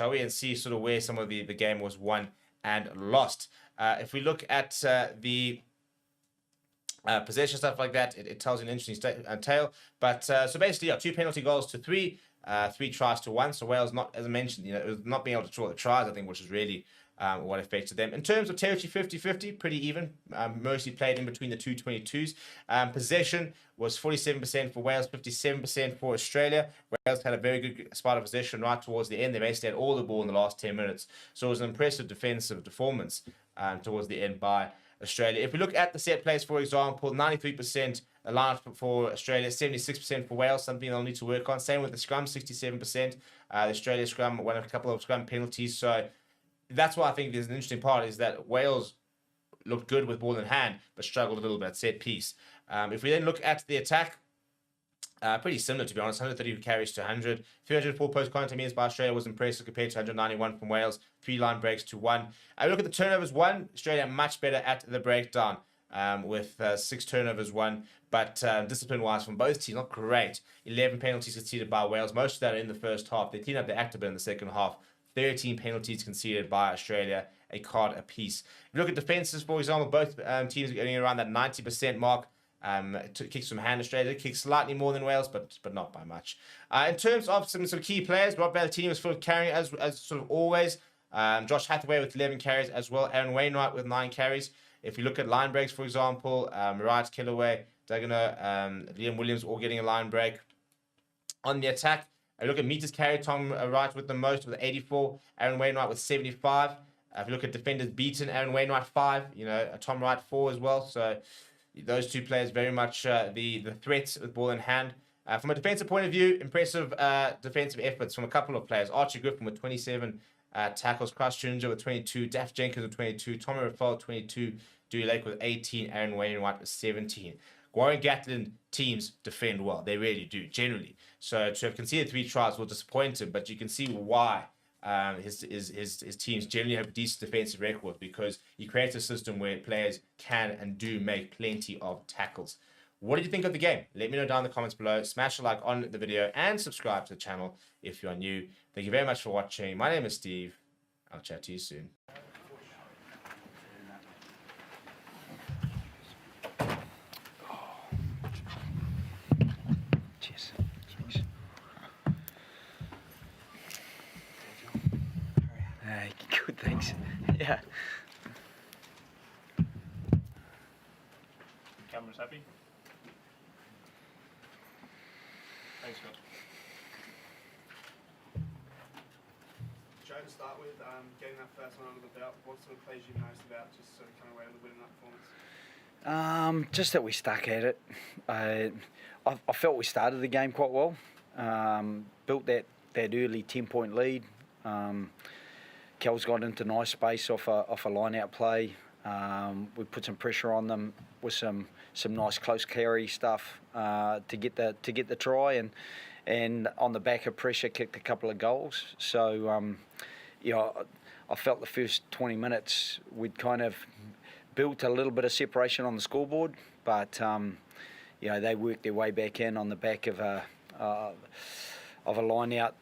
shall we, and see sort of where some of the game was won and lost. If we look at the possession, stuff like that, it tells you an interesting tale. But so basically, 2 penalty goals to 3, 3 tries to 1. So Wales, not, as I mentioned, it was not being able to draw the tries, I think, which is really what affected them. In terms of territory, 50-50, pretty even. Mostly played in between the 222s. Possession was 47% for Wales, 57% for Australia. Wales had a very good spot of possession right towards the end. They basically had all the ball in the last 10 minutes. So it was an impressive defensive performance towards the end by Australia. If we look at the set plays, for example, 93% allowed for Australia, 76% for Wales, something they'll need to work on. Same with the scrum, 67%. The Australia scrum won a couple of scrum penalties. So that's why I think there's an interesting part, is that Wales looked good with ball in hand, but struggled a little bit at set piece. If we then look at the attack, pretty similar, to be honest. 130 carries to 100. 304 post-contact meters by Australia was impressive compared to 191 from Wales. 3 line breaks to 1. Look at the turnovers won. Australia much better at the breakdown with 6 turnovers won. But discipline-wise from both teams, not great. 11 penalties conceded by Wales. Most of that in the first half. They cleaned up their act a bit in the second half. 13 penalties conceded by Australia, a card apiece. If you look at defences, for example, both teams are getting around that 90% mark. Kicks from hand, Australia kicks slightly more than Wales, but not by much. In terms of some key players, Rob Valetini was full of carrying as sort of always. Josh Hathaway with 11 carries as well. Aaron Wainwright with 9 carries. If you look at line breaks, for example, Mariah Killaway, Dagenham, Liam Williams all getting a line break. On the attack, I look at meters carried, Tom Wright with the most with 84, Aaron Wainwright with 75. If you look at defenders beaten, Aaron Wainwright 5, Tom Wright 4 as well. So those two players very much the threats with ball in hand. From a defensive point of view, impressive defensive efforts from a couple of players. Archie Griffin with 27 tackles, Christ Ginger with 22, Daff Jenkins with 22, Tommy Rafal 22, Dewey Lake with 18, Aaron Wainwright with 17. Warren Gatland teams defend well. They really do, generally. So to have conceded 3 tries will disappoint him, but you can see why his teams generally have decent defensive records, because he creates a system where players can and do make plenty of tackles. What did you think of the game? Let me know down in the comments below. Smash a like on the video and subscribe to the channel if you're new. Thank you very much for watching. My name is Steve. I'll chat to you soon. Cheers. Hey, good, thanks. Yeah. Camera's happy? Thanks, Scott. Joe, to start with, getting that first one under the belt, what sort of plays you most about, just sort of coming away with a win in that performance? Just that we stuck at it. I felt we started the game quite well. Built that early 10-point lead. Kel's got into nice space off a line-out play. We put some pressure on them with some nice close carry stuff to get the try, and on the back of pressure kicked a couple of goals. So I felt the first 20 minutes we'd kind of built a little bit of separation on the scoreboard, but they worked their way back in on the back of a line-out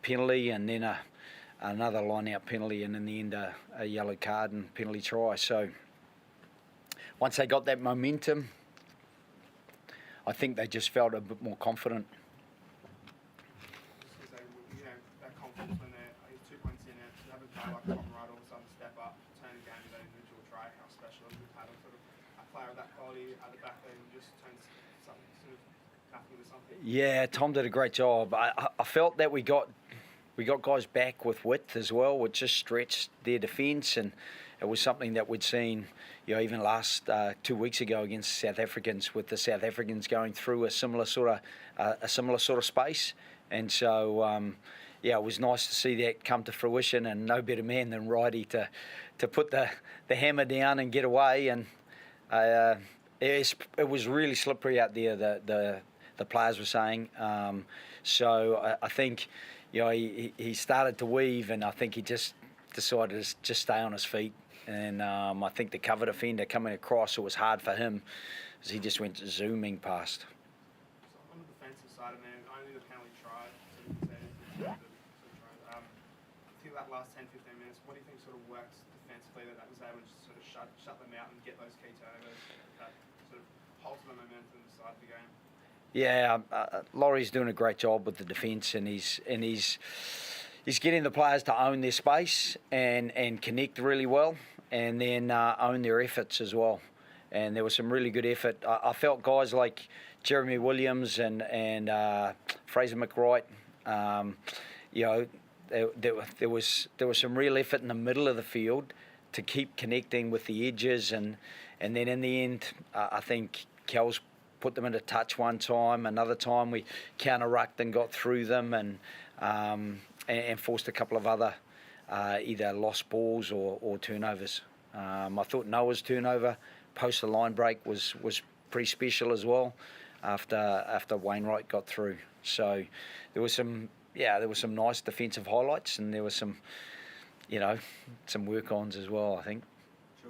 penalty, and then another line-out penalty, and in the end a yellow card and penalty try. So once they got that momentum, I think they just felt a bit more confident. Just to say, that confidence when they're 2 points in it, to have a guy like Tom Wright all of a sudden step up, turn the game with that individual try, how special is it to have a player of that quality at the back there and just turns something sort of back into something? Yeah, Tom did a great job. I felt that we got guys back with width as well, which just stretched their defence, and it was something that we'd seen, even last 2 weeks ago against South Africans, with the South Africans going through a similar sort of space. And so, it was nice to see that come to fruition, and no better man than Righty to put the hammer down and get away. And it was really slippery out there, the players were saying. So I think, he started to weave, and I think he just decided to just stay on his feet. And I think the cover defender coming across, it was hard for him, as he just went zooming past. So on the defensive side, only the penalty try. So you can say that last 10-15 minutes, what do you think sort of worked defensively that was able to sort of shut them out and get those key turnovers that sort of halted the momentum and decided the game? Yeah, Laurie's doing a great job with the defence, and he's getting the players to own their space and connect really well, and then own their efforts as well. And there was some really good effort. I felt guys like Jeremy Williams and Fraser McWright, you know, there was some real effort in the middle of the field to keep connecting with the edges, and then in the end, I think Kel's put them into touch one time. Another time we counter-rucked and got through them, and forced a couple of other either lost balls or turnovers. I thought Noah's turnover post the line break was pretty special as well after Wainwright got through. So there was some nice defensive highlights, and there was some work-ons as well, I think. So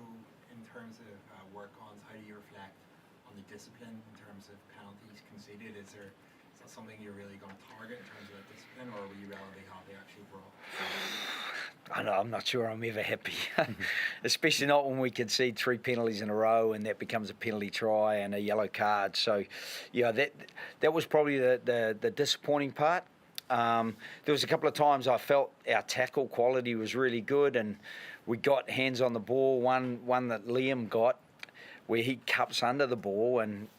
in terms of work-ons, how do you reflect on the discipline in terms of penalties conceded? Is that something you're really going to target in terms of discipline, or were you relatively happy actually overall? I'm not sure I'm ever happy, especially not when we concede 3 penalties in a row and that becomes a penalty try and a yellow card. So, yeah, that was probably the disappointing part. There was a couple of times I felt our tackle quality was really good, and we got hands on the ball. One that Liam got, where he cups under the ball, and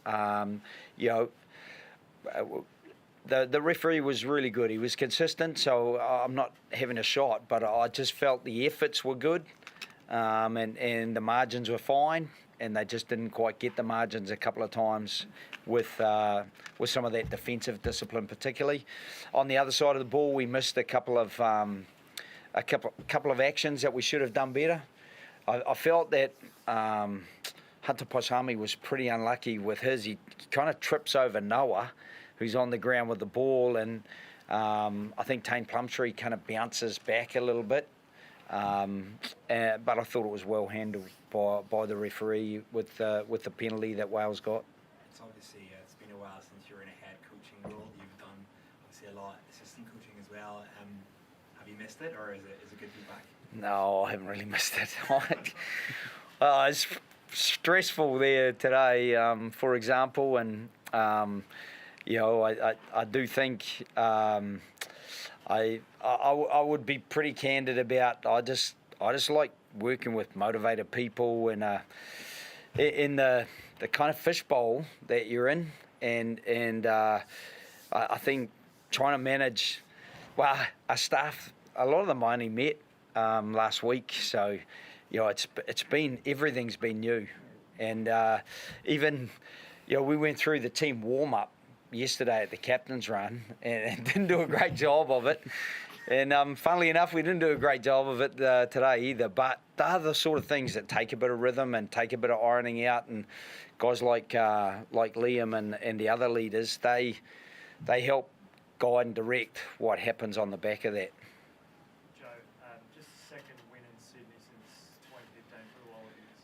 the referee was really good. He was consistent, so I'm not having a shot, but I just felt the efforts were good, and the margins were fine, and they just didn't quite get the margins a couple of times with some of that defensive discipline, particularly. On the other side of the ball, we missed a couple of actions that we should have done better. I felt that Hunter Posami was pretty unlucky with his. He kind of trips over Noah, who's on the ground with the ball, and I think Tane Plumtree kind of bounces back a little bit. But I thought it was well handled by the referee with the penalty that Wales got. It's obviously it's been a while since you were in a head coaching role. You've done obviously a lot of assistant coaching as well. Have you missed it, or is it good to be back? No, I haven't really missed it. It's stressful there today, for example, and I do think I would be pretty candid about I just like working with motivated people in the kind of fishbowl that you're in, and I think trying to manage our staff. A lot of them I only met last week, so everything's been new, and even we went through the team warm up yesterday at the captain's run and didn't do a great job of it. And funnily enough, we didn't do a great job of it today either. But they're the sort of things that take a bit of rhythm and take a bit of ironing out. And guys like Liam and the other leaders, they help guide and direct what happens on the back of that. Joe, just the second win in Sydney since 2015 for the Wallabies.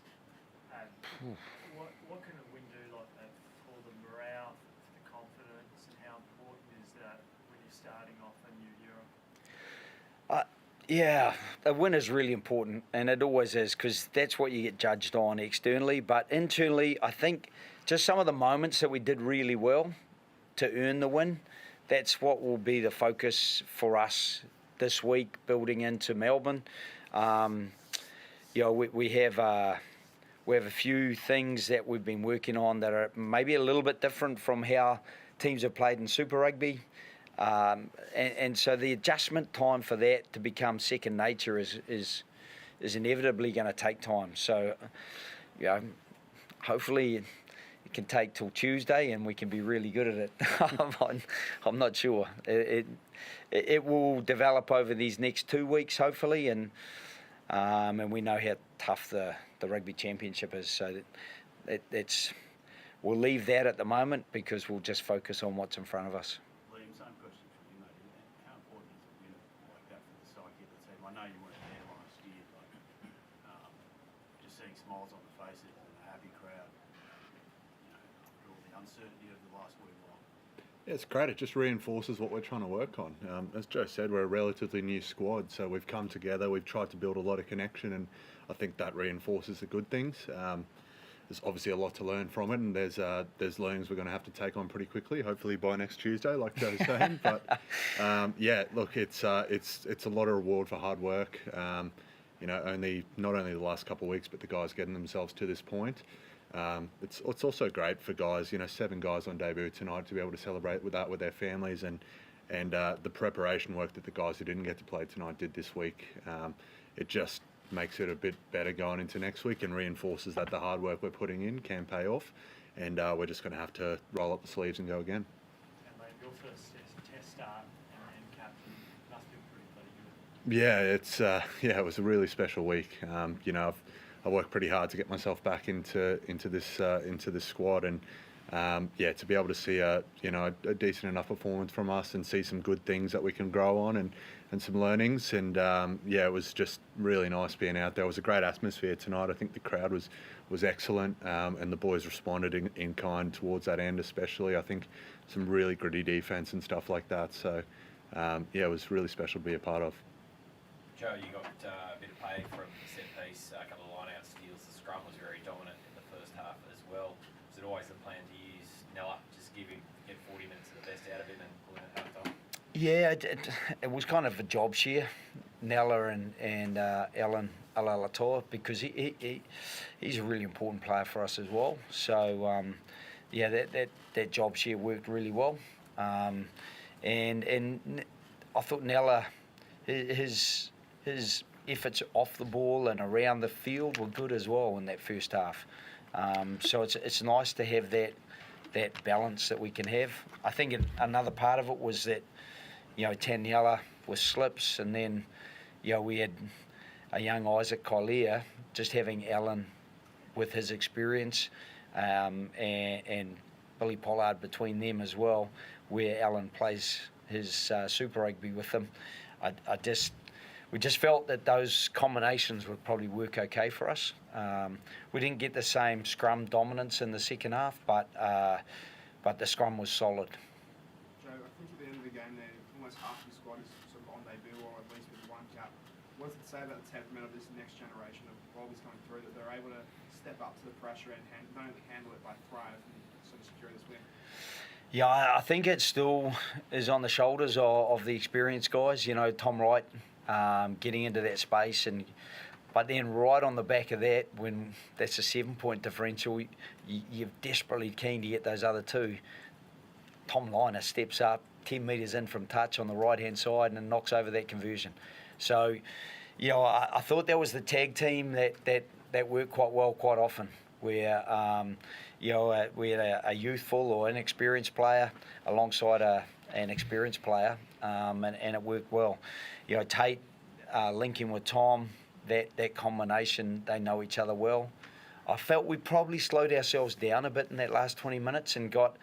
What can a win do like that for the morale, the confidence, and how important is that when you're starting off a new era? Yeah, a win is really important, and it always is, because that's what you get judged on externally. But internally, I think just some of the moments that we did really well to earn the win, that's what will be the focus for us this week, building into Melbourne. We have a few things that we've been working on that are maybe a little bit different from how teams have played in Super Rugby. And so the adjustment time for that to become second nature is inevitably going to take time. So, hopefully it can take till Tuesday and we can be really good at it. I'm not sure. It will develop over these next 2 weeks, hopefully, and we know how tough the Rugby Championship is. So we'll leave that at the moment because we'll just focus on what's in front of us. Liam, same question for you, mate. How important is a win like that for the psyche of the team? I know you weren't there last year, but just seeing smiles on the faces and a happy crowd, after all the uncertainty of the last wee while. Yeah, it's great. It just reinforces what we're trying to work on. As Joe said, we're a relatively new squad, so we've come together, we've tried to build a lot of connection, and I think that reinforces the good things. There's obviously a lot to learn from it, and there's learnings we're going to have to take on pretty quickly, hopefully by next Tuesday, like Joe's saying. But yeah, look, it's a lot of reward for hard work. Not only the last couple of weeks, but the guys getting themselves to this point. It's also great for guys, 7 guys on debut tonight to be able to celebrate with that with their families, and the preparation work that the guys who didn't get to play tonight did this week. It just makes it a bit better going into next week and reinforces that the hard work we're putting in can pay off, and we're just going to have to roll up the sleeves and go again. And mate, your first test start and captain must be pretty bloody good. Yeah, it was a really special week. I worked pretty hard to get myself back into this squad, and to be able to see a decent enough performance from us and see some good things that we can grow on and some learnings, and it was just really nice being out there. It was a great atmosphere tonight. I think the crowd was excellent, and the boys responded in kind towards that end, especially. I think some really gritty defence and stuff like that. So it was really special to be a part of. Joe, you got a bit of pay from the set piece, a couple of line-out steals. The scrum was very dominant in the first half as well. Was it always the plan to use Nella, just get 40 minutes of the best out of him and pull in at half time? Yeah, it was kind of a job share, Nella and Alan Alalatoa, because he's a really important player for us as well. So that job share worked really well, and I thought Nella, his efforts off the ball and around the field were good as well in that first half. So it's nice to have that balance that we can have. I think another part of it was that, Taniela with slips, and then, we had a young Isaac Collier, just having Alan with his experience, and Billy Pollard between them as well, where Alan plays his Super Rugby with them. We just felt that those combinations would probably work okay for us. We didn't get the same scrum dominance in the second half, but the scrum was solid. Joe, I think at the end of the game there, almost half your squad is sort of on debut, or at least with one cap. What does it say about the temperament of this next generation of Wallabies coming through, that they're able to step up to the pressure and not only handle it, but thrive and sort of secure this win? Yeah, I think it still is on the shoulders of the experienced guys. Tom Wright getting into that space, but then right on the back of that, when that's a 7-point differential, you're desperately keen to get those other two. Tom Liner steps up 10 metres in from touch on the right-hand side and knocks over that conversion. So, I thought that was the tag team that worked quite well quite often, where we had a youthful or inexperienced player alongside an experienced player, and it worked well. Tate linking with Tom, that combination, they know each other well. I felt we probably slowed ourselves down a bit in that last 20 minutes and got,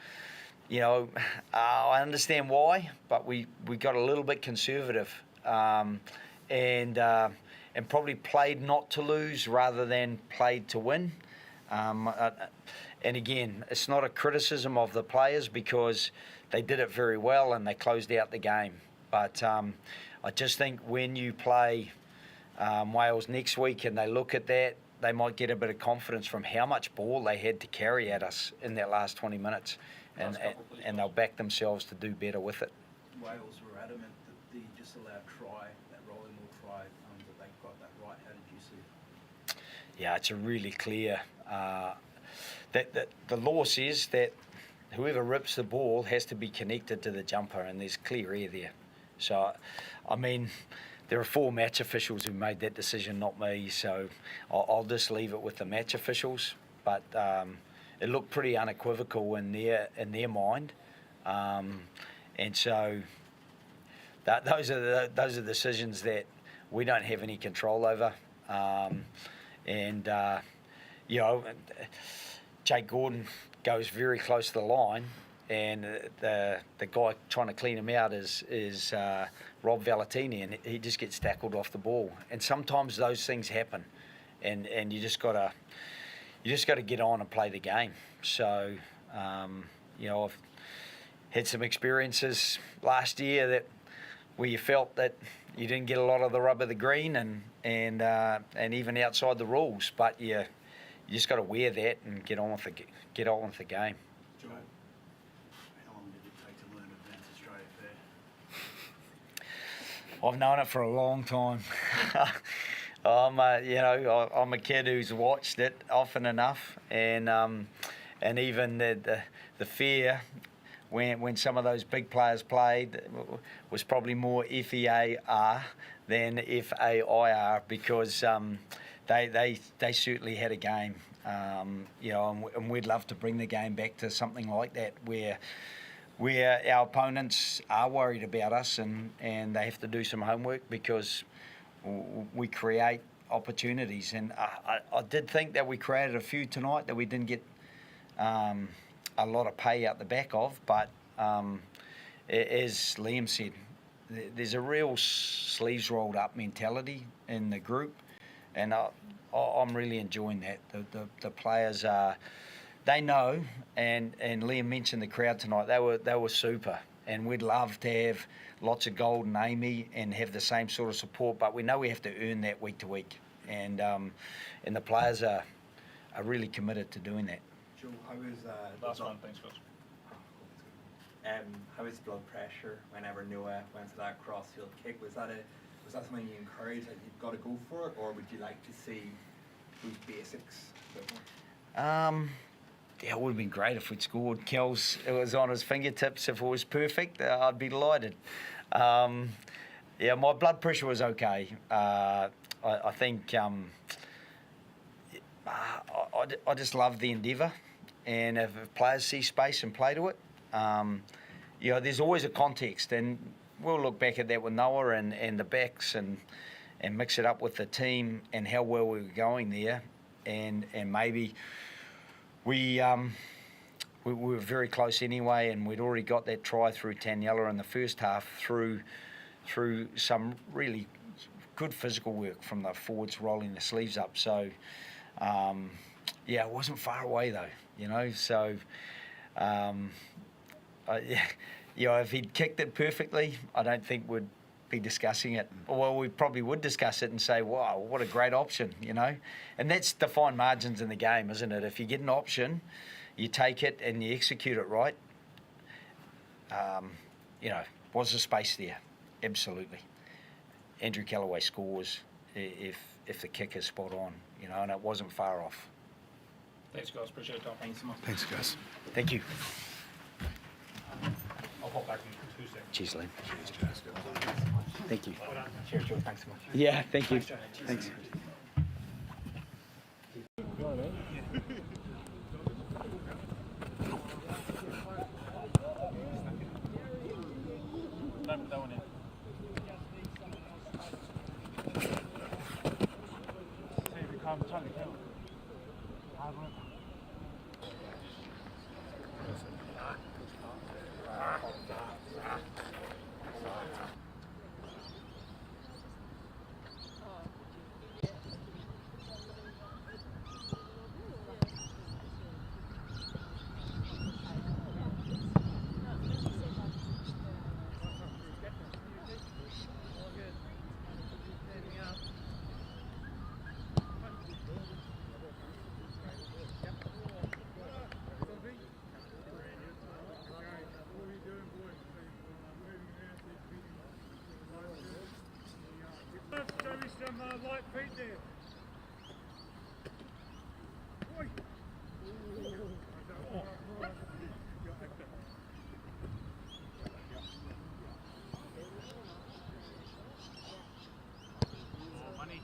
I understand why, but we got a little bit conservative, and probably played not to lose rather than played to win. And again, it's not a criticism of the players, because they did it very well and they closed out the game. But I just think when you play Wales next week and they look at that, they might get a bit of confidence from how much ball they had to carry at us in that last 20 minutes, and they'll back themselves to do better with it. Wales were adamant that the disallowed try, that rolling ball try, that they got that right. How did you see it? Yeah, it's a really clear. That the law says that whoever rips the ball has to be connected to the jumper, and there's clear air there. So, I mean, there are 4 match officials who made that decision, not me. So I'll just leave it with the match officials. But it looked pretty unequivocal in their mind, and so those are decisions that we don't have any control over. Jake Gordon goes very close to the line, and the guy trying to clean him out is Rob Valentini, and he just gets tackled off the ball. And sometimes those things happen, and you just gotta get on and play the game. So had some experiences last year that where you felt that you didn't get a lot of the rub of the green and even outside the rules, but you just got to wear that and get on with the game. Joe, how long did it take to learn Advanced Australia Fair? I've known it for a long time. I'm a kid who's watched it often enough, and even the fear when some of those big players played was probably more FEAR than FAIR, because they certainly had a game, and we'd love to bring the game back to something like that where our opponents are worried about us and they have to do some homework, because we create opportunities. And I did think that we created a few tonight that we didn't get a lot of pay out the back of, but as Liam said, there's a real sleeves rolled up mentality in the group, and I'm really enjoying that. The players they know, and Liam mentioned the crowd tonight. They were super, and we'd love to have lots of gold and Amy and have the same sort of support, but we know we have to earn that week to week, and the players are really committed to doing that. Joe, how is Last one, thanks, Scott. how is blood pressure whenever Noah went to that crossfield kick? Was that something you encouraged, that you've got to go for it, or would you like to see those basics a bit more? Yeah, it would have been great if we'd scored. It was on his fingertips. If it was perfect, I'd be delighted. Yeah, my blood pressure was okay. I think I just love the endeavour, and if players see space and play to it, there's always a context, and we'll look back at that with Noah and the backs and mix it up with the team and how well we were going there, and maybe we were very close anyway, and we'd already got that try through Taniela in the first half through some really good physical work from the forwards rolling the sleeves up. So it wasn't far away though, so if he'd kicked it perfectly, I don't think we'd be discussing it. Well, we probably would discuss it and say, wow, what a great option, And that's the fine margins in the game, isn't it? If you get an option, you take it and you execute it right. Was the space there? Absolutely. Andrew Callaway scores if the kick is spot on, and it wasn't far off. Thanks, guys. Appreciate it, Tom. Thanks so much. Thanks, guys. Thank you. I'll pop back in 2 seconds. Cheers, Liam. Thank you. Cheers, Joe. Thanks so much. Yeah, thank you. Thanks. Don't put that one in. See if it comes trying to kill. Hard work. Show me some light feet there. Oi. Money.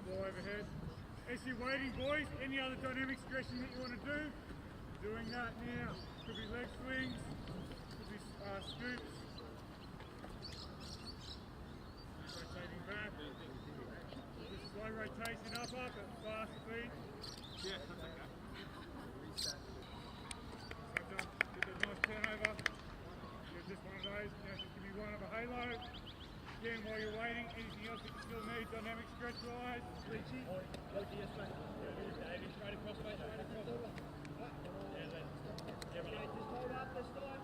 Ball overhead. As you're waiting, boys, any other dynamic stretching that you want to do? Doing that now. Could be leg swings, could be scoops. Rotating back. Just slow rotation up, at fast speed. Yeah, that's okay. Get a nice turnover. You're just one of those, just give me one of a halo. Again, while you're waiting, anything else that you still need, dynamic stretch-wise? Richie? Yes, mate. David, straight across, mate, straight across. Yeah, mate. Just hold up this time.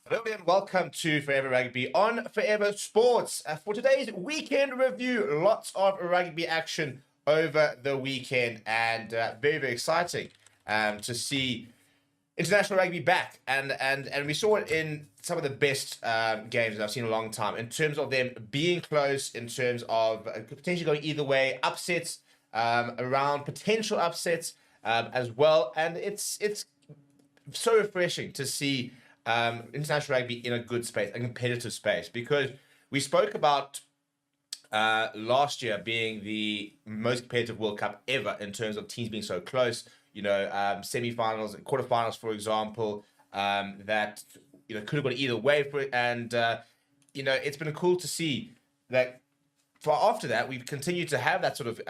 Hello and welcome to Forever Rugby on Forever Sports. For today's weekend review, lots of rugby action over the weekend and very, very exciting to see international rugby back. And we saw it in some of the best games that I've seen in a long time in terms of them being close, in terms of potentially going either way, upsets, around potential upsets as well. And it's so refreshing to see international rugby in a good space, a competitive space, because we spoke about last year being the most competitive World Cup ever in terms of teams being so close. You know, semi-finals and quarterfinals, for example, that could have gone either way for it, and it's been cool to see that. For after that, we've continued to have that sort of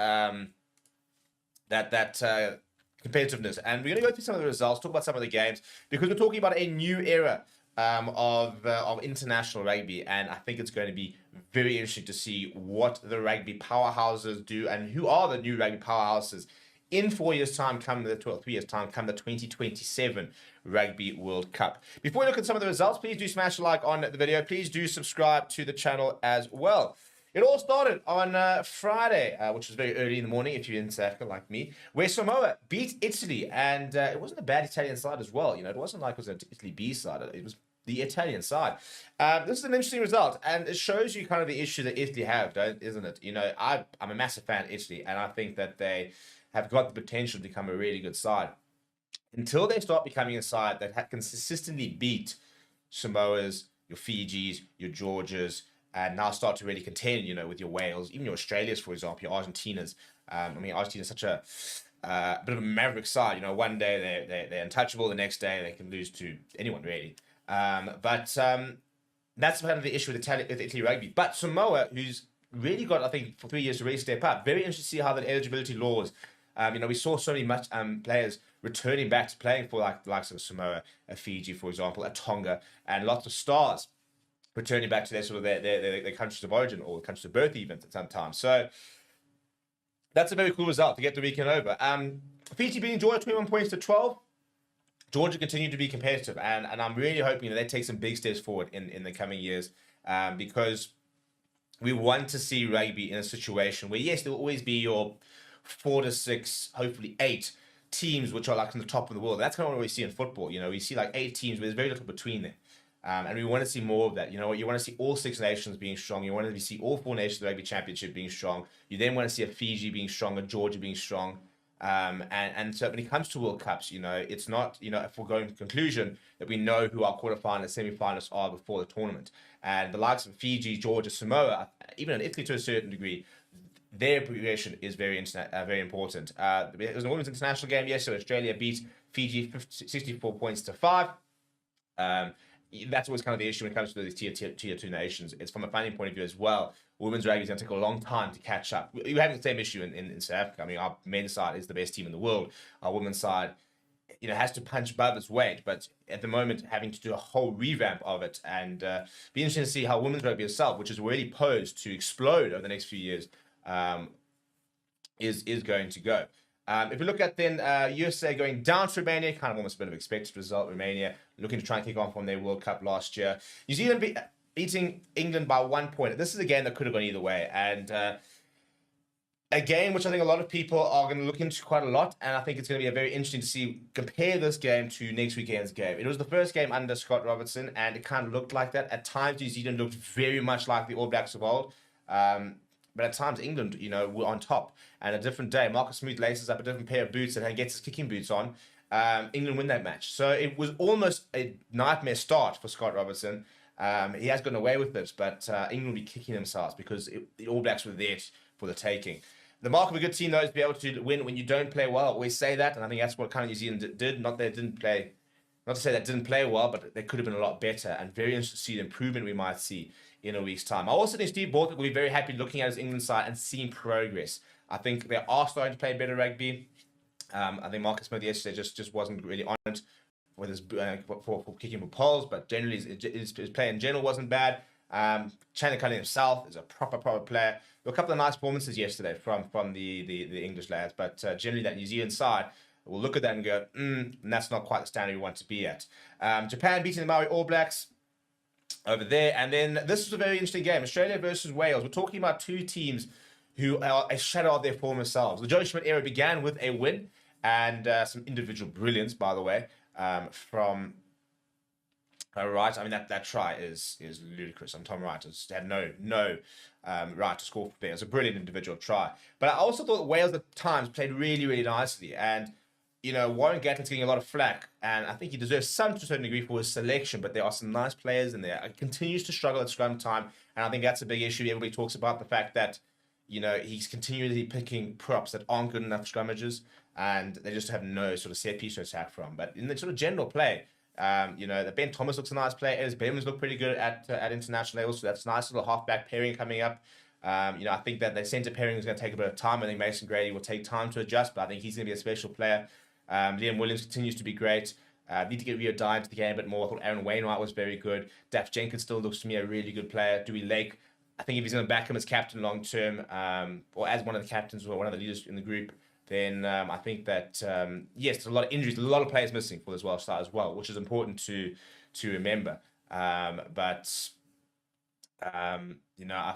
competitiveness. And we're going to go through some of the results, talk about some of the games, because we're talking about a new era of international rugby. And I think it's going to be very interesting to see what the rugby powerhouses do and who are the new rugby powerhouses in 4 years' time, come the 3 years' time, come the 2027 Rugby World Cup. Before we look at some of the results, please do smash a like on the video. Please do subscribe to the channel as well. It all started on Friday, which was very early in the morning if you're in South Africa like me, where Samoa beat Italy. And it wasn't a bad Italian side as well. It wasn't like it was an Italy B side. It was the Italian side. This is an interesting result, and it shows you kind of the issue that Italy have, isn't it? I'm a massive fan of Italy, and I think that they have got the potential to become a really good side. Until they start becoming a side that can consistently beat Samoas, your Fijis, your Georgias, and now start to really contend, with your Wales, even your Australias, for example, your Argentinas. Argentina is such a bit of a maverick side. One day they're untouchable, the next day they can lose to anyone, really. But that's kind of the issue with Italy rugby. But Samoa, who's really got, I think, for 3 years to really step up, very interesting to see how the eligibility laws. We saw so many players returning back to playing for the likes of Samoa, Fiji, for example, a Tonga, and lots of stars returning back to their countries of origin or countries of birth even at some time. So that's a very cool result to get the weekend over. Fiji beating Georgia 21 points to 12. Georgia continue to be competitive, and I'm really hoping that they take some big steps forward in the coming years, because we want to see rugby in a situation where, yes, there will always be your 4 to 6, hopefully 8 teams which are like in the top of the world. That's kind of what we see in football. We see like 8 teams where there's very little between them. And we want to see more of that. You want to see all 6 nations being strong. You want to see all 4 nations of the Rugby Championship being strong. You then want to see a Fiji being strong, a Georgia being strong. And so when it comes to World Cups, it's not, a foregone conclusion that we know who our quarterfinalists, semi-finalists are before the tournament. And the likes of Fiji, Georgia, Samoa, even in Italy to a certain degree, their progression is very important. It was a women's international game yesterday. Australia beat Fiji 64 points to 5. That's always kind of the issue when it comes to these tier 2 nations. It's from a funding point of view as well. Women's rugby is going to take a long time to catch up. We're having the same issue in South Africa. Our men's side is the best team in the world. Our women's side, has to punch above its weight. But at the moment, having to do a whole revamp of it, and be interesting to see how women's rugby itself, which is really posed to explode over the next few years, is going to go. If we look at then USA going down to Romania, kind of almost a bit of expected result. Romania looking to try and kick on from their World Cup last year. New Zealand beating England by 1 point. This is a game that could have gone either way. And a game which I think a lot of people are going to look into quite a lot. And I think it's going to be very interesting to compare this game to next weekend's game. It was the first game under Scott Robertson, and it kind of looked like that. At times, New Zealand looked very much like the All Blacks of old. But at times, England, were on top. And a different day, Marcus Smoot laces up a different pair of boots and gets his kicking boots on. England win that match. So it was almost a nightmare start for Scott Robertson. He has gotten away with this, but England will be kicking themselves because the All Blacks were there for the taking. The mark of a good team, though, is to be able to win when you don't play well. I always say that, and I think that's what kind of New Zealand did. Not that they didn't play, not to say they didn't play well, but they could have been a lot better. And very interesting to see the improvement we might see in a week's time. I also think Steve Borthwick will be very happy looking at his England side and seeing progress. I think they are starting to play better rugby. I think Marcus Smith yesterday just wasn't really on it with his for kicking for poles, but generally his play in general wasn't bad. Chandler Cullen himself is a proper player. There were a couple of nice performances yesterday from the English lads, but generally that New Zealand side will look at that and go, and that's not quite the standard we want to be at. Japan beating the Maori All Blacks over there, and then this was a very interesting game, Australia versus Wales. We're talking about two teams who are a shadow of their former selves. The Joe Schmidt era began with a win and some individual brilliance, by the way, from Wright. I mean, that try is ludicrous. And Tom Wright has had no right to score for there. It was a brilliant individual try. But I also thought Wales at times played really, really nicely. And, Warren Gatland's getting a lot of flack. And I think he deserves some to a certain degree for his selection. But there are some nice players in there. He continues to struggle at scrum time. And I think that's a big issue. Everybody talks about the fact that, he's continually picking props that aren't good enough scrummages. And they just have no sort of set piece to attack from. But in the sort of general play, the Ben Thomas looks a nice player. Ellis Bevins look pretty good at international levels, so that's a nice little halfback pairing coming up. I think that the centre pairing is going to take a bit of time. I think Mason Grady will take time to adjust, but I think he's going to be a special player. Liam Williams continues to be great. Need to get Rio Dye into the game a bit more. I thought Aaron Wainwright was very good. Daph Jenkins still looks to me a really good player. Dewey Lake, I think if he's going to back him as captain long term, or as one of the captains or one of the leaders in the group, then I think that, yes, there's a lot of injuries, a lot of players missing for this Welsh side as well, which is important to remember. I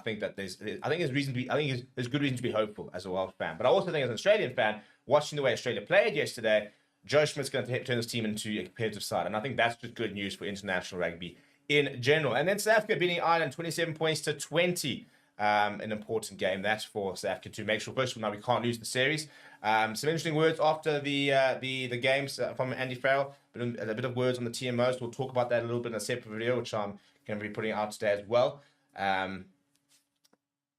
think that there's good reason to be hopeful as a Welsh fan. But I also think as an Australian fan, watching the way Australia played yesterday, Joe Schmidt's going to turn this team into a competitive side. And I think that's just good news for international rugby in general. And then South Africa beating Ireland 27 points to 20. An important game that's for South Africa to make sure first of all now we can't lose the series. Some interesting words after the games from Andy Farrell, but a bit of words on the TMOs. We'll talk about that a little bit in a separate video, which I'm going to be putting out today as well.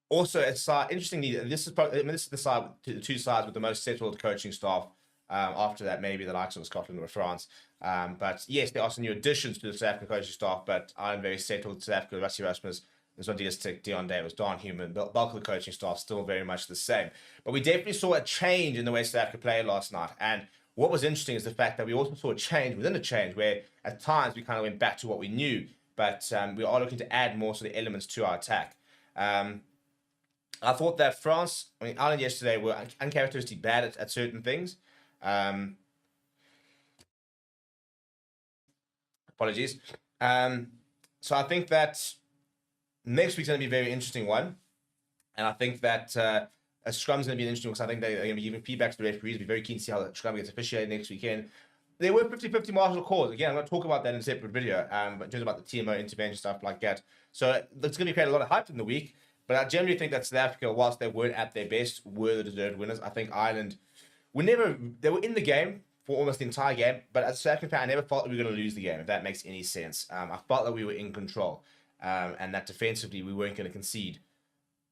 Also, interestingly, this is the two sides with the most settled coaching staff. After that, maybe the likes of Scotland or France. But yes, there are some new additions to the South Africa coaching staff, but I'm very settled. South Africa, Rusty Rasmus, there's one Stick, Dion Davis, Don Human, bulk of the coaching staff still very much the same. But we definitely saw a change in the way South Africa played last night. And what was interesting is the fact that we also saw a change within a change where at times we kind of went back to what we knew, but we are looking to add more sort of elements to our attack. I thought that Ireland yesterday were uncharacteristically bad at certain things. Apologies. So I think that next week's going to be a very interesting one. And I think that a scrum's going to be interesting because I think they're going to be giving feedback to the referees. I'll be very keen to see how the scrum gets officiated next weekend. There were 50-50 martial calls. Again, I'm going to talk about that in a separate video, but in terms about the TMO intervention, stuff like that. So that's going to create a lot of hype in the week. But I generally think that South Africa, whilst they weren't at their best, were the deserved winners. I think Ireland they were in the game for almost the entire game, but as a South African fan, I never felt that we were going to lose the game, if that makes any sense. I felt that we were in control, and that defensively we weren't going to concede,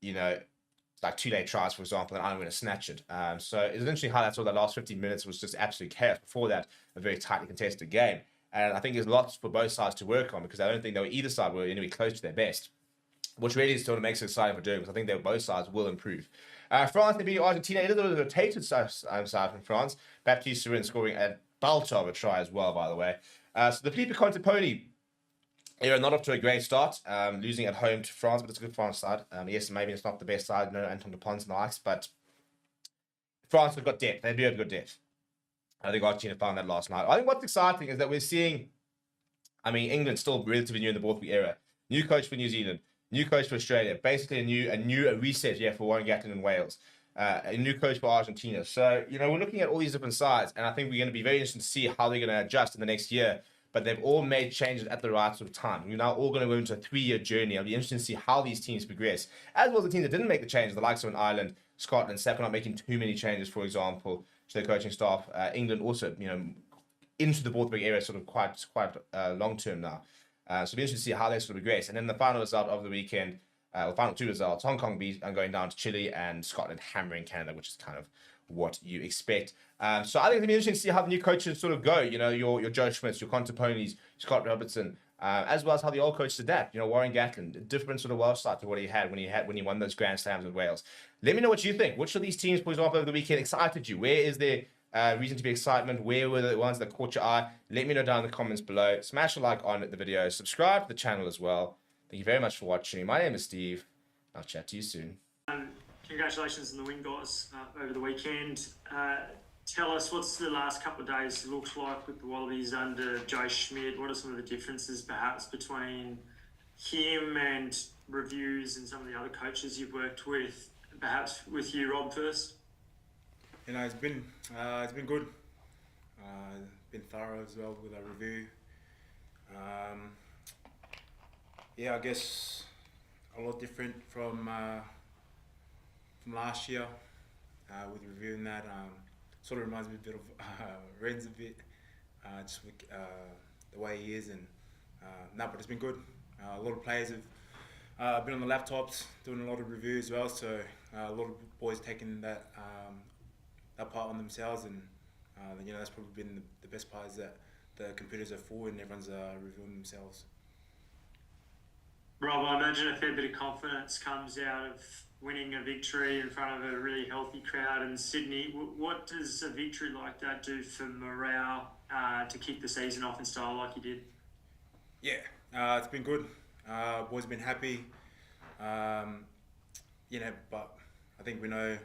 like 2 late tries, for example, and I'm going to snatch it. So it's interesting how the last 15 minutes was just absolute chaos. Before that, a very tightly contested game. And I think there's lots for both sides to work on because I don't think either side were anywhere close to their best, which really sort of makes it exciting for doing because I think that both sides will improve. France, they beat Argentina. A little bit of a rotated side from France. Baptiste Serin scoring a belter of a try as well, by the way. So the Philippe Conte-Pony era not off to a great start, losing at home to France, but it's a good France side. Yes, maybe it's not the best side, Anton Dupont and the likes, but France have got depth. They do have good depth. I think Argentina found that last night. I think what's exciting is that we're seeing, England still relatively new in the Borthwick era. New coach for New Zealand. New coach for Australia, basically a reset for Warren Gatland and Wales. A new coach for Argentina. So, we're looking at all these different sides, and I think we're going to be very interested to see how they're going to adjust in the next year. But they've all made changes at the right sort of time. We're now all going to go into a 3-year journey. It'll be interesting to see how these teams progress. As well as the teams that didn't make the changes, the likes of Ireland, Scotland, South not making too many changes, for example, to their coaching staff. England also, into the Borthwick area sort of quite long term now. So it'll be interesting to see how they sort of progress. And then the final result of the weekend, final 2 results, Hong Kong beat and going down to Chile and Scotland hammering Canada, which is kind of what you expect. So I think it's going to be interesting to see how the new coaches sort of go. Your Joe Schmidts, your Conte-Ponies, Scott Robertson, as well as how the old coaches adapt. You know, Warren Gatland, a different sort of Welsh start to what he had when he won those Grand Slams with Wales. Let me know what you think. Which of these teams, for example, over the weekend excited you? Where is there reason to be excitement? Where were the ones that caught your eye? Let me know down in the comments below. Smash a like on the video. Subscribe to the channel as well. Thank you very much for watching. My name is Steve. I'll chat to you soon. Congratulations on the win, guys, over the weekend. Tell us, what's the last couple of days looked like with the Wallabies under Joe Schmidt? What are some of the differences perhaps between him and reviews and some of the other coaches you've worked with? Perhaps with you, Rob, first. You know, it's been good. Been thorough as well with our review. Yeah, I guess a lot different from last year with reviewing that. Sort of reminds me a bit of Ren's a bit, just with, the way he is, and no, but it's been good. A lot of players have been on the laptops doing a lot of reviews as well, so a lot of boys taking that part on themselves, and you know, that's probably been the best part, is that the computers are full and everyone's reviewing themselves. Rob, I imagine a fair bit of confidence comes out of winning a victory in front of a really healthy crowd in Sydney. What does a victory like that do for morale to kick the season off in style like you did? Yeah, it's been good. Boys have been happy. You know, but I think we know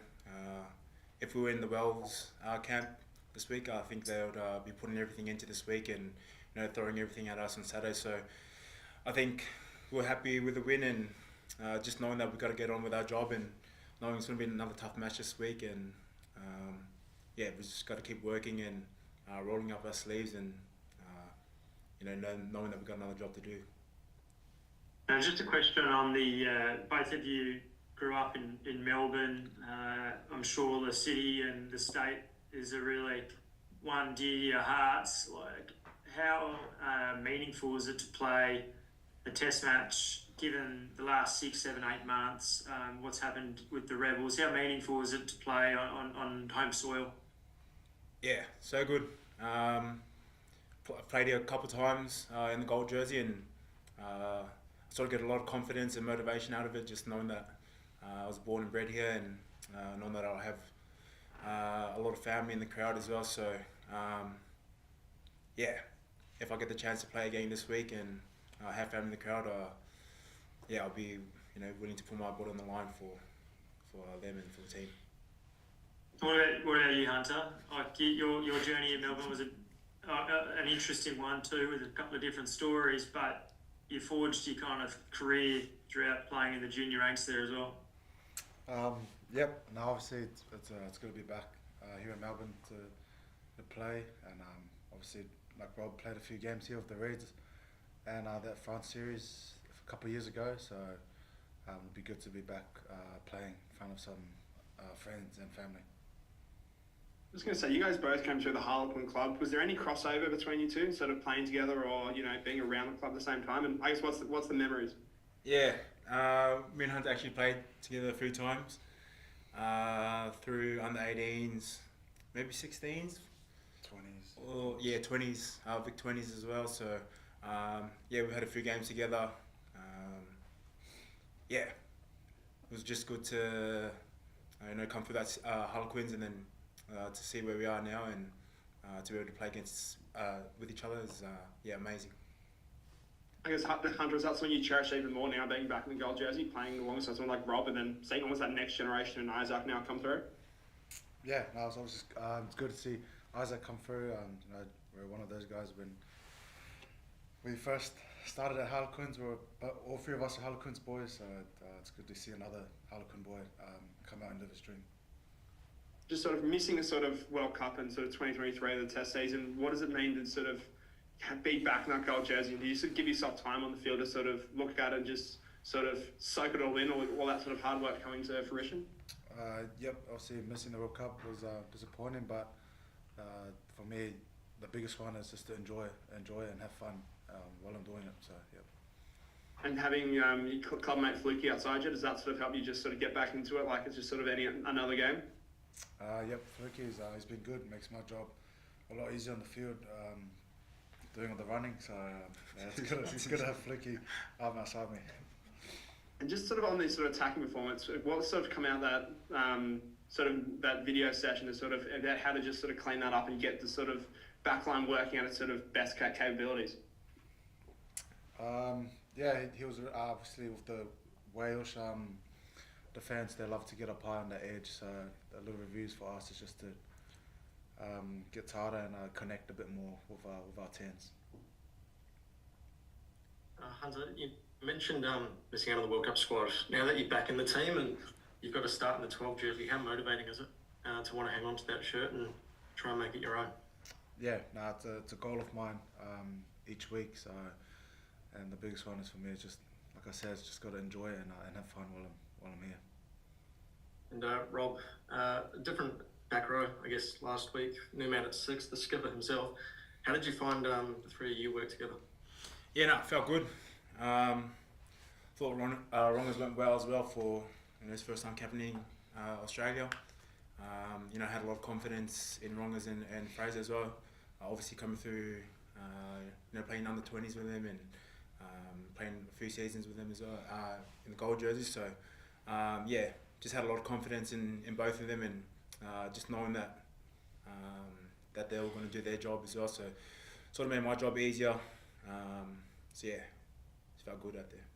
if we were in the Wells camp this week, I think they would be putting everything into this week and, you know, throwing everything at us on Saturday. So I think we're happy with the win, and just knowing that we've got to get on with our job, and knowing it's going to be another tough match this week, and yeah, we've just got to keep working and rolling up our sleeves, and you know, knowing that we've got another job to do. Just a question on the both of you grew up in Melbourne. I'm sure the city and the state is a really one dear to your hearts. Like, how meaningful is it to play a test match, given the last 6, 7, 8 months, what's happened with the Rebels? How meaningful is it to play on home soil? Yeah, so good. Played here a couple of times in the gold jersey, and sort of get a lot of confidence and motivation out of it, just knowing that I was born and bred here, and knowing that I'll have a lot of family in the crowd as well. So yeah, if I get the chance to play a game this week and have family in the crowd, yeah, I'll be, you know, willing to put my body on the line for them and for the team. What about you, Hunter? Like, your journey in Melbourne was an interesting one too, with a couple of different stories, but you forged your kind of career throughout playing in the junior ranks there as well. Yep. No, obviously it's good to be back here in Melbourne to play, and obviously, like Rob, played a few games here with the Reds, and that France series a couple of years ago. So it'd be good to be back playing in front of some friends and family. I was going to say, you guys both came through the Harlequin club. Was there any crossover between you two, sort of playing together, or, you know, being around the club at the same time? And I guess what's the memories? Yeah, me and Hunter actually played together a few times through under 18s, maybe 16s, 20s. or yeah, 20s, Vic 20s as well. So yeah, we had a few games together. Yeah, it was just good to you know, come through that Harlequins, and then to see where we are now, and to be able to play against with each other is yeah, amazing. I guess, Hunter, is that something you cherish even more now, being back in the gold jersey, playing alongside someone like Rob, and then seeing almost that next generation and Isaac now come through? Yeah, no, it's good to see Isaac come through. You know, we're one of those guys. When we first started at Harlequins, all three of us are Harlequins boys, so it's good to see another Harlequin boy come out and live his dream. Just sort of missing a sort of World Cup and sort of 2023, the test season, what does it mean to sort of be back in that gold jersey? Do you sort of give yourself time on the field to sort of look at it and just sort of soak it all in, all that sort of hard work coming to fruition? Yep, obviously missing the World Cup was disappointing, but for me, the biggest one is just to enjoy and have fun while I'm doing it. So yep. And having your clubmate Fluky outside you, does that sort of help you just sort of get back into it, like it's just sort of another game? Yep, Fluky he's been good. Makes my job a lot easier on the field. doing all the running, so yeah, it's good to have Flicky out outside me. And just sort of on this sort of attacking performance, what sort of come out that sort of that video session is sort of about how to just sort of clean that up and get the sort of backline working at its sort of best capabilities? Yeah, he was obviously with the Welsh defence. They love to get up high on the edge, so the little reviews for us is just to get tighter and connect a bit more with our tens. Hunter, you mentioned missing out on the World Cup squad. Now that you're back in the team and you've got to start in the 12 jersey, how motivating is it to want to hang on to that shirt and try and make it your own? Yeah, no, it's a goal of mine each week. So, and the biggest one is for me is just, like I said, it's just got to enjoy it and have fun while I'm here. And Rob, different back row, I guess, last week. New man at 6, the skipper himself. How did you find the three of you work together? Yeah, no, it felt good. Thought Rongers went well as well for his first time captaining Australia. Had a lot of confidence in Rongers and Fraser as well. Obviously coming through, playing under 20s with him and playing a few seasons with him as well in the gold jerseys. So, just had a lot of confidence in both of them and just knowing that that they were going to do their job as well. So, sort of made my job easier. It felt good out there.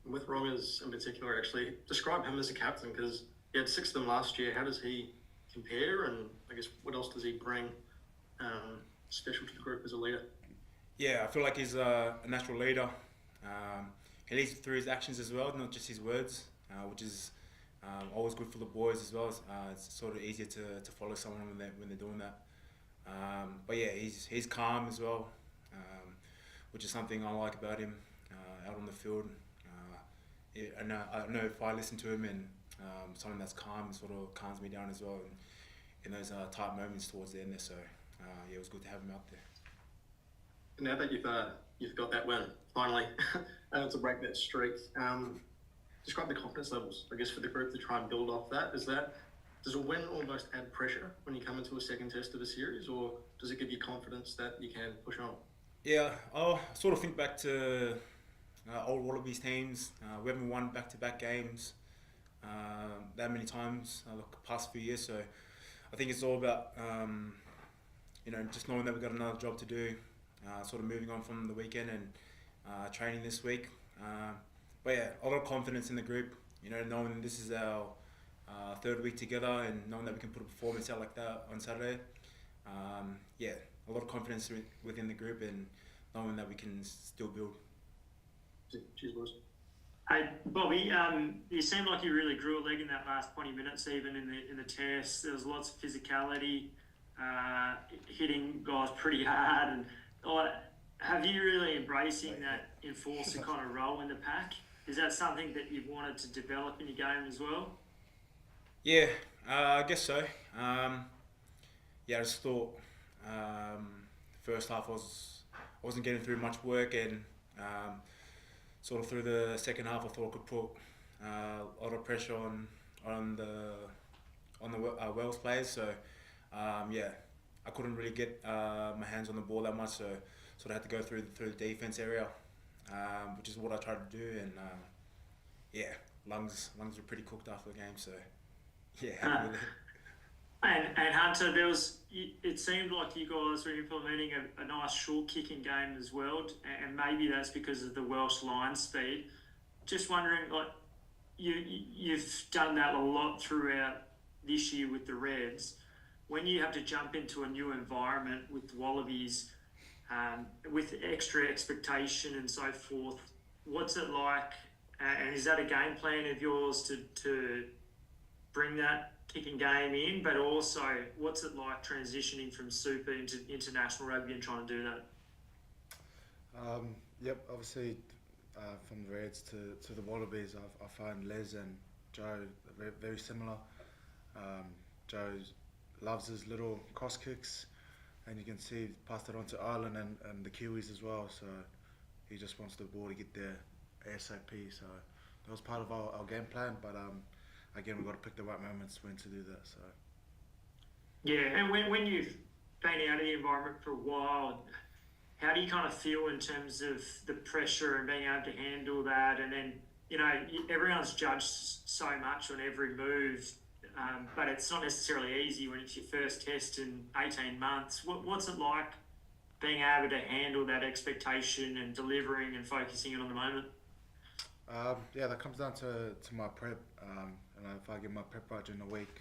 With Rongers in particular, actually, describe him as a captain because he had 6 of them last year. How does he compare, and I guess what else does he bring special to the group as a leader? Yeah, I feel like he's a natural leader. He leads through his actions as well, not just his words, which is always good for the boys as well. It's sort of easier to follow someone when they're doing that. But yeah, he's calm as well, which is something I like about him out on the field. I know if I listen to him and someone that's calm sort of calms me down as well in those tight moments towards the end there. So it was good to have him out there. Now that you've got that win finally, to break that streak, describe the confidence levels, I guess, for the group to try and build off that. Does a win almost add pressure when you come into a second test of a series, or does it give you confidence that you can push on? Yeah, I sort of think back to old Wallabies teams. We haven't won back-to-back games that many times the past few years. So I think it's all about just knowing that we've got another job to do. Sort of moving on from the weekend and training this week. But yeah, a lot of confidence in the group. Knowing this is our third week together and knowing that we can put a performance out like that on Saturday. A lot of confidence within the group and knowing that we can still build. Cheers, boys. Hey, Bobby, you seemed like you really grew a leg in that last 20 minutes, even in the test. There was lots of physicality, hitting guys pretty hard. And have you really embracing that enforcer kind of role in the pack? Is that something that you've wanted to develop in your game as well? Yeah, I guess so. I just thought first half I wasn't getting through much work, and sort of through the second half I thought I could put a lot of pressure on the Wales players. So I couldn't really get my hands on the ball that much, so sort of had to go through the defense area, which is what I tried to do. And lungs were pretty cooked after the game, so happy with it. And Hunter, it seemed like you guys were implementing a nice short kicking game as well, and maybe that's because of the Welsh line speed. Just wondering, you've done that a lot throughout this year with the Reds. When you have to jump into a new environment with the Wallabies, with extra expectation and so forth, what's it like? And is that a game plan of yours to bring that kicking game in, but also what's it like transitioning from Super into international rugby and trying to do that? Obviously from the Reds to the Wallabies, I find Les and Joe very similar. Joe loves his little cross kicks, and you can see he passed it on to Ireland and the Kiwis as well, so he just wants the ball to get there ASAP. So that was part of our game plan, but again, we've got to pick the right moments when to do that. So yeah, and when you've been out of the environment for a while, how do you kind of feel in terms of the pressure and being able to handle that? And then, you know, everyone's judged so much on every move, but it's not necessarily easy when it's your first test in 18 months. What's it like being able to handle that expectation and delivering and focusing on the moment? Yeah, that comes down to my prep. And if I get my prep right during the week,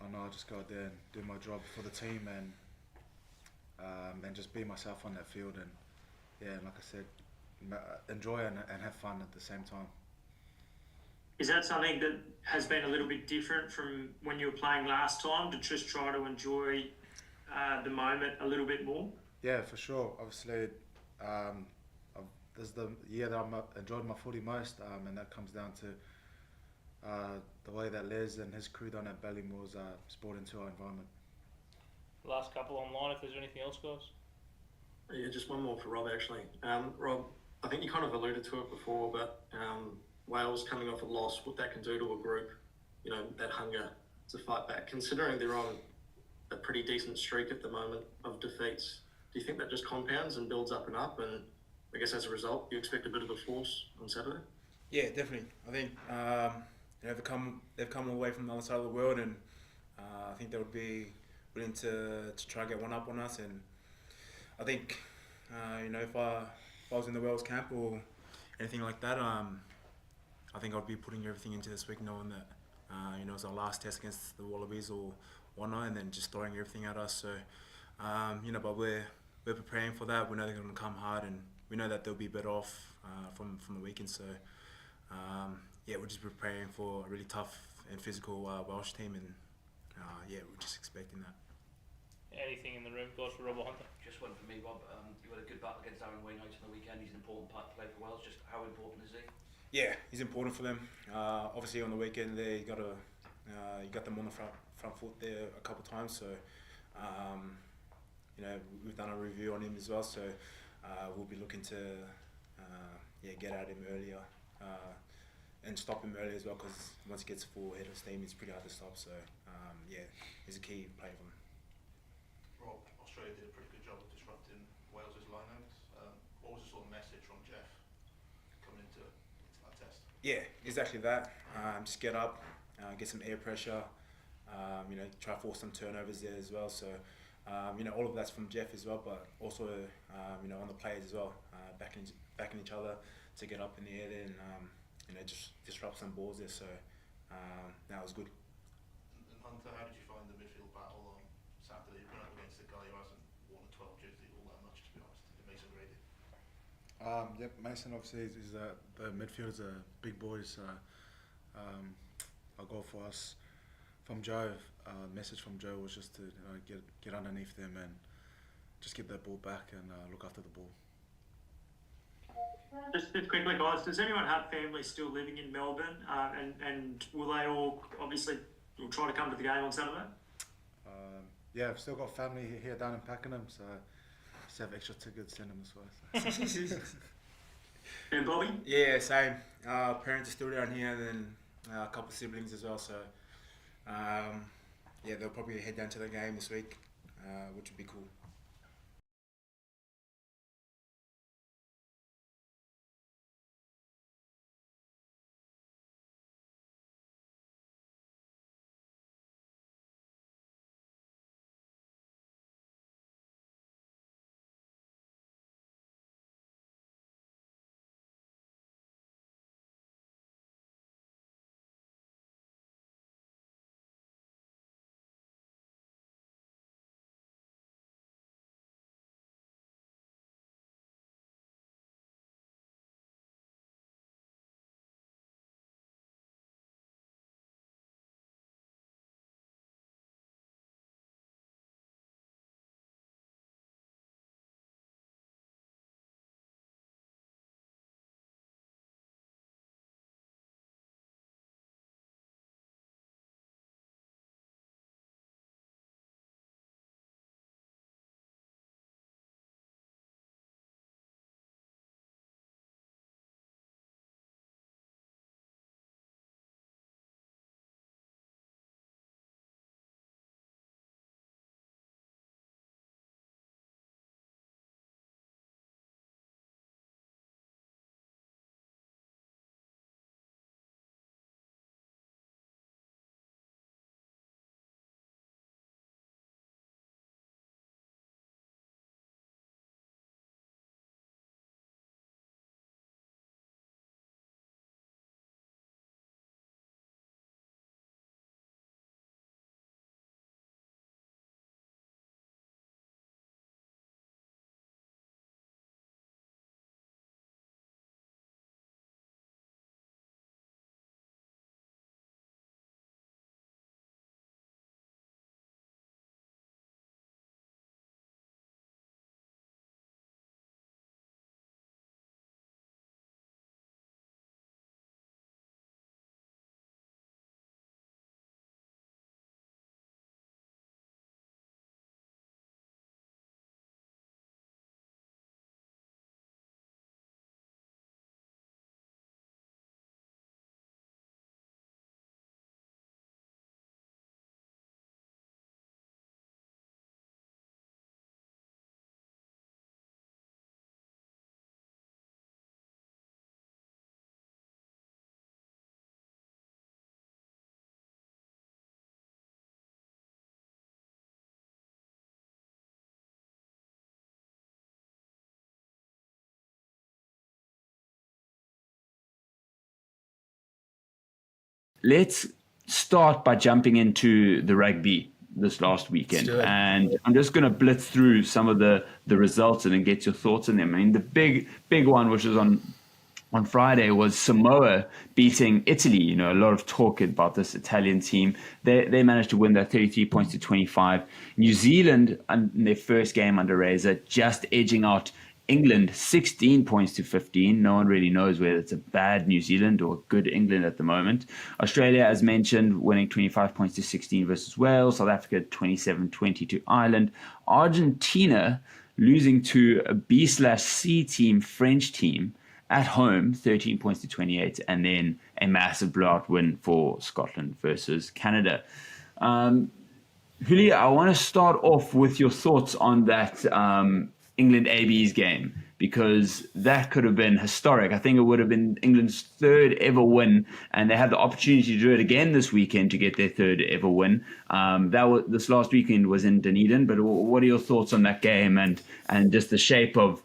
I know I'll just go out there and do my job for the team and just be myself on that field. And yeah, like I said, enjoy and have fun at the same time. Is that something that has been a little bit different from when you were playing last time, to just try to enjoy the moment a little bit more? Yeah, for sure. Obviously, this is the year that I've enjoyed my footy most, and that comes down to the way that Les and his crew down at Ballymore's sport into our environment. Last couple online, if there's anything else, guys. Yeah, just one more for Rob, actually. Rob, I think you kind of alluded to it before, but Wales coming off a loss, what that can do to a group, you know, that hunger to fight back. Considering they're on a pretty decent streak at the moment of defeats, do you think that just compounds and builds up? And I guess as a result, you expect a bit of a force on Saturday? Yeah, definitely. I think you know, they've come all the way from the other side of the world, and I think they would be willing to try and get one up on us. And I think you know, if I was in the Wales camp or anything like that, I think I'd be putting everything into this week, knowing that you know, it's our last test against the Wallabies or whatnot, and then just throwing everything at us. So you know, but we're preparing for that. We know they're going to come hard, and we know that they'll be better off from the weekend. So yeah, we're just preparing for a really tough and physical Welsh team, and yeah, we're just expecting that. Anything in the room, guys, for Rob or Hunter? Just one for me, Rob. You had a good battle against Aaron Wainwright on the weekend. He's an important part to play for Wales. Just how important is he? Yeah, he's important for them. Obviously, on the weekend, they got you got them on the front foot there a couple of times. So you know, we've done a review on him as well. So we'll be looking to yeah, get at him earlier. And stop him early as well, because once he gets full head of steam, it's pretty hard to stop. So yeah, he's a key player for them. Rob, Australia did a pretty good job of disrupting Wales's lineouts. What was the sort of message from Jeff coming into that test? Yeah, exactly that. Just get up, get some air pressure. You know, try to force some turnovers there as well. So you know, all of that's from Jeff as well, but also you know, on the players as well, backing each other to get up in the air there and you know, just disrupt some balls there. So that was good. And Hunter, how did you find the midfield battle on Saturday? You've been up against a guy who hasn't worn a 12 jersey all that much, to be honest, in Mason Grady. Yep, Mason obviously is the midfielders are big boys. I'll go for us. From Joe, message from Joe was just to get underneath them and just get that ball back and look after the ball. Just quickly, guys, does anyone have family still living in Melbourne? And will they all obviously will try to come to the game on Saturday? Yeah, I've still got family here down in Pakenham, so just have extra tickets, send them as well. And Bobby? Yeah, same. Parents are still down here, and then a couple of siblings as well. So yeah, they'll probably head down to the game this week, which would be cool. let's start by jumping into the rugby this last weekend. And I'm just going to blitz through some of the results and then get your thoughts on them. I mean, the big one, which was on Friday, was Samoa beating Italy. You know, a lot of talk about this Italian team. They managed to win that 33 points to 25. New Zealand, in their first game under Razor, just edging out England 16 points to 15. No one really knows whether it's a bad New Zealand or good England at the moment. Australia, as mentioned, winning 25 points to 16 versus Wales. South Africa 27-20 to Ireland. Argentina losing to a B/C team, French team, at home, 13 points to 28, and then a massive blowout win for Scotland versus Canada. Julia, I want to start off with your thoughts on that England AB's game, because that could have been historic. I think it would have been England's third ever win, and they had the opportunity to do it again this weekend to get their third ever win. This last weekend was in Dunedin, but what are your thoughts on that game and just the shape of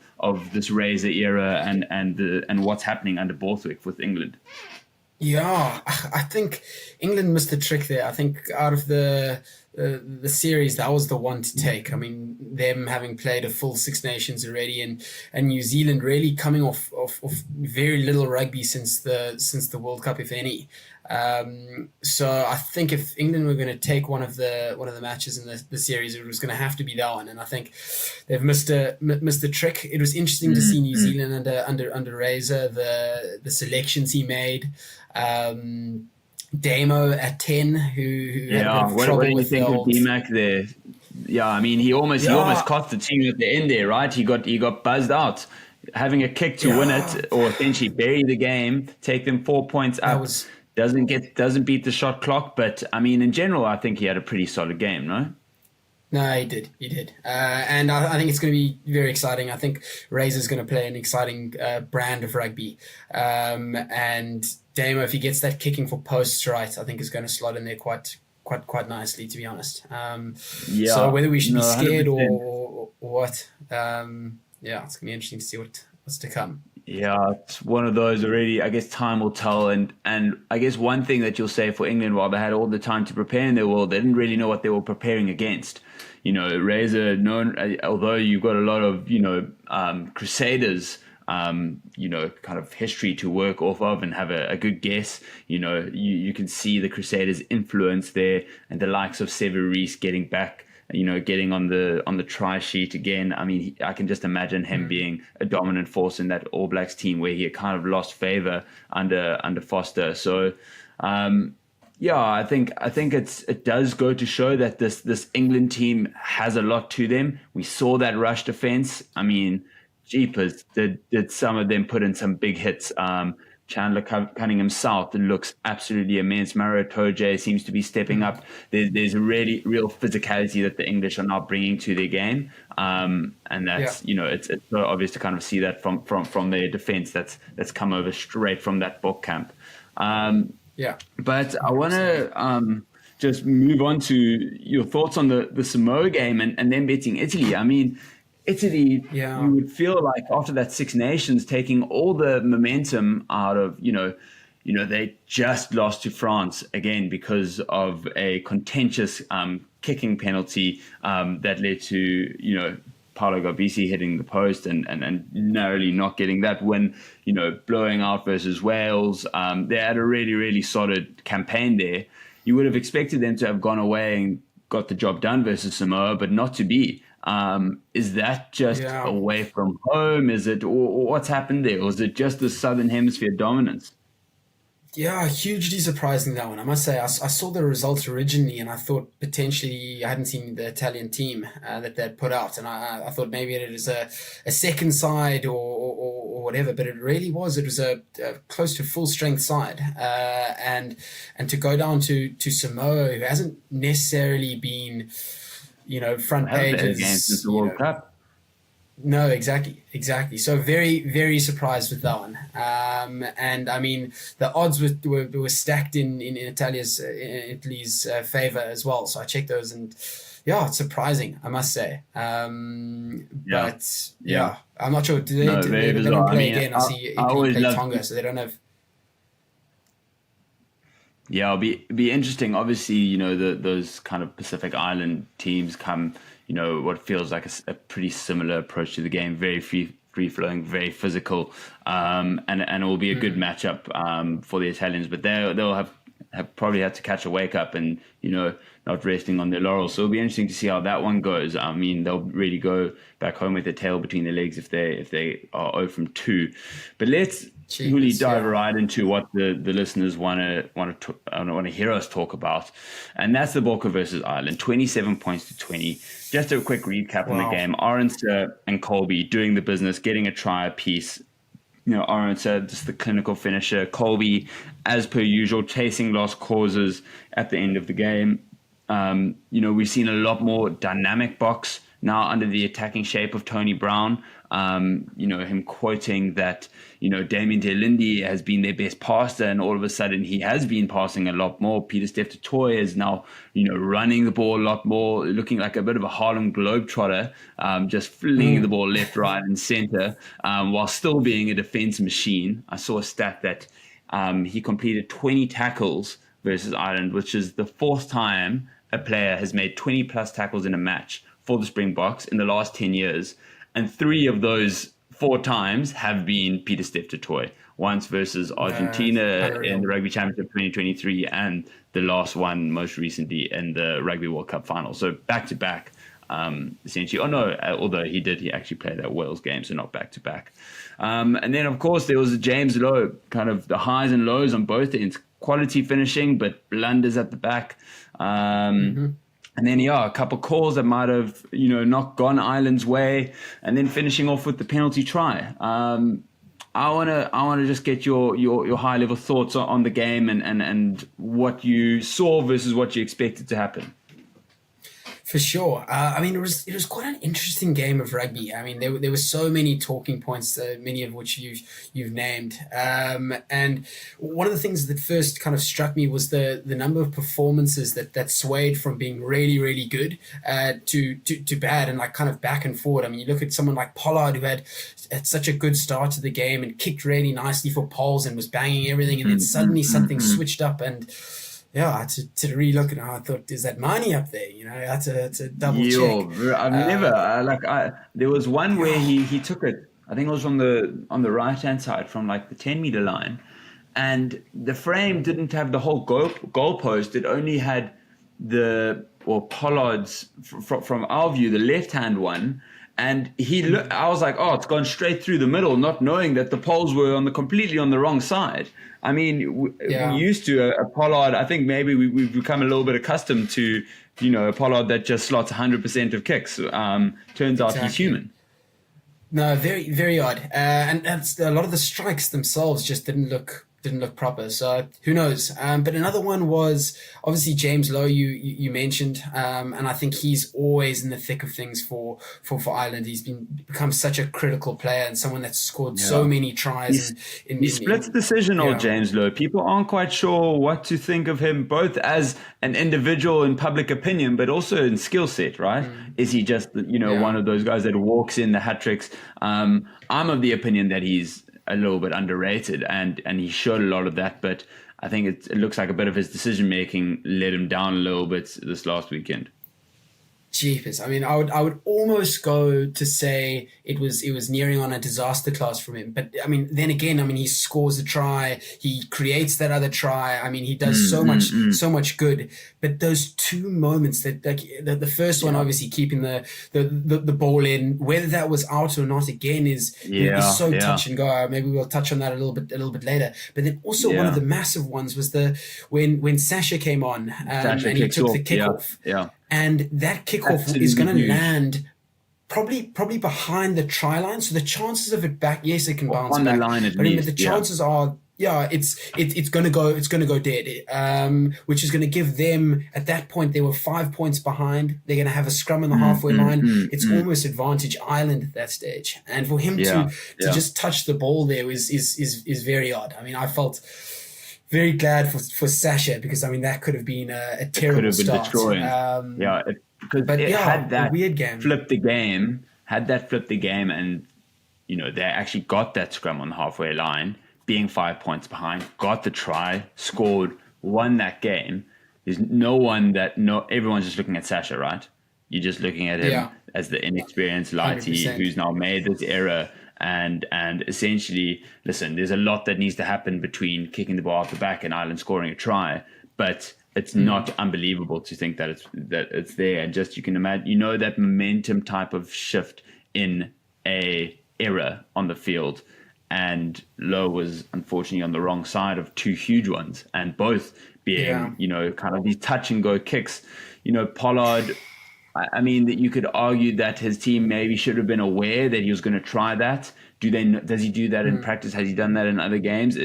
this Razor era and what's happening under Borthwick with England? Yeah, I think England missed the trick there. I think out of the series, that was the one to take. I mean, them having played a full Six Nations already, and New Zealand really coming off very little rugby since the World Cup, if any. So I think if England were going to take one of the matches in the series, it was going to have to be that one. And I think they've missed the trick. It was interesting to see New Zealand under Razor, the selections he made. Damo at 10, who had a bit of trouble what do you with think the of old... DMAC there? Yeah, I mean, he almost cost the team at the end there, right? He got buzzed out, having a kick to win it, or essentially bury the game, take them 4 points up. Doesn't beat the shot clock, but I mean, in general, I think he had a pretty solid game, no? No, he did. And I think it's going to be very exciting. I think Razor's going to play an exciting brand of rugby. And Damo, if he gets that kicking for posts right, I think is going to slot in there quite nicely, to be honest. So whether we should be scared or what, it's going to be interesting to see what's to come. Yeah, it's one of those already. I guess time will tell. And I guess one thing that you'll say for England, while they had all the time to prepare in their world, they didn't really know what they were preparing against. You know, Razor, although you've got a lot of, Crusaders, kind of history to work off of and have a good guess. You know, you can see the Crusaders' influence there, and the likes of Sever Reece getting back, getting on the try sheet again. I mean, I can just imagine him being a dominant force in that All Blacks team where he had kind of lost favor under Foster. So, I think it does go to show that this England team has a lot to them. We saw that rush defense. I mean, jeepers, did some of them put in some big hits. Chandler Cunningham South looks absolutely immense. Mario Toje seems to be stepping up. There's a really real physicality that the English are now bringing to their game, and that's it's so obvious to kind of see that from their defense that's come over straight from that book camp. But I want to just move on to your thoughts on the Samoa game and then beating Italy. I mean, Italy, you would feel like after that Six Nations, taking all the momentum out of, they just lost to France again because of a contentious kicking penalty that led to, Paolo Garbisi hitting the post and narrowly not getting that win, blowing out versus Wales. They had a really, really solid campaign there. You would have expected them to have gone away and got the job done versus Samoa, but not to be. Is that just away from home? Is it, or what's happened there? Or is it just the Southern Hemisphere dominance? Yeah, hugely surprising, that one. I must say, I saw the results originally and I thought potentially I hadn't seen the Italian team that they'd put out. And I thought maybe it was a second side or whatever, but it really was. It was a close to full strength side. And to go down to Samoa, who hasn't necessarily been, front pages. Since the World Cup. No, exactly. So very, very surprised with that one. And I mean, the odds were stacked in Italy's favor as well. So I checked those, and it's surprising, I must say. But I'm not sure. They don't play again? I see Italy play Tonga, so they don't have. Yeah, it'll be interesting. Obviously, those kind of Pacific Island teams come, what feels like a pretty similar approach to the game, very free flowing, very physical, and it will be a good matchup for the Italians. But they'll have probably had to catch a wake up and not resting on their laurels. So it'll be interesting to see how that one goes. I mean, they'll really go back home with their tail between their legs if they are 0 from 2. But let's really dive right into what the listeners want to hear us talk about, and that's the Bokke versus Ireland, 27 points to 20. Just a quick recap on the game: Arendse and Colby doing the business, getting a try apiece. Arendse just the clinical finisher. Colby, as per usual, chasing lost causes at the end of the game. We've seen a lot more dynamic box now under the attacking shape of Tony Brown. Him quoting that, Damien De Lindy has been their best passer, and all of a sudden he has been passing a lot more. Pieter-Steph du Toit is now, running the ball a lot more, looking like a bit of a Harlem Globetrotter, just flinging the ball left, right, and center, while still being a defense machine. I saw a stat that he completed 20 tackles versus Ireland, which is the fourth time a player has made 20 plus tackles in a match for the Springboks in the last 10 years. And 3 of those 4 times have been Pieter-Steph du Toit. Once versus Argentina in the Rugby Championship 2023, and the last one most recently in the Rugby World Cup final. So back to back, essentially. Although he actually played that Wales game, so not back to back. And then of course there was James Lowe, kind of the highs and lows on both ends. Quality finishing, but blunders at the back. And then, a couple calls that might have, not gone Ireland's way, and then finishing off with the penalty try. I wanna just get your high level thoughts on the game and what you saw versus what you expected to happen. For sure. It was quite an interesting game of rugby. There were so many talking points, many of which you've named. And one of the things that first kind of struck me was the number of performances that swayed from being really, really good to bad, and like kind of back and forward. You look at someone like Pollard, who had such a good start to the game and kicked really nicely for poles and was banging everything, and then suddenly something switched up, and I had to re-look at it. I thought, is that Marnie up there? I had to double check. There was one where he took it, I think it was on the right-hand side from like the 10-meter line, and the frame didn't have the whole goalpost. It only had Pollard's, from our view, the left-hand one. And I was like, it's gone straight through the middle, not knowing that the poles were completely on the wrong side. We used to a Pollard. I think maybe we've become a little bit accustomed to, a Pollard that just slots 100% of kicks. Turns out he's human. No, very, very odd. And a lot of the strikes themselves just didn't look proper. So who knows? But another one was obviously James Lowe, you mentioned, and I think he's always in the thick of things for Ireland. He's become such a critical player and someone that's scored so many tries. He splits decisional, James Lowe. People aren't quite sure what to think of him, both as an individual in public opinion, but also in skill set, right? Is he just, one of those guys that walks in the hat tricks? I'm of the opinion that he's a little bit underrated, and he showed a lot of that, but I think it looks like a bit of his decision making let him down a little bit this last weekend. Jeepers. I would almost go to say it was nearing on a disaster class from him. But then again, he scores a try, he creates that other try. He does so much good. But those 2 moments that the first one, obviously keeping the ball in, whether that was out or not, again is so touch and go. Maybe we'll touch on that a little bit later. But then also one of the massive ones was when Sasha came on and he took the kickoff. And that kickoff is going to land probably behind the try line. So the chances of it back, yes, it can bounce on back. The line at but least, the chances are, it's going to go dead. Which is going to give them, at that point, they were 5 points behind. They're going to have a scrum on the halfway line. It's almost advantage Ireland at that stage. And for him to just touch the ball there is very odd. I felt very glad for Sasha, because that could have been a terrible start. Destroying. Had that weird game flipped the game, and they actually got that scrum on the halfway line, being 5 points behind, got the try, scored, won that game, there's everyone's just looking at Sasha, right? You're just looking at him as the inexperienced lighty 100%. who's now made this error. And essentially, listen, there's a lot that needs to happen between kicking the ball out the back and Ireland scoring a try, but it's not unbelievable to think that it's there. And just, you can imagine, that momentum type of shift in a error on the field. And Lowe was unfortunately on the wrong side of two huge ones, and both being, kind of these touch and go kicks. Pollard, I mean, that you could argue that his team maybe should have been aware that he was going to try that. Does he do that in practice? Has he done that in other games?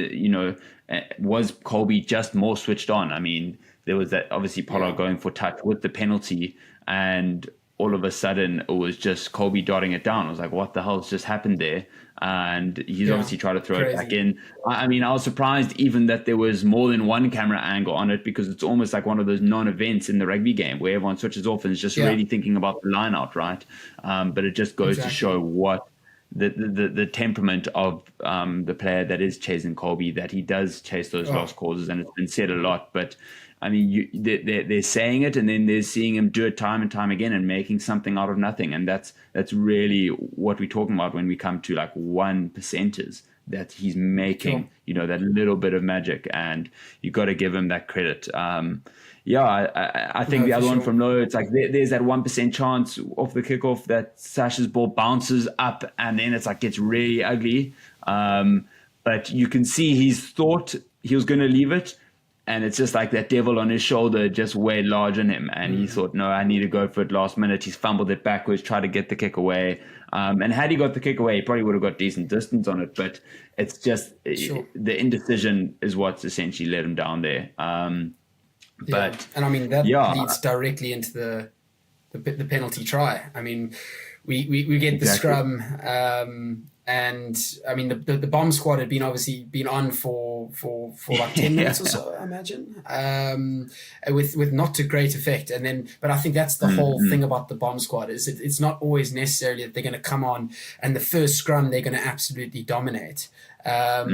Was Colby just more switched on? I mean, there was that obviously Pollard going for touch with the penalty, and all of a sudden it was just Colby dotting it down. I was like, what the hell's just happened there? And he's obviously tried to throw it back in. I mean, I was surprised even that there was more than one camera angle on it, because it's almost like one of those non-events in the rugby game where everyone switches off and is just really thinking about the line out, right? But it just goes to show what the temperament of the player that is chasing Colby, that he does chase those lost causes, and it's been said a lot. But I mean, they're saying it, and then they're seeing him do it time and time again and making something out of nothing. And that's really what we're talking about when we come to like 1%ers, that he's making, that little bit of magic, and you got to give him that credit. I think the other one from Lowe, it's like there's that 1% chance off the kickoff that Sasha's ball bounces up, and then it's like gets really ugly. But you can see he's thought he was going to leave it, and it's just like that devil on his shoulder just weighed large on him. And he thought, no, I need to go for it last minute. He's fumbled it backwards, tried to get the kick away. And had he got the kick away, he probably would have got decent distance on it. But it's just the indecision is what's essentially let him down there. And I mean, that leads directly into the penalty try. I mean, we get the scrum, and I mean the bomb squad had been on for like 10 minutes or so, I imagine, with not to great effect. And then, but I think that's the whole thing about the bomb squad, is it's not always necessarily that they're going to come on and the first scrum they're going to absolutely dominate. But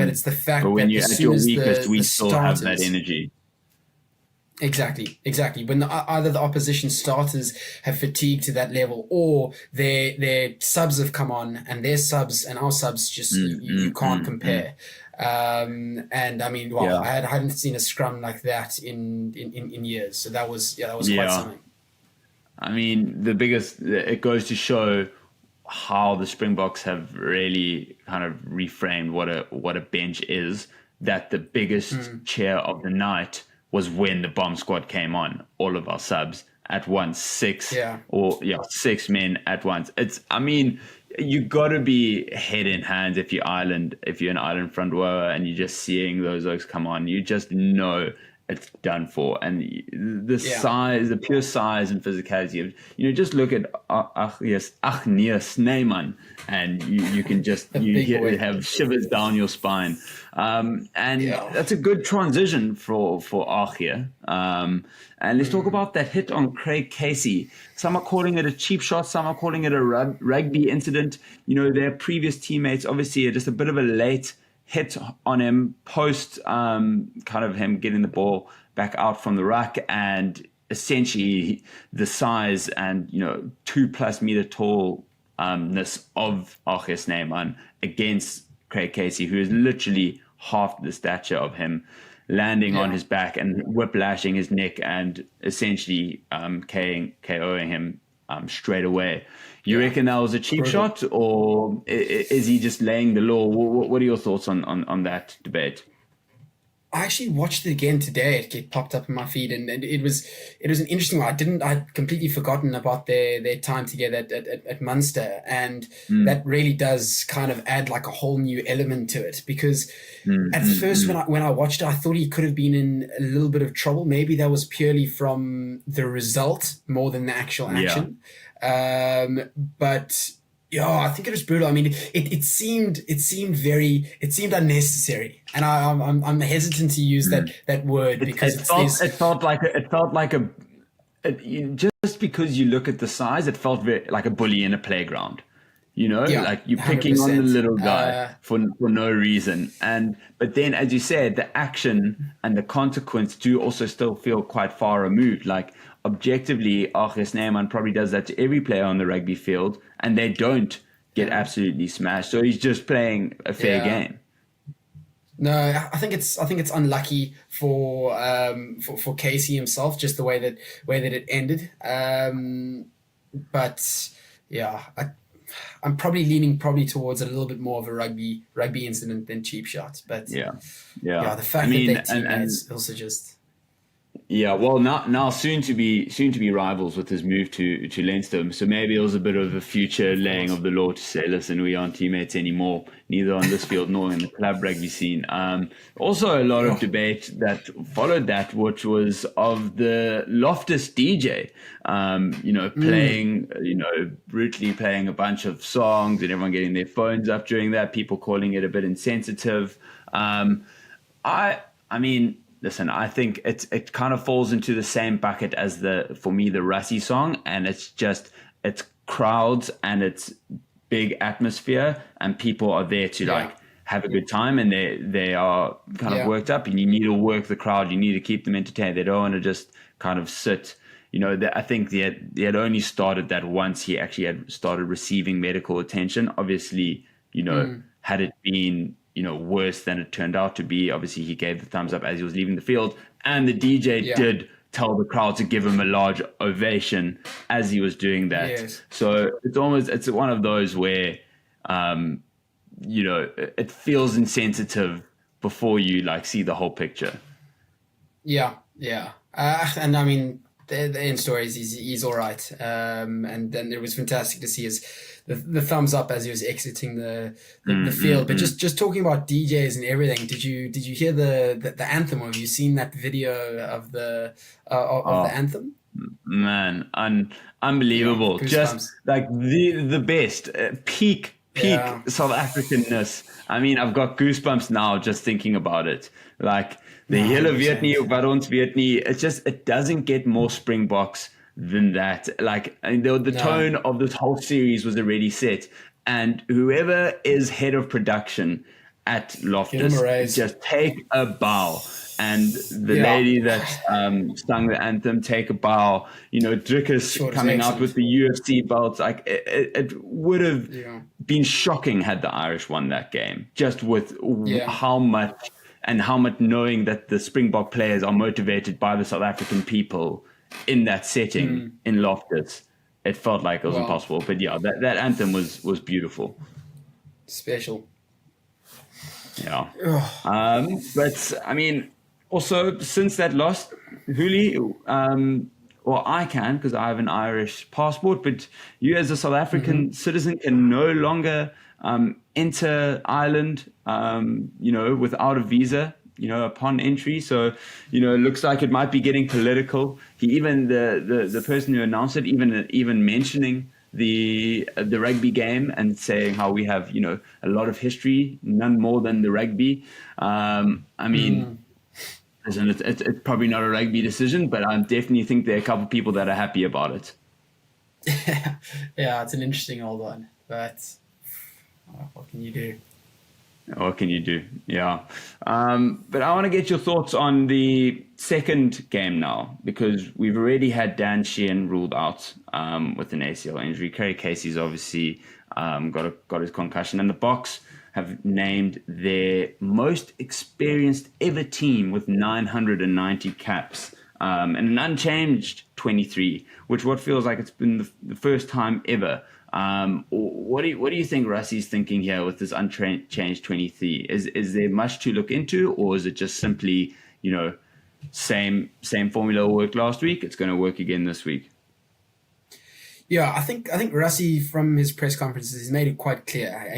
it's the fact that when as you're at soon your as weakest, we the still starters, have that energy. Exactly. When either the opposition starters have fatigued to that level, or their subs have come on, and their subs and our subs just you can't compare. And I mean, I hadn't seen a scrum like that in years. So that was quite something. I mean, it goes to show how the Springboks have really kind of reframed what a bench is. That the biggest cheer of the night was when the bomb squad came on, all of our subs at once, six men at once. I mean, you got to be head in hands if you're an Ireland front rower and you're just seeing those oaks come on. You just know it's done for. And the size, the pure size and physicality of, just look at Achnia Sneeman, and you can just have shivers down your spine. And that's a good transition for Achia. And let's talk about that hit on Craig Casey. Some are calling it a cheap shot, some are calling it a rugby incident. Their previous teammates, obviously, just a bit of a late hit on him post kind of him getting the ball back out from the ruck, and essentially the size and 2+ meter tallness of Achia Sneeman against Craig Casey, who is literally half the stature of him, landing on his back and whiplashing his neck and essentially KOing him straight away. You reckon that was a cheap shot, or is he just laying the law? What are your thoughts on that debate? I actually watched it again today. It popped up in my feed, and it was an interesting one. I'd completely forgotten about their time together at Munster, and that really does kind of add like a whole new element to it. Because at first, when I watched it, I thought he could have been in a little bit of trouble. Maybe that was purely from the result more than the actual action. But I think it was brutal. I mean, it seemed unnecessary, and I'm hesitant to use that word because it felt like just because you look at the size, it felt very like a bully in a playground. You know, Yeah, like you're picking on the 100%. little guy for no reason. But then, as you said, the action and the consequence do also still feel quite far removed. Like objectively, Argus Neyman probably does that to every player on the rugby field, and they don't get absolutely smashed. So he's just playing a fair game. No, I think it's unlucky for Casey himself, just the way that it ended. But yeah, I'm probably leaning towards a little bit more of a rugby incident than cheap shots. But yeah, the fact that they're teammates also just. Yeah, well, now soon to be rivals with his move to Leinster. So maybe it was a bit of a future laying of the law to say, listen, we aren't teammates anymore, neither on this field nor in the club rugby scene. Also, a lot of debate that followed that, which was of the Loftus DJ, playing, brutally playing a bunch of songs and everyone getting their phones up during that, people calling it a bit insensitive. I mean, listen, I think it kind of falls into the same bucket as for me, the Rassie song, and it's crowds and it's big atmosphere and people are there to like have a good time and they are kind of worked up and you need to work the crowd, you need to keep them entertained. They don't want to just kind of sit. I think they had only started that once he actually had started receiving medical attention. Obviously, had it been worse than it turned out to be. Obviously, he gave the thumbs up as he was leaving the field, and the DJ did tell the crowd to give him a large ovation as he was doing that. Yes. So it's one of those where, it feels insensitive before you like see the whole picture. Yeah. And I mean, the end story is he's all right. And then it was fantastic to see the thumbs up as he was exiting the field. But just talking about DJs and everything, did you hear the anthem? Have you seen that video of the anthem? Man, unbelievable! Just like the best peak South Africanness. I mean, I've got goosebumps now just thinking about it. Like the hele weet nie wat ons weet nie. It doesn't get more Springboks than that. Like the tone of this whole series was already set, and whoever is head of production at Loftus, just take a bow. And the lady that sung the anthem, take a bow. Drickus coming out with the UFC belts. Like it would have been shocking had the Irish won that game. Just with how much knowing that the Springbok players are motivated by the South African people in that setting in Loftus. It felt like it was impossible. But yeah, that anthem was beautiful. Special. Yeah. But I mean, also since that loss, Huli, well, I can because I have an Irish passport, but you as a South African citizen can no longer enter Ireland, without a visa, upon entry. So, it looks like it might be getting political. The person who announced it, even mentioning the rugby game and saying how we have, a lot of history, none more than the rugby. I mean, it's probably not a rugby decision, but I definitely think there are a couple of people that are happy about it. Yeah, it's an interesting old one, but what can you do? What can you do? Yeah. But I want to get your thoughts on the second game now, because we've already had Dan Sheehan ruled out with an ACL injury. Currie Casey's obviously got his concussion, and the Boks have named their most experienced ever team with 990 caps and an unchanged 23, which what feels like it's been the first time ever. What do you think Rassie's thinking here with this unchanged 23? Is there much to look into, or is it just simply, same formula worked last week, it's going to work again this week? Yeah, I think Rassie from his press conferences has made it quite clear.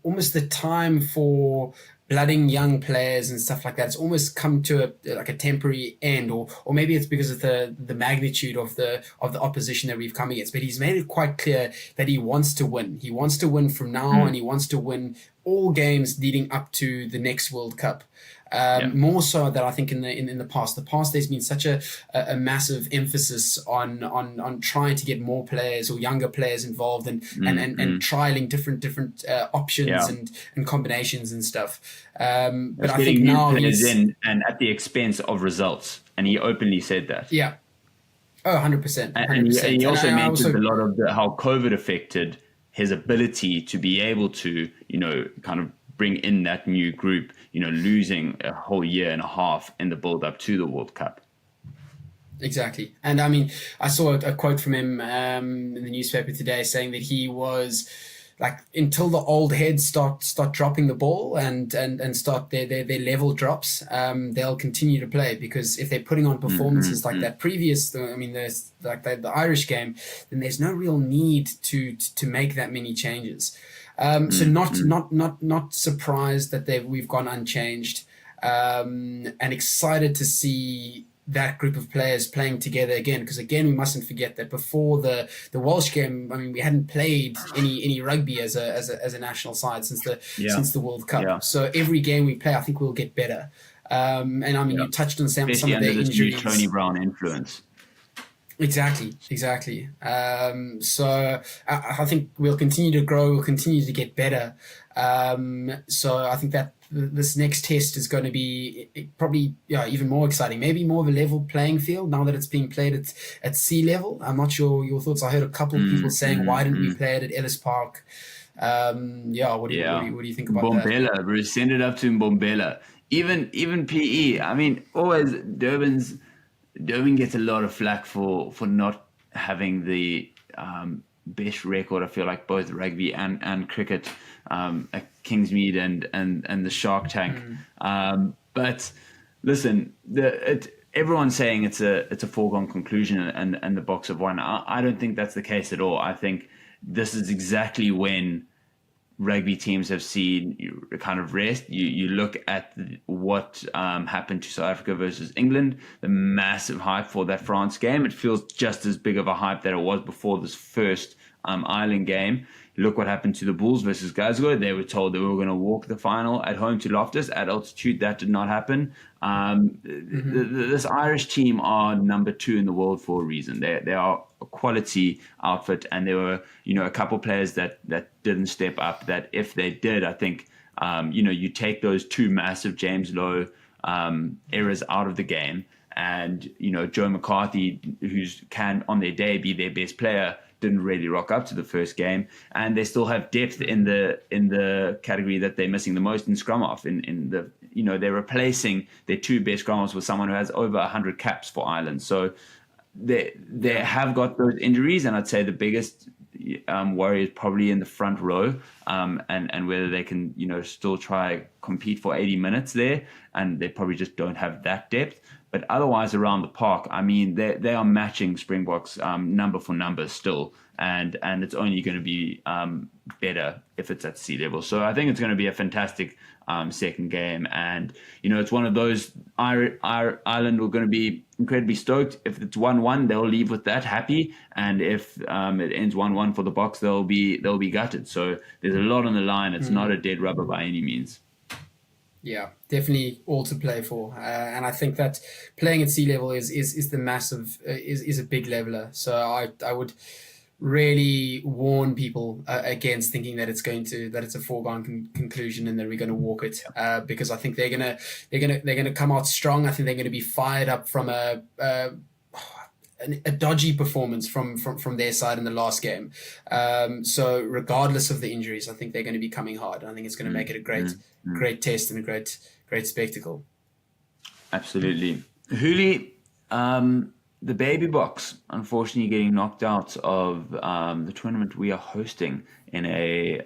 Almost the time for blooding young players and stuff like that, it's almost come to a temporary end, or maybe it's because of the magnitude of the opposition that we've come against. But he's made it quite clear that he wants to win. He wants to win from now, and he wants to win all games leading up to the next World Cup. more so than I think in the past. The past, there's been such a massive emphasis on trying to get more players or younger players involved and trialing different options and combinations and stuff. But I think now he's in and at the expense of results, and he openly said that. Yeah. Oh, 100%. And he also mentioned a lot of how COVID affected his ability to be able to, kind of bring in that new group, losing a whole year and a half in the build up to the World Cup. Exactly. And I mean, I saw a quote from him in the newspaper today saying that he was like, until the old heads start dropping the ball and start their level drops, they'll continue to play, because if they're putting on performances like that previous, I mean, there's like the Irish game, then there's no real need to make that many changes. So not surprised that we've gone unchanged, and excited to see that group of players playing together again, because again, we mustn't forget that before the Welsh game, I mean, we hadn't played any rugby as a national side since the World Cup. Yeah. So every game we play, I think we'll get better. And I mean, you touched on some of their injuries. Tony Brown influence. Exactly. So I think we'll continue to grow. We'll continue to get better. So I think that this next test is going to be probably even more exciting. Maybe more of a level playing field now that it's being played at sea level. I'm not sure your thoughts. I heard a couple of people saying, why didn't we play it at Ellis Park? What do you think about Mbombela, that? Bruce, send it up to Mbombela. Even PE. I mean, always Durban gets a lot of flack for not having the best record, I feel like, both rugby and cricket at Kingsmead and the Shark Tank. But listen, everyone's saying it's a foregone conclusion and the Boks have won. I don't think that's the case at all. I think this is exactly when rugby teams have seen kind of rest. You look at what happened to South Africa versus England, the massive hype for that France game. It feels just as big of a hype that it was before this first Ireland game. Look what happened to the Bulls versus Glasgow. They were told they were going to walk the final at home to Loftus. At altitude, that did not happen. This Irish team are number 2 in the world for a reason. They are a quality outfit, and there were a couple players that didn't step up. That if they did, I think you take those 2 massive James Lowe errors out of the game, and Joe McCarthy, who's can on their day be their best player, didn't really rock up to the first game, and they still have depth in the category that they're missing the most in scrum off. They're replacing their 2 best scrum offs with someone who has over 100 caps for Ireland. So they have got those injuries, and I'd say the biggest worry is probably in the front row, and whether they can still try compete for 80 minutes there, and they probably just don't have that depth. But otherwise, around the park, I mean, they are matching Springboks number for number still, and it's only going to be better if it's at sea level. So I think it's going to be a fantastic second game, and it's one of those Ireland are going to be incredibly stoked. If it's 1-1, they'll leave with that happy, and if it ends 1-1 for the Boks, they'll be gutted. So there's a lot on the line. It's not a dead rubber by any means. Yeah, definitely all to play for, and I think that playing at sea level is the massive is a big leveler. So I would really warn people against thinking that it's a foregone conclusion and that we're going to walk it, because I think they're gonna come out strong. I think they're going to be fired up from a dodgy performance from their side in the last game. So regardless of the injuries, I think they're going to be coming hard. I think it's going to make it a great test and a great spectacle. Absolutely. Huli, the Baby Boks, unfortunately getting knocked out of the tournament we are hosting in a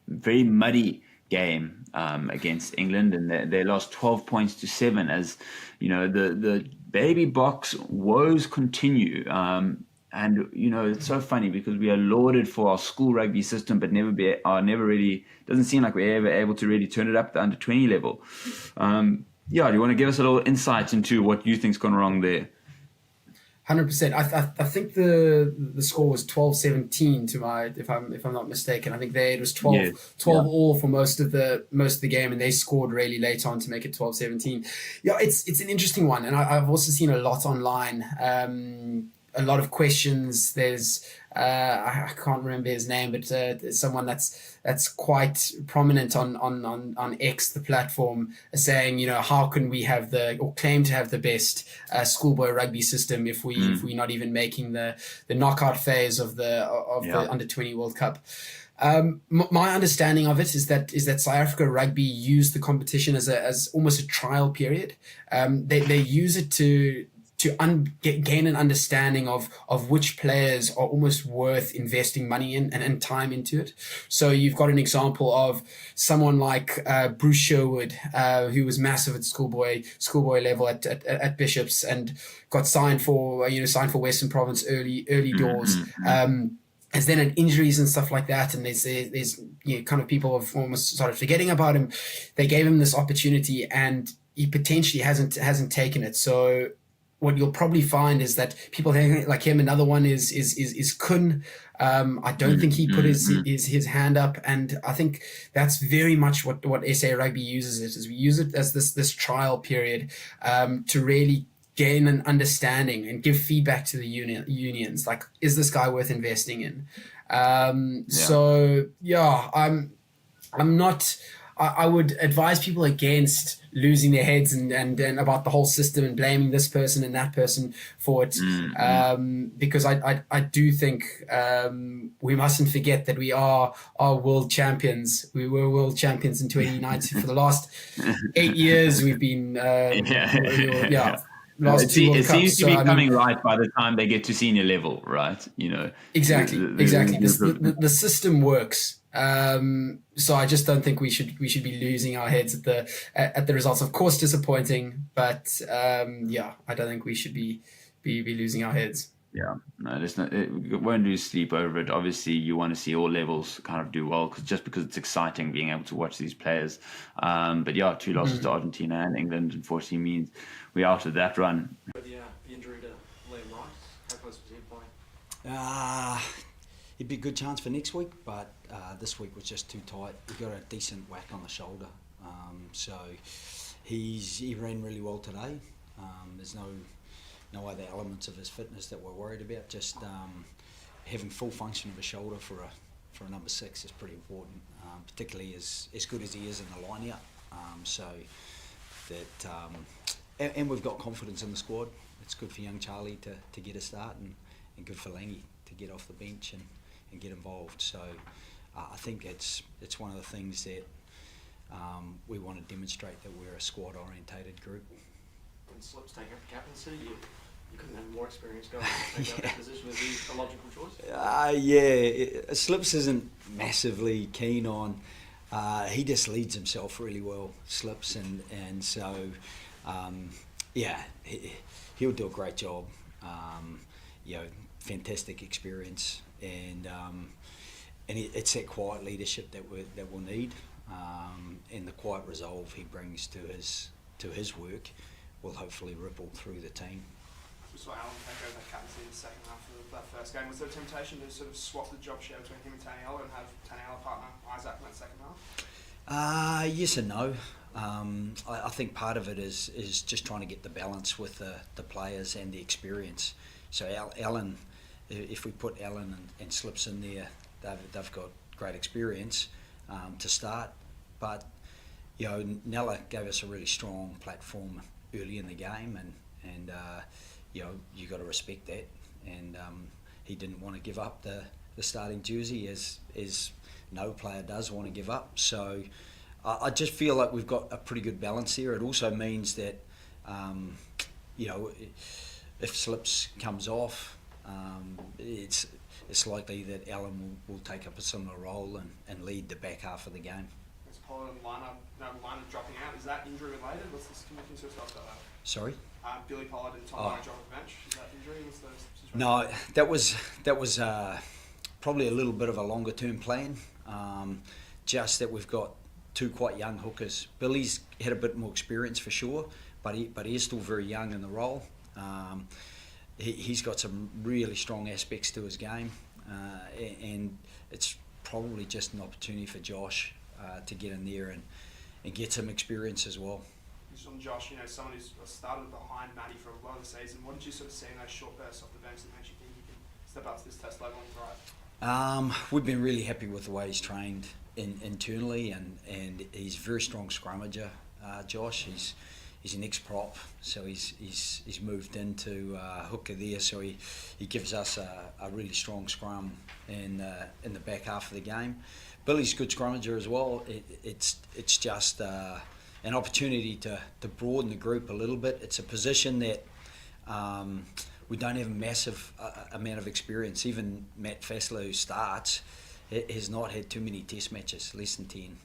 very muddy game against England, and they lost 12 points to 7. As the Baby Boks woes continue. And it's so funny because we are lauded for our school rugby system, but never really doesn't seem like we're ever able to really turn it up to the under 20 level. Do you want to give us a little insight into what you think's gone wrong there? 100%. I think the score was 12-17 to my, if I'm not mistaken. I think it was 12 Yeah. 12 Yeah. all for most of the game, and they scored really late on to make it 12-17. Yeah, it's an interesting one, and I've also seen a lot online. A lot of questions. There's I can't remember his name, but there's someone that's quite prominent on X, the platform, saying, how can we have or claim to have the best schoolboy rugby system if we're not even making the knockout phase of the under 20 World Cup. My understanding of it is that South Africa Rugby used the competition as almost a trial period. They use it to gain an understanding of which players are almost worth investing money in and time into it. So you've got an example of someone like Bruce Sherwood, who was massive at schoolboy level at Bishops and got signed for Western Province early doors. Has then had injuries and stuff like that, and there's kind of people have almost started forgetting about him. They gave him this opportunity, and he potentially hasn't taken it. So what you'll probably find is that people like him. Another one is Kun. I don't think he put his hand up, and I think that's very much what SA Rugby uses it, is we use it as this trial period to really gain an understanding and give feedback to the unions. Like, is this guy worth investing in? So yeah, I'm not. I would advise people against losing their heads and about the whole system and blaming this person and that person for it, because I do think we mustn't forget that we are world champions. We were world champions in 2019. For the last 8 years, we've been It seems to be coming right by the time they get to senior level, right? Exactly. The system works. So I just don't think we should be losing our heads at the results. Of course, disappointing, but I don't think we should be losing our heads. Yeah, no, it won't lose sleep over it. Obviously, you want to see all levels kind of do well, because it's exciting being able to watch these players. But yeah, 2 losses to Argentina and England, unfortunately, means we're out of that run. But the injury to Liam Rice, how close was he playing? It'd be a good chance for next week, but this week was just too tight. He got a decent whack on the shoulder, so he ran really well today. There's no other elements of his fitness that we're worried about. Just having full function of a shoulder for a number 6 is pretty important, particularly as good as he is in the line-out. And we've got confidence in the squad. It's good for young Charlie to get a start, and good for Langy to get off the bench and get involved. So I think it's one of the things that we want to demonstrate, that we're a squad-orientated group. When Slips take up the captaincy, you couldn't have more experience going to take up that position. Is he a logical choice? Slips isn't massively keen on. He just leads himself really well, Slips, and so he'll do a great job. Fantastic experience, and it's that quiet leadership that we'll need, and the quiet resolve he brings to his work will hopefully ripple through the team. We saw Alan take over that captaincy in the second half of that first game. Was there a temptation to sort of swap the job share between him and Taniela and have Taniela partner Isaac in that second half? Yes and no. I think part of it is just trying to get the balance with the players and the experience. So Alan, if we put Alan and Slips in there, they've got great experience to start. But Nella gave us a really strong platform early in the game, and you got to respect that. And he didn't want to give up the starting jersey, as no player does want to give up. So I just feel like we've got a pretty good balance there. It also means that if Slips comes off, it's likely that Alan will take up a similar role and lead the back half of the game. Is Pollard and Liner dropping out? Is that injury related? Can you sort of talk about that? Sorry? Billy Pollard and Tom Liner dropping the bench. Is that injury? What's the situation? No, that was probably a little bit of a longer term plan. Just that we've got 2 quite young hookers. Billy's had a bit more experience for sure, but he is still very young in the role. he's got some really strong aspects to his game, and it's probably just an opportunity for Josh to get in there and get some experience as well. Just on Josh, you know, someone who's started behind Matty for a lot of the season, what did you sort of see in those short bursts off the bench that makes you think he can step up to this test level and thrive? We've been really happy with the way he's trained internally, and he's a very strong scrummager, Josh. He's an ex-prop, so he's moved into hooker there, so he gives us a really strong scrum in the back half of the game. Billy's a good scrummager as well. It's just an opportunity to broaden the group a little bit. It's a position that we don't have a massive amount of experience. Even Matt Fassler, who starts, has not had too many test matches, less than 10.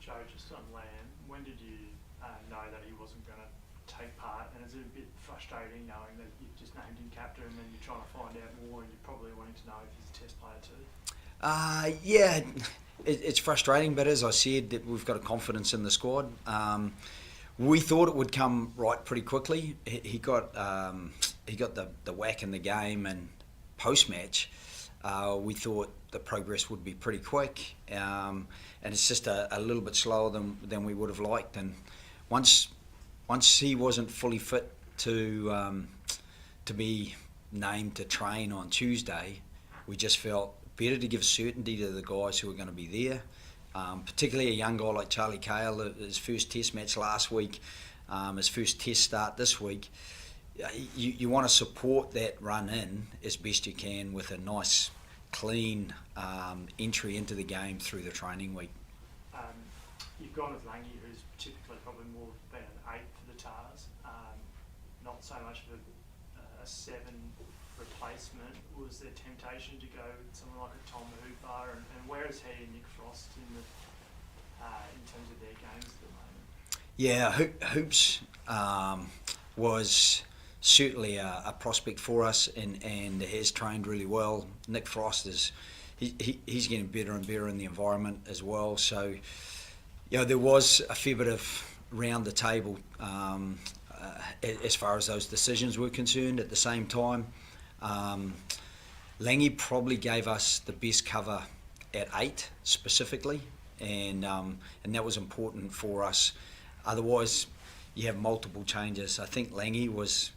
Joe, just on Lamb, when did you know that he wasn't going to take part? And is it a bit frustrating knowing that you've just named him captain and then you're trying to find out more and you're probably wanting to know if he's a test player too? Yeah, it's frustrating, but as I said, that we've got a confidence in the squad. We thought it would come right pretty quickly. He got the whack in the game, and post-match, we thought the progress would be pretty quick, and it's just a little bit slower than we would have liked. And once he wasn't fully fit to be named to train on Tuesday, we just felt better to give certainty to the guys who are going to be there, particularly a young guy like Charlie Cale, his first test match last week, his first test start this week. You want to support that run in as best you can with a nice, clean entry into the game through the training week. You've gone with Langy, who's typically probably more been an 8 for the Tars, not so much of a 7 replacement. Was there temptation to go with someone like a Tom Hooper, and where is he and Nick Frost in terms of their games at the moment? Yeah, Hoops was certainly a prospect for us, and has trained really well. Nick Frost he's getting better and better in the environment as well. So, there was a fair bit of round the table as far as those decisions were concerned. At the same time, Langy probably gave us the best cover at 8 specifically, and that was important for us. Otherwise, you have multiple changes. I think Langy was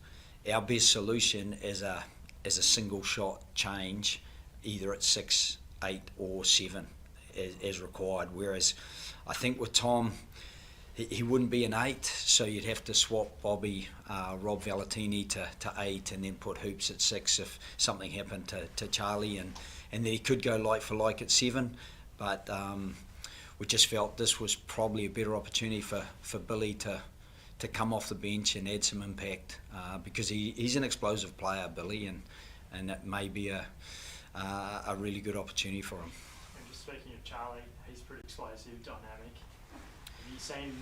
our best solution as a single shot change, either at 6, 8 or 7 as required. Whereas I think with Tom, he wouldn't be an 8, so you'd have to swap Bobby, Rob Valentini to 8, and then put Hoops at 6 if something happened to Charlie, and then he could go like for like at 7. But we just felt this was probably a better opportunity for Billy to come off the bench and add some impact, because he's an explosive player, Billy, and that may be a really good opportunity for him. And just speaking of Charlie, he's pretty explosive, dynamic. Have you seen,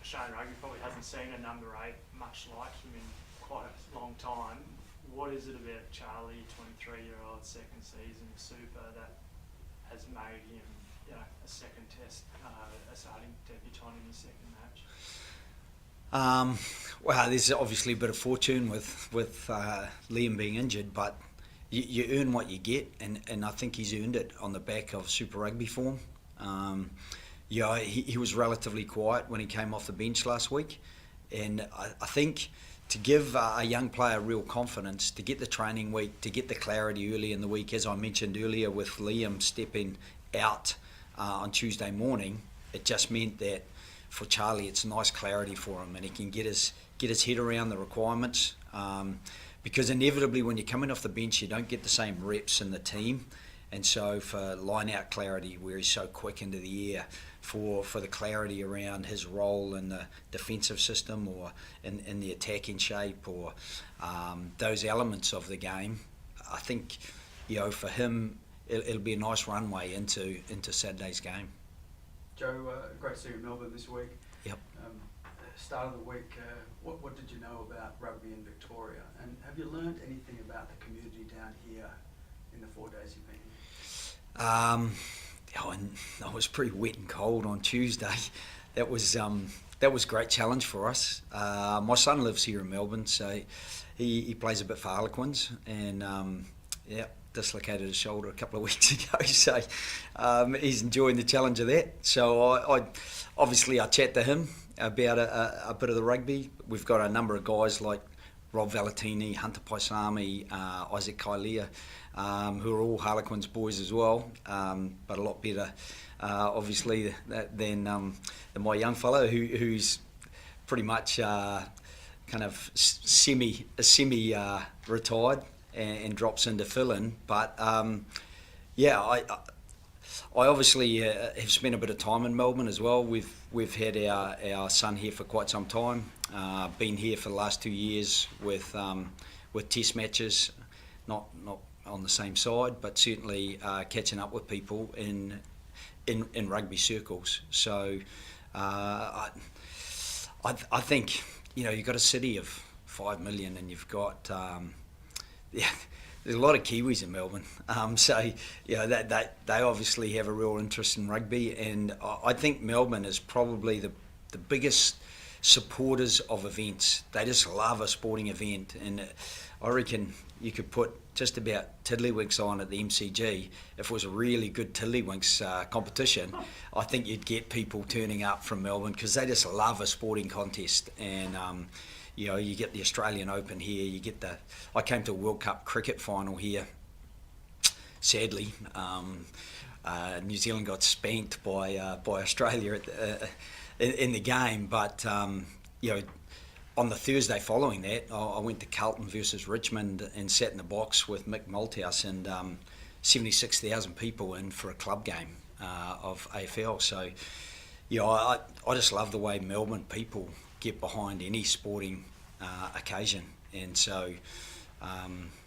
Shane Rugby probably hasn't seen a number 8 much like him in quite a long time. What is it about Charlie, 23-year-old, second season super, that has made him, a second test, a starting debutant in his second match? Well, there's obviously a bit of fortune with Liam being injured, but you earn what you get, and I think he's earned it on the back of Super Rugby form. He was relatively quiet when he came off the bench last week, and I think to give a young player real confidence, to get the training week, to get the clarity early in the week, as I mentioned earlier with Liam stepping out on Tuesday morning, it just meant that for Charlie it's nice clarity for him, and he can get his head around the requirements, because inevitably when you're coming off the bench you don't get the same reps in the team, and so for line out clarity where he's so quick into the air, for the clarity around his role in the defensive system or in the attacking shape, or those elements of the game, I think for him it'll be a nice runway into Saturday's game. Joe, great to see you in Melbourne this week. Yep. Start of the week, what did you know about rugby in Victoria, and have you learned anything about the community down here in the 4 days you've been here? I was pretty wet and cold on Tuesday. That was that was a great challenge for us. My son lives here in Melbourne, so he plays a bit for Harlequins, and dislocated his shoulder a couple of weeks ago, so he's enjoying the challenge of that. So I obviously I chat to him about a bit of the rugby. We've got a number of guys like Rob Valentini, Hunter Paisami, Isaac Kailea, who are all Harlequins boys as well, but a lot better, obviously, than my young fellow, who's pretty much kind of semi retired and drops into fill-in. But I obviously have spent a bit of time in Melbourne as well. We've had our son here for quite some time. Been here for the last 2 years with test matches, not on the same side, but certainly catching up with people in rugby circles. So I think you've got a city of 5 million, and you've got there's a lot of Kiwis in Melbourne. So that they obviously have a real interest in rugby, and I think Melbourne is probably the biggest supporters of events. They just love a sporting event, and I reckon you could put just about tiddlywinks on at the MCG. If it was a really good tiddlywinks competition, I think you'd get people turning up from Melbourne because they just love a sporting contest. And you get the Australian Open here, I came to a World Cup cricket final here, sadly. New Zealand got spanked by Australia in the game, but on the Thursday following that, I went to Carlton versus Richmond and sat in the box with Mick Malthouse, and 76,000 people in for a club game of AFL. So I just love the way Melbourne people get behind any sporting occasion, and so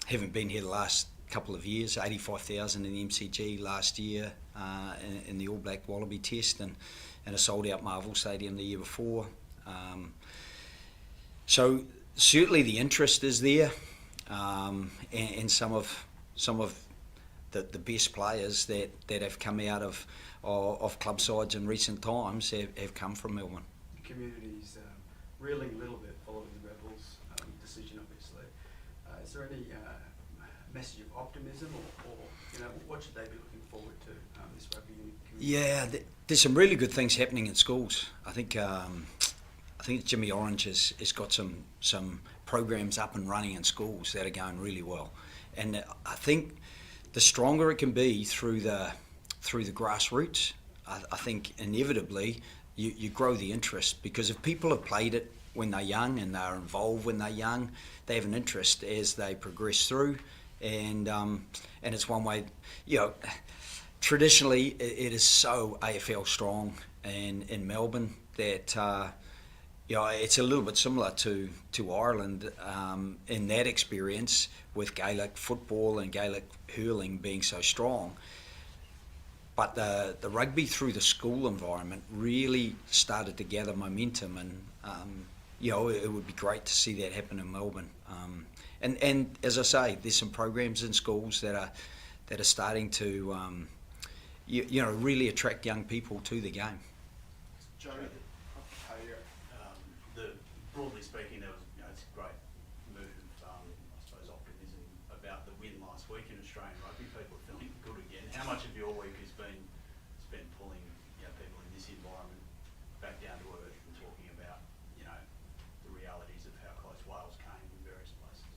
having been here the last couple of years, 85,000 in the MCG last year in the All Black Wallaby Test, and a sold out Marvel Stadium the year before. So certainly the interest is there, and some of the best players that have come out of club sides in recent times have come from Melbourne. The community's reeling a little bit following the Rebels' decision, obviously. Is there any message of optimism, or what should they be looking forward to this rugby union community? Yeah, there's some really good things happening in schools. I think Jimmy Orange has got some programs up and running in schools that are going really well, and I think the stronger it can be through the grassroots, I think inevitably you grow the interest, because if people have played it when they're young and they're involved when they're young, they have an interest as they progress through, and it's one way. Traditionally it is so AFL strong in Melbourne that it's a little bit similar to Ireland in that experience, with Gaelic football and Gaelic hurling being so strong. But the rugby through the school environment really started to gather momentum, and it would be great to see that happen in Melbourne. And as I say, there's some programs in schools that are starting to really attract young people to the game. Broadly speaking, there was it's a great move, I suppose, optimism about the win last week in Australian rugby. People are feeling good again. How much of your week has been spent pulling people in this environment back down to earth and talking about the realities of how close Wales came in various places?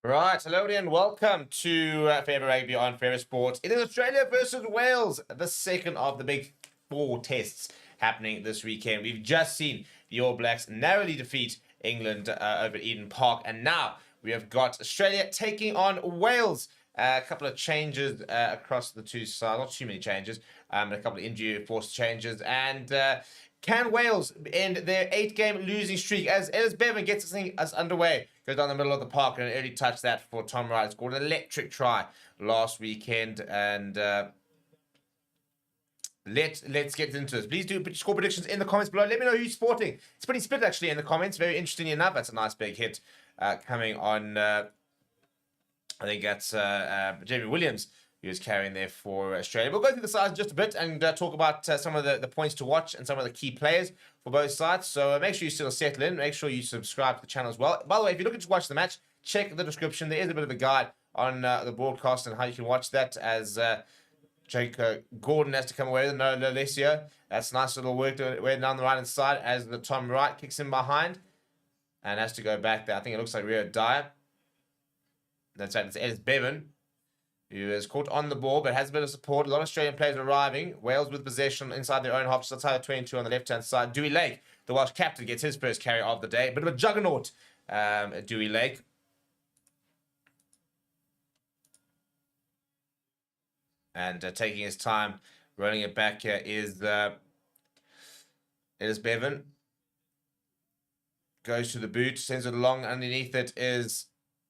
Right, hello and welcome to Favorite Rugby on Favorite Sports. It is Australia versus Wales, the second of the big 4 tests happening this weekend. We've just seen the All Blacks narrowly defeat England over at Eden Park, and now we have got Australia taking on Wales. A couple of changes across the two sides, not too many changes, a couple of injury forced changes, and can Wales end their 8-game losing streak as Ellis Bevan gets us underway? Goes down the middle of the park and an early touch that for Tom Wright. Scored an electric try last weekend, and let's get into this. Please do score predictions in the comments below. Let me know who you're supporting. It's pretty split actually in the comments. Very interesting enough. That's a nice big hit coming on. I think that's Jamie Williams who is carrying there for Australia. We'll go through the sides just a bit and talk about some of the points to watch and some of the key players for both sides. So make sure you still settle in. Make sure you subscribe to the channel as well. By the way, if you're looking to watch the match, check the description. There is a bit of a guide on the broadcast and how you can watch that, as Jake Gordon has to come away with no Alessio. That's nice little work way down the right-hand side as the Tom Wright kicks him behind and has to go back there. I think it looks like Rio Dyer. That's right, it's Ellis Bevan, who is caught on the ball but has a bit of support. A lot of Australian players arriving. Wales with possession inside their own half, just outside the 22 on the left-hand side. Dewey Lake, the Welsh captain, gets his first carry of the day. Bit of a juggernaut, Dewey Lake. And taking his time, running it back here is Bevan. Goes to the boot, sends it along. Underneath it is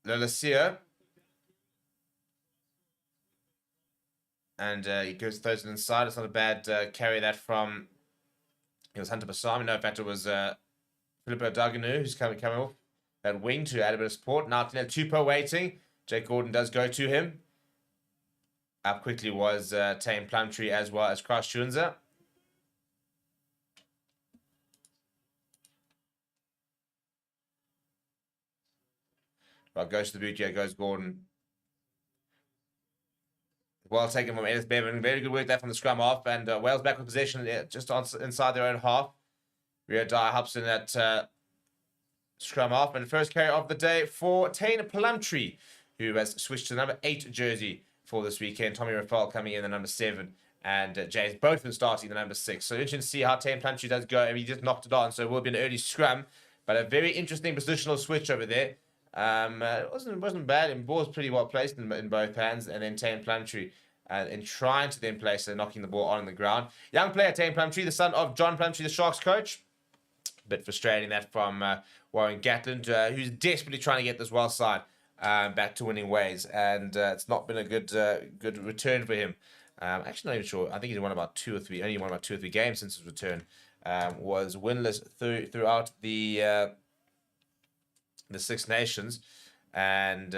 Lalacia. And he throws it inside. It's not a bad carry that from... It was Hunter Basami. No, in fact, it was Filippo Daganu who's coming off that wing to add a bit of support. Now, Tupo waiting. Jake Gordon does go to him. Up quickly was Tame Plumtree as well as Kraus Schunzer. Right, goes to the boot. Yeah, goes Gordon. Well taken from Ellis Bevan. Very good work there from the scrum half. And Wales back with possession just inside their own half. Rio Dyer helps in that scrum half. And first carry of the day for Tane Plumtree, who has switched to the number 8 jersey for this weekend. Tommy Rafal coming in the number 7. And James Botham starting the number 6. So interesting to see how Tane Plumtree does go. I mean, he just knocked it on. So it will be an early scrum. But a very interesting positional switch over there. It wasn't bad. And ball was pretty well placed in both hands. And then Tane Plumtree in trying to then place it, knocking the ball on the ground. Young player, Tane Plumtree, the son of John Plumtree, the Sharks coach. A bit frustrating that from Warren Gatland, who's desperately trying to get this Welsh side back to winning ways. And it's not been a good return for him. Actually, not even sure. I think he's only won about 2 or 3 games since his return. Was winless throughout the Six Nations. And...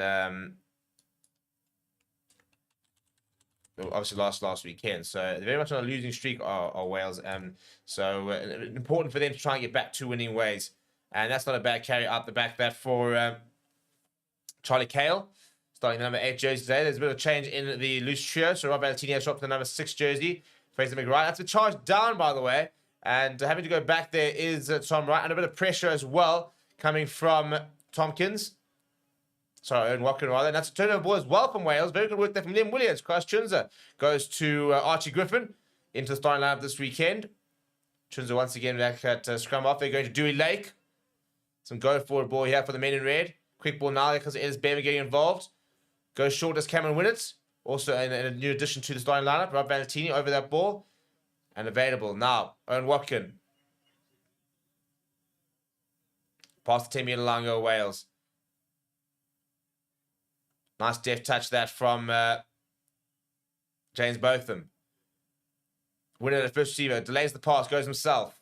obviously last weekend, so they're very much on a losing streak are Wales, so important for them to try and get back to winning ways. And that's not a bad carry up the back that for Charlie Cale, starting the number 8 jersey today. There's a bit of a change in the loose trio, so Rob Valentini has dropped the number 6 jersey. Fraser McWright, that's a charge down, by the way, and having to go back there is Tom Wright, and a bit of pressure as well coming from Tompkins. Sorry, Owen Watkin rather. And that's a turnover ball as well from Wales. Very good work there from Liam Williams. Kraus Schunzer goes to Archie Griffin into the starting lineup this weekend. Schunzer once again back at scrum off. They're going to Dewey Lake. Some go forward ball here for the men in red. Quick ball now because it is Bevan getting involved. Goes short as Cameron Winnett. Also in a new addition to the starting lineup. Rob Valentini over that ball. And available now. Owen Watkin. Past the 10-metre line go Wales. Nice deft touch that from James Botham. Winner at first receiver. Delays the pass. Goes himself.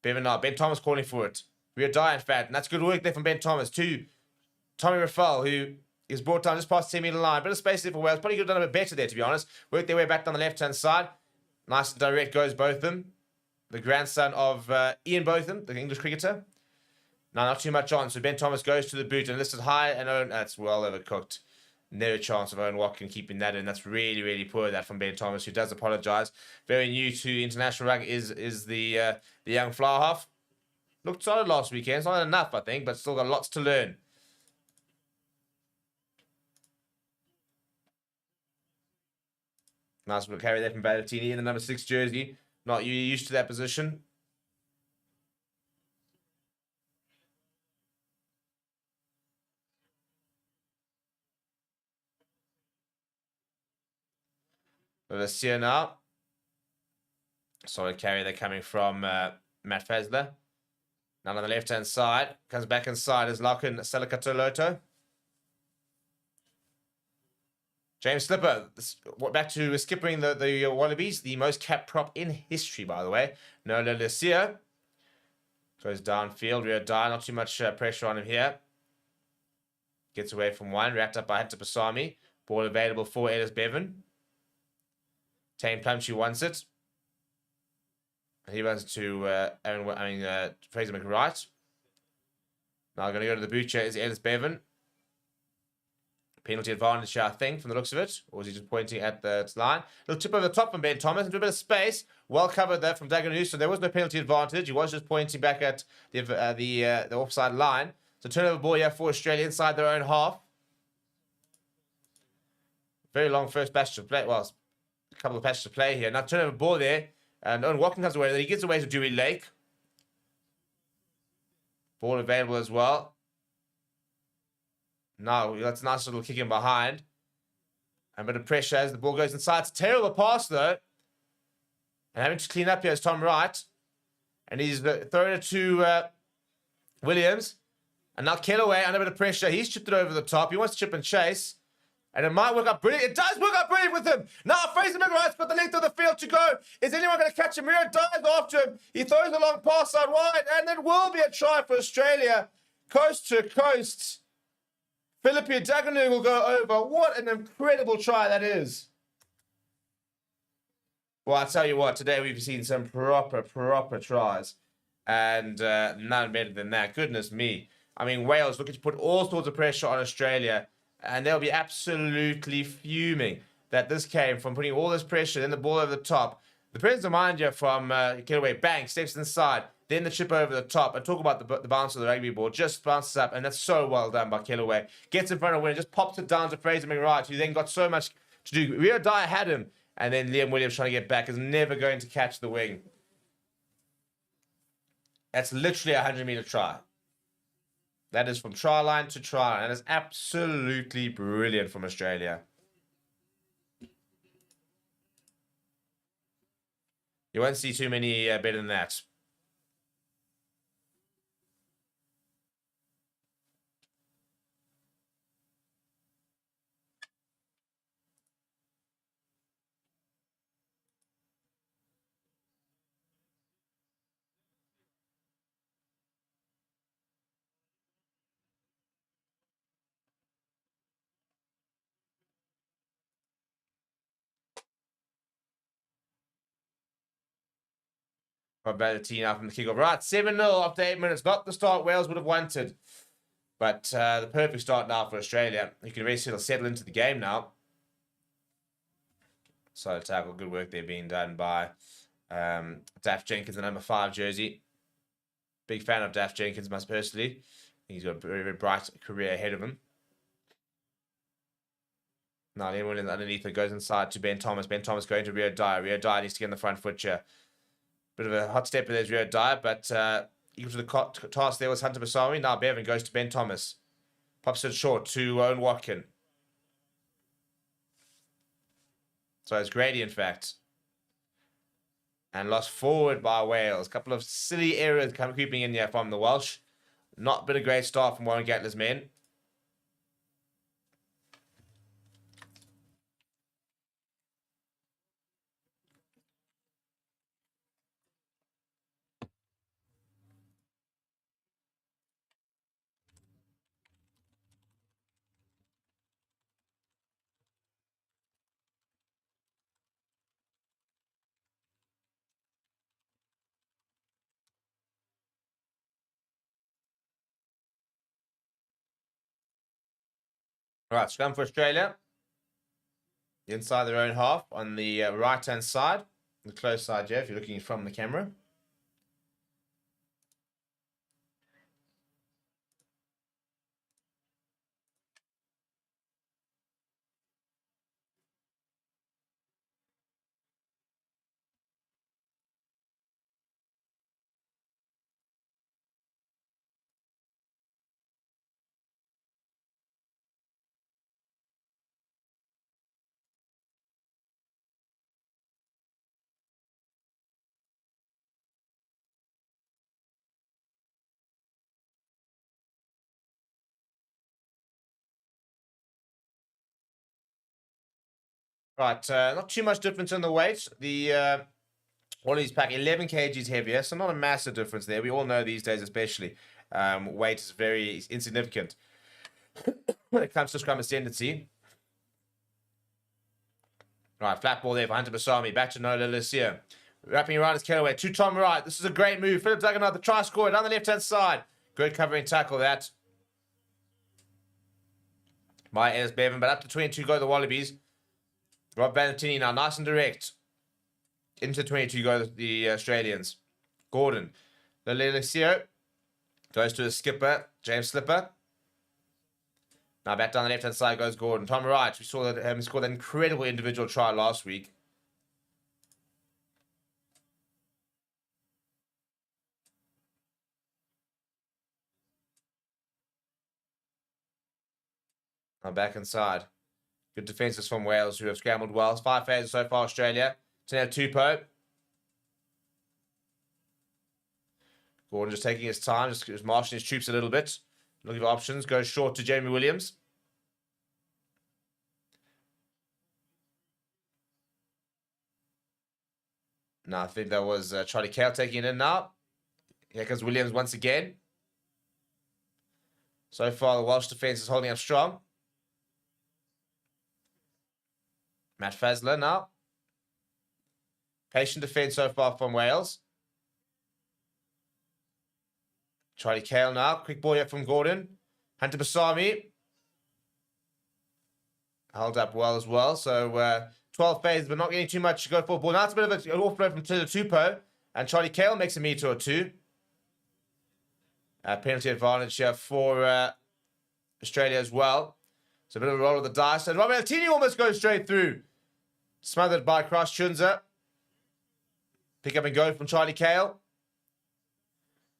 Bevan Thomas calling for it. Rio Dyer, in fact. And that's good work there from Ben Thomas to Tommy Rafal, who is brought down just past the 10-metre line. Bit of space there for Wales. Probably could have done a bit better there, to be honest. Worked their way back down the left-hand side. Nice and direct goes Botham. The grandson of Ian Botham, the English cricketer. No, not too much on. So Ben Thomas goes to the boot and listed high. And Owen, that's well overcooked. No chance of Owen Watkin keeping that in. That's really, really poor that from Ben Thomas, who does apologise. Very new to international rugby is the young fly half. Looked solid last weekend. It's not enough, I think, but still got lots to learn. Nice little carry there from Valentini in the number 6 jersey. Not used to that position. Let's see now. Solid carry there coming from Matt Fazler. Now on the left-hand side. Comes back inside as Larkin Salakatoloto. James Slipper. Back to skippering the Wallabies. The most capped prop in history, by the way. Nola Lucia. Goes downfield. Rio Dyer. Not too much pressure on him here. Gets away from one. Wrapped up by Hunter Basami. Ball available for Ellis Bevan. Tane Plumtree wants it. He runs to Fraser McWright. Now going to go to the butcher is Ellis Bevan. Penalty advantage here, I think, from the looks of it. Or is he just pointing at the line? Little tip over the top from Ben Thomas. Into a bit of space. Well covered there from Dagan Houston. There was no penalty advantage. He was just pointing back at the offside line. So turnover ball here for Australia inside their own half. Very long first passage of play. Well, a couple of passages to play here. Now turnover ball there. And Owen Watkin comes away. Then he gives away to Dewey Lake. Ball available as well. Now that's a nice little kick in behind. And a bit of pressure as the ball goes inside. It's a terrible pass though. And having to clean up here is Tom Wright. And he's throwing it to Williams. And now Kellaway under a bit of pressure. He's chipped it over the top. He wants to chip and chase. And it might work out brilliant. It does work out brilliant with him. Now Fraser McWright's got the length of the field to go. Is anyone going to catch him? Rio dives after him. He throws a long pass out wide. And it will be a try for Australia. Coast to coast. Philippe Dagenung will go over. What an incredible try that is. Well, I'll tell you what. Today we've seen some proper tries. And none better than that. Goodness me. I mean, Wales looking to put all sorts of pressure on Australia. And they'll be absolutely fuming that this came from putting all this pressure, then the ball over the top. The presence of mind here from Getaway, bang, steps inside, then the chip over the top. And talk about the bounce of the rugby ball. Just bounces up, and that's so well done by Kellaway. Gets in front of winner, just pops it down to Fraser McWright, who then got so much to do. Rio Dyer had him, and then Liam Williams trying to get back is never going to catch the wing. That's literally a 100-meter try. That is from try line to try line. That is absolutely brilliant from Australia. You won't see too many better than that. Valentine now from the kickoff. Right, 7-0 after 8 minutes. Not the start Wales would have wanted. But the perfect start now for Australia. You can really settle into the game now. Solid tackle. Good work there being done by Daff Jenkins, the number 5 jersey. Big fan of Daff Jenkins, myself personally. He's got a very bright career ahead of him. Now, anyone underneath it goes inside to Ben Thomas. Ben Thomas going to Rio Dyer. Rio Dyer needs to get in the front foot here. Bit of a hot step there's Rio Dyer, but equal to the task there was Hunter Basami. Now Bevan goes to Ben Thomas. Pops it short to Owen Watkin. So it's Grady, in fact. And lost forward by Wales. A couple of silly errors creeping in here from the Welsh. Not been a great start from Warren Gatler's men. Right, scrum for Australia. Inside their own half on the right-hand side. The close side, Jeff, if you're looking from the camera. Right, not too much difference in the weight. The Wallabies pack 11 kgs heavier, so not a massive difference there. We all know these days, especially, weight is very insignificant. when it comes to scrum ascendancy. Right, flat ball there for Hunter Basami. Back to Nola Lucia. Wrapping around his Kellaway to Tom Wright. This is a great move. Philip Duggan, the try scorer down the left-hand side. Good covering tackle that by Ellis Bevan, but up to 22 go the Wallabies. Rob Valentini now nice and direct. Into 22 go the Australians. Gordon. Lelecio goes to the skipper, James Slipper. Now back down the left-hand side goes Gordon. Tom Wright, we saw that he scored that incredible individual try last week. Now back inside. Good defences from Wales, who have scrambled well. 5 phases so far, Australia. To now Tupou. Gordon just taking his time, just marshalling his troops a little bit. Looking for options. Goes short to Jamie Williams. Now, I think that was Charlie Cale taking it in now. Here comes Williams once again. So far, the Welsh defence is holding up strong. Matt Fazler now. Patient defence so far from Wales. Charlie Cale now. Quick ball here from Gordon. Hunter Basami. Held up well as well. So 12 phases, but not getting too much to go for ball. Now it's a bit of an offload from Tupou. And Charlie Cale makes a meter or two. Penalty advantage here for Australia as well. So a bit of a roll of the dice. And Rob Altini almost goes straight through. Smothered by Cross Chunza. Pick up and go from Charlie Cale.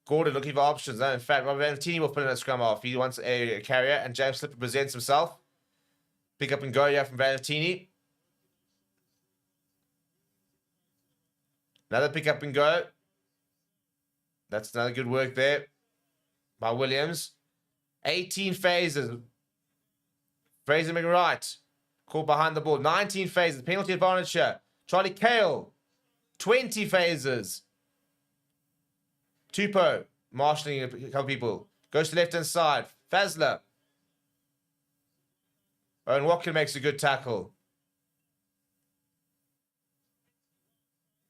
Gordon looking for options. No, in fact, Rob Altini will put in a scrum off. He wants a carrier, and James Slipper presents himself. Pick up and go here from Valentini. Another pick up and go. That's another good work there by Williams. 18 phases. Fraser McWright caught behind the ball. 19 phases. Penalty advantage here. Charlie Cale. 20 phases. Tupou marshalling a couple people. Goes to left-hand side. Fazler. Owen Watkin makes a good tackle.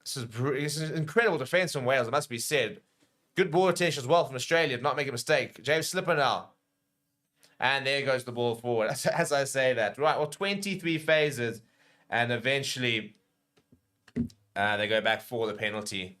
This is incredible defence from Wales, it must be said. Good ball attention as well from Australia to not make a mistake. James Slipper now. And there goes the ball forward, as I say that. Right, well, 23 phases. And eventually, they go back for the penalty.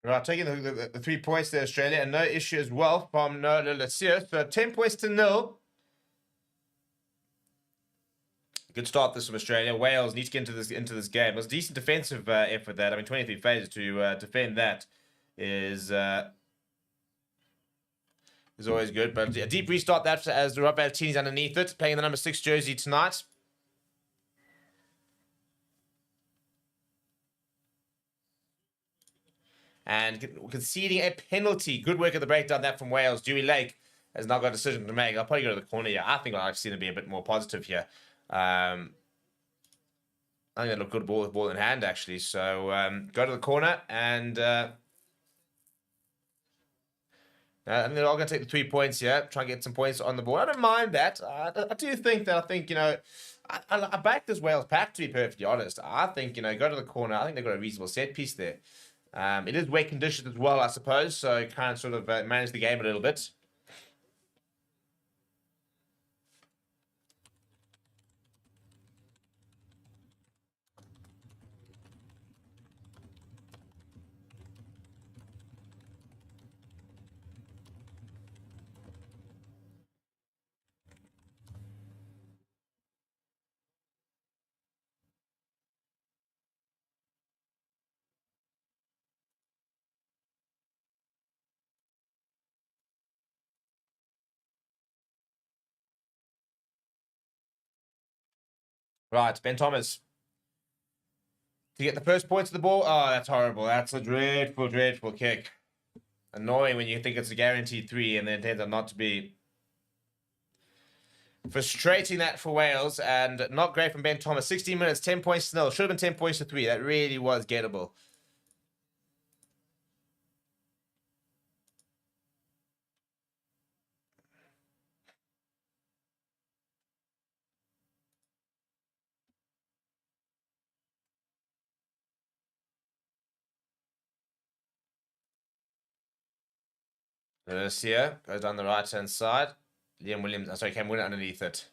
Right, taking the 3 points there, Australia, and no issue as well from Nola Lucia. So 10 points to 0. Good start this from Australia. Wales need to get into this game. It was a decent defensive effort that. I mean, 23 phases to defend that is always good. But a deep restart that as the Rob Valentini's underneath it, playing the number 6 jersey tonight. And conceding a penalty. Good work at the breakdown that from Wales. Dewey Lake has now got a decision to make. I'll probably go to the corner here. I think I've seen it be a bit more positive here. I think they look good ball with ball in hand, actually. So go to the corner and I think they're all going to take the 3 points here. Try and get some points on the board. I don't mind that. I do think that, you know, I back this Wales pack, to be perfectly honest. I think, go to the corner. I think they've got a reasonable set piece there. It is wet conditions as well, I suppose, so kind of sort of manage the game a little bit. Right, Ben Thomas. To get the first points of the ball. Oh, that's horrible. That's a dreadful, dreadful kick. Annoying when you think it's a guaranteed 3 and then it ends up not to be. Frustrating that for Wales, and not great from Ben Thomas. 16 minutes, 10 points to 0. Should have been 10 points to 3. That really was gettable. Here goes down the right-hand side. Liam Williams, Cam Winner underneath it.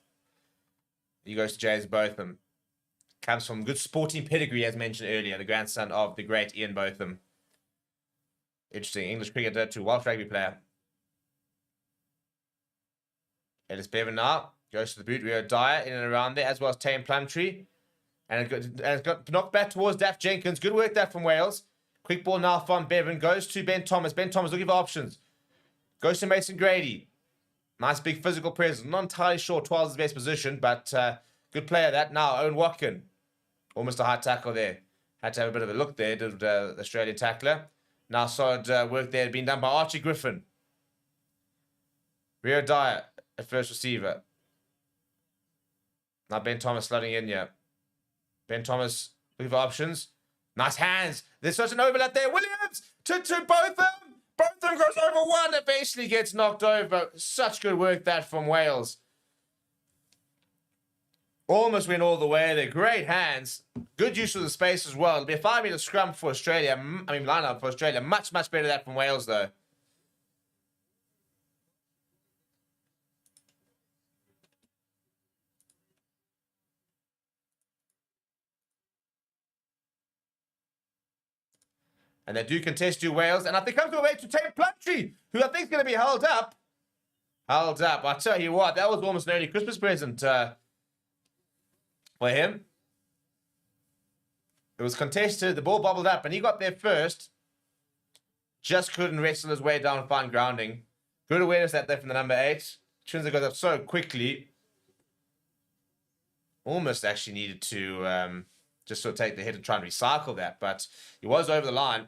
He goes to James Botham. Comes from good sporting pedigree, as mentioned earlier. The grandson of the great Ian Botham. Interesting. English cricketer to Welsh rugby player. Ellis Bevan now goes to the boot. Rio Dyer in and around there, as well as Tame Plumtree. And it got knocked back towards Daft Jenkins. Good work that from Wales. Quick ball now from Bevan. Goes to Ben Thomas. Ben Thomas looking for options. Goes to Mason Grady. Nice big physical presence. Not entirely sure 12's his best position, but good player that. Now Owen Watkin. Almost a high tackle there. Had to have a bit of a look there, did the Australian tackler. Now solid work there being done by Archie Griffin. Rio Dyer at first receiver. Now Ben Thomas slotting in here. Ben Thomas looking for options. Nice hands. There's such an overlap there. Williams to Botham. Botham goes over one. Eventually gets knocked over. Such good work that from Wales. Almost went all the way there. Great hands. Good use of the space as well. It'll be a 5-meter scrum for Australia. Line-up for Australia. Much, much better that from Wales, though. And they do contest to Wales. And I think comes away to Tame Plumtree, who I think is going to be held up. Held up. I tell you what, that was almost an early Christmas present for him. It was contested. The ball bobbled up, and he got there first. Just couldn't wrestle his way down, find grounding. Good awareness that there from the number 8. Chinza goes up so quickly. Almost actually needed to just sort of take the hit and try and recycle that, but he was over the line.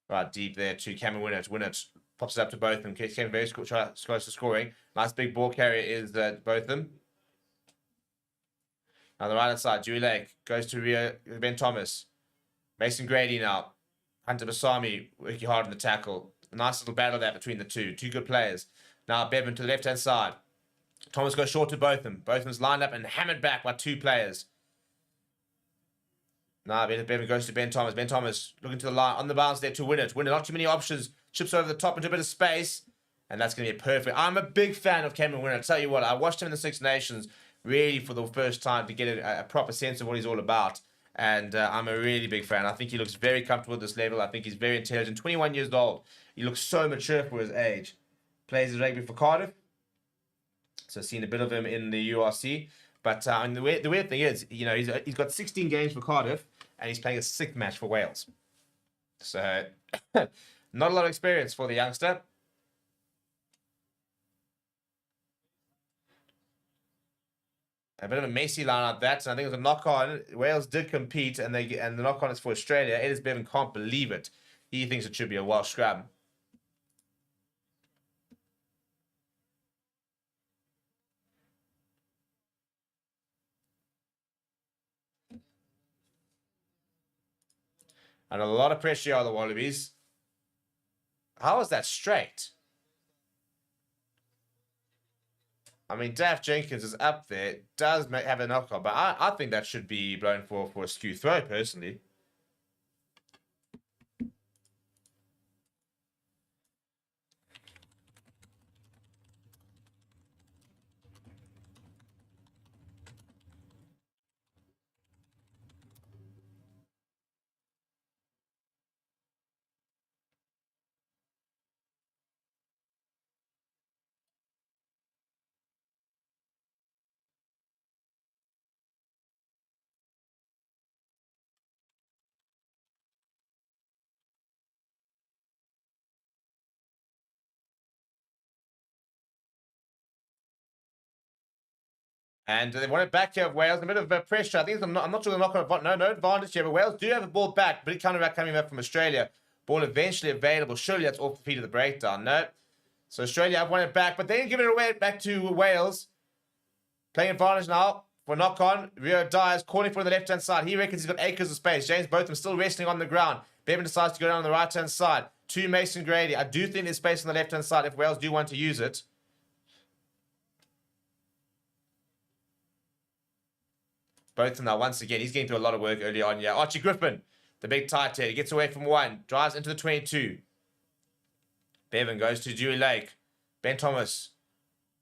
Right, deep there to Cameron Winnett. Winnett pops it up to Botham. Came very close to scoring. Nice big ball carrier is Botham. On the right hand side, Dewey Lake goes to Ben Thomas. Mason Grady now. Hunter Basami working hard on the tackle. A nice little battle there between the two. Two good players. Now Bevan to the left hand side. Thomas goes short to Botham. Botham's lined up and hammered back by 2 players. Now Bevan goes to Ben Thomas. Ben Thomas looking to the line on the bounce there to Winnett. Winnett, not too many options. Chips over the top into a bit of space. And that's going to be perfect. I'm a big fan of Cameron Winnett. I'll tell you what, I watched him in the Six Nations really for the first time to get a proper sense of what he's all about. And I'm a really big fan. I think he looks very comfortable at this level. I think he's very intelligent. 21 years old. He looks so mature for his age. Plays his rugby for Cardiff. So I've seen a bit of him in the URC. But the weird thing is, he's got 16 games for Cardiff and he's playing a 6th match for Wales. So not a lot of experience for the youngster. A bit of a messy line like that, and I think it was a knock-on. Wales did compete, and the knock-on is for Australia. Ellis Bevan can't believe it. He thinks it should be a Welsh scrum. And a lot of pressure on the Wallabies. How is that straight? I mean, Daft Jenkins is up there, does have a knock-on, but I think that should be blown for a skew throw, personally. And they want it back here of Wales. A bit of pressure. I think I'm not sure they're not going to no advantage here, but Wales do have the ball back. But it coming back from Australia. Ball eventually available. Surely that's off the feet of the breakdown. No. So Australia have won it back, but they give it away back to Wales. Playing advantage now for knock on. Rio Dyer's calling for the left hand side. He reckons he's got acres of space. James Botham still resting on the ground. Bevan decides to go down on the right hand side. To Mason Grady. I do think there's space on the left hand side if Wales do want to use it. Botham now, once again, he's getting through a lot of work early on. Yeah, Archie Griffin, the big tight head. He gets away from one. Drives into the 22. Bevan goes to Dewey Lake. Ben Thomas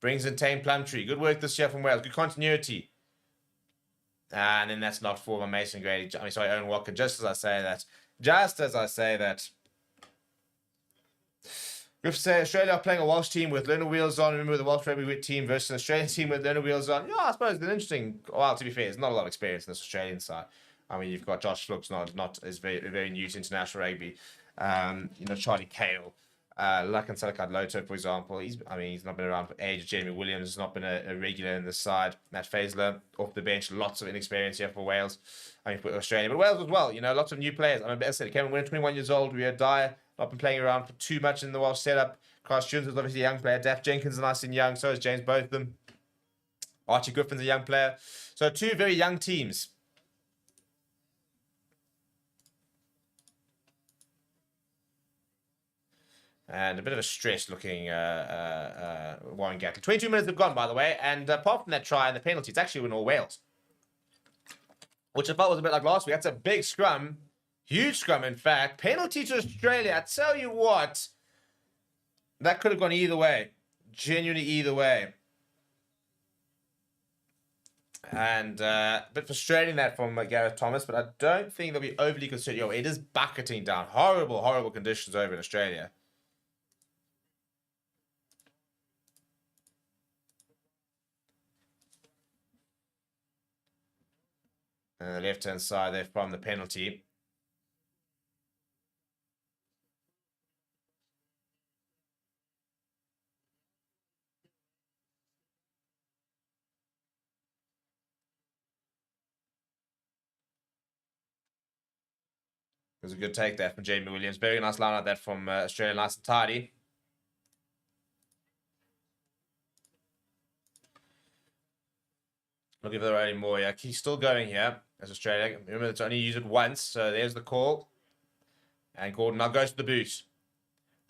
brings in Tame Plumtree. Good work this year from Wales. Good continuity. And then that's not for Mason Grady. I mean, sorry, Owen Walker. Just as I say that. Griff says Australia are playing a Welsh team with learner wheels on. Remember the Welsh rugby team versus an Australian team with learner wheels on. Yeah, I suppose it's an interesting. Well, to be fair, there's not a lot of experience in this Australian side. I mean, you've got Josh Flooks, not is very new to international rugby. Charlie Cale, Lakan Salakad Loto, for example. He's not been around for ages. Jeremy Williams has not been a regular in this side. Matt Faisler off the bench, lots of inexperience here for Wales. I mean, for Australia, but Wales as well. Lots of new players. I mean, as I said, Kevin Winner, 21 years old. Rio Dyer, not been playing around for too much in the Welsh setup. Carl Jones is obviously a young player. Daft Jenkins is nice and young. So is James Botham. Archie Griffin's a young player. So two very young teams. And a bit of a stress-looking Warren Gatland. 22 minutes have gone, by the way. And apart from that try and the penalty, it's actually win all Wales. Which I felt was a bit like last week. That's a big scrum. Huge scrum, in fact. Penalty to Australia. I tell you what. That could have gone either way. Genuinely either way. And a bit frustrating that from Gareth Thomas, but I don't think they'll be overly concerned. It is bucketing down. Horrible, horrible conditions over in Australia. And the left-hand side there from the penalty. It was a good take there from Jamie Williams. Very nice line out that from Australia. Nice and tidy. Look if there are any more. Yeah, he's still going here as Australia. Remember, it's only used it once. So there's the call. And Gordon now goes to the boot.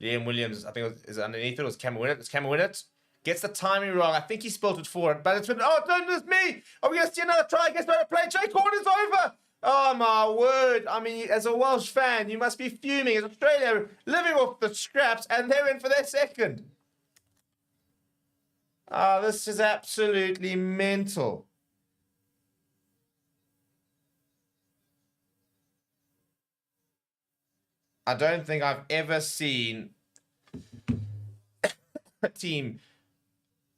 Liam Williams, I think is underneath it. It was Cameron Winnett. It's Cameron Winnett. Gets the timing wrong. I think he spilled it forward. But it's been, oh, no, it's me. Are we going to see another try? Gets better play. Jake Gordon's over. Oh, my word. I mean, as a Welsh fan, you must be fuming. As Australia living off the scraps, and they're in for their second. Oh, this is absolutely mental. I don't think I've ever seen a team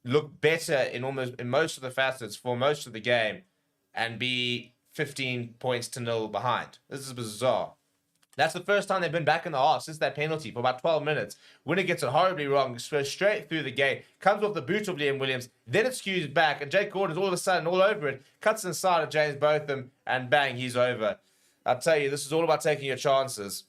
look better in most of the facets for most of the game and be 15 points to 0 behind. This is bizarre. That's the first time they've been back in the half since that penalty for about 12 minutes. Winner gets it horribly wrong, straight through the gate, comes off the boot of Liam Williams, then it skews back, and Jake Gordon's all of a sudden all over it, cuts inside of James Botham, and bang, he's over. I tell you, this is all about taking your chances.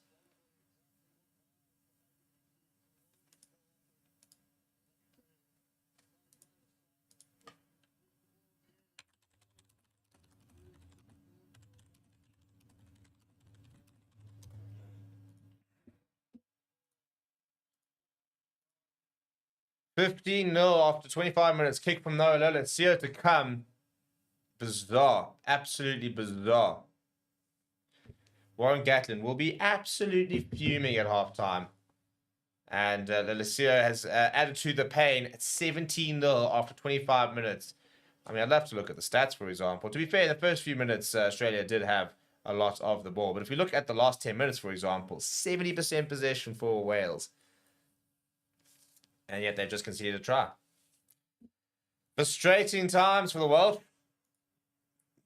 15-0 after 25 minutes. Kick from Noah. Let's see it to come. Bizarre. Absolutely bizarre. Warren Gatlin will be absolutely fuming at halftime. And Lalacio has added to the pain at 17-0 after 25 minutes. I mean, I'd love to look at the stats, for example. To be fair, in the first few minutes, Australia did have a lot of the ball. But if we look at the last 10 minutes, for example, 70% possession for Wales. And yet they've just conceded a try. Frustrating times for the world.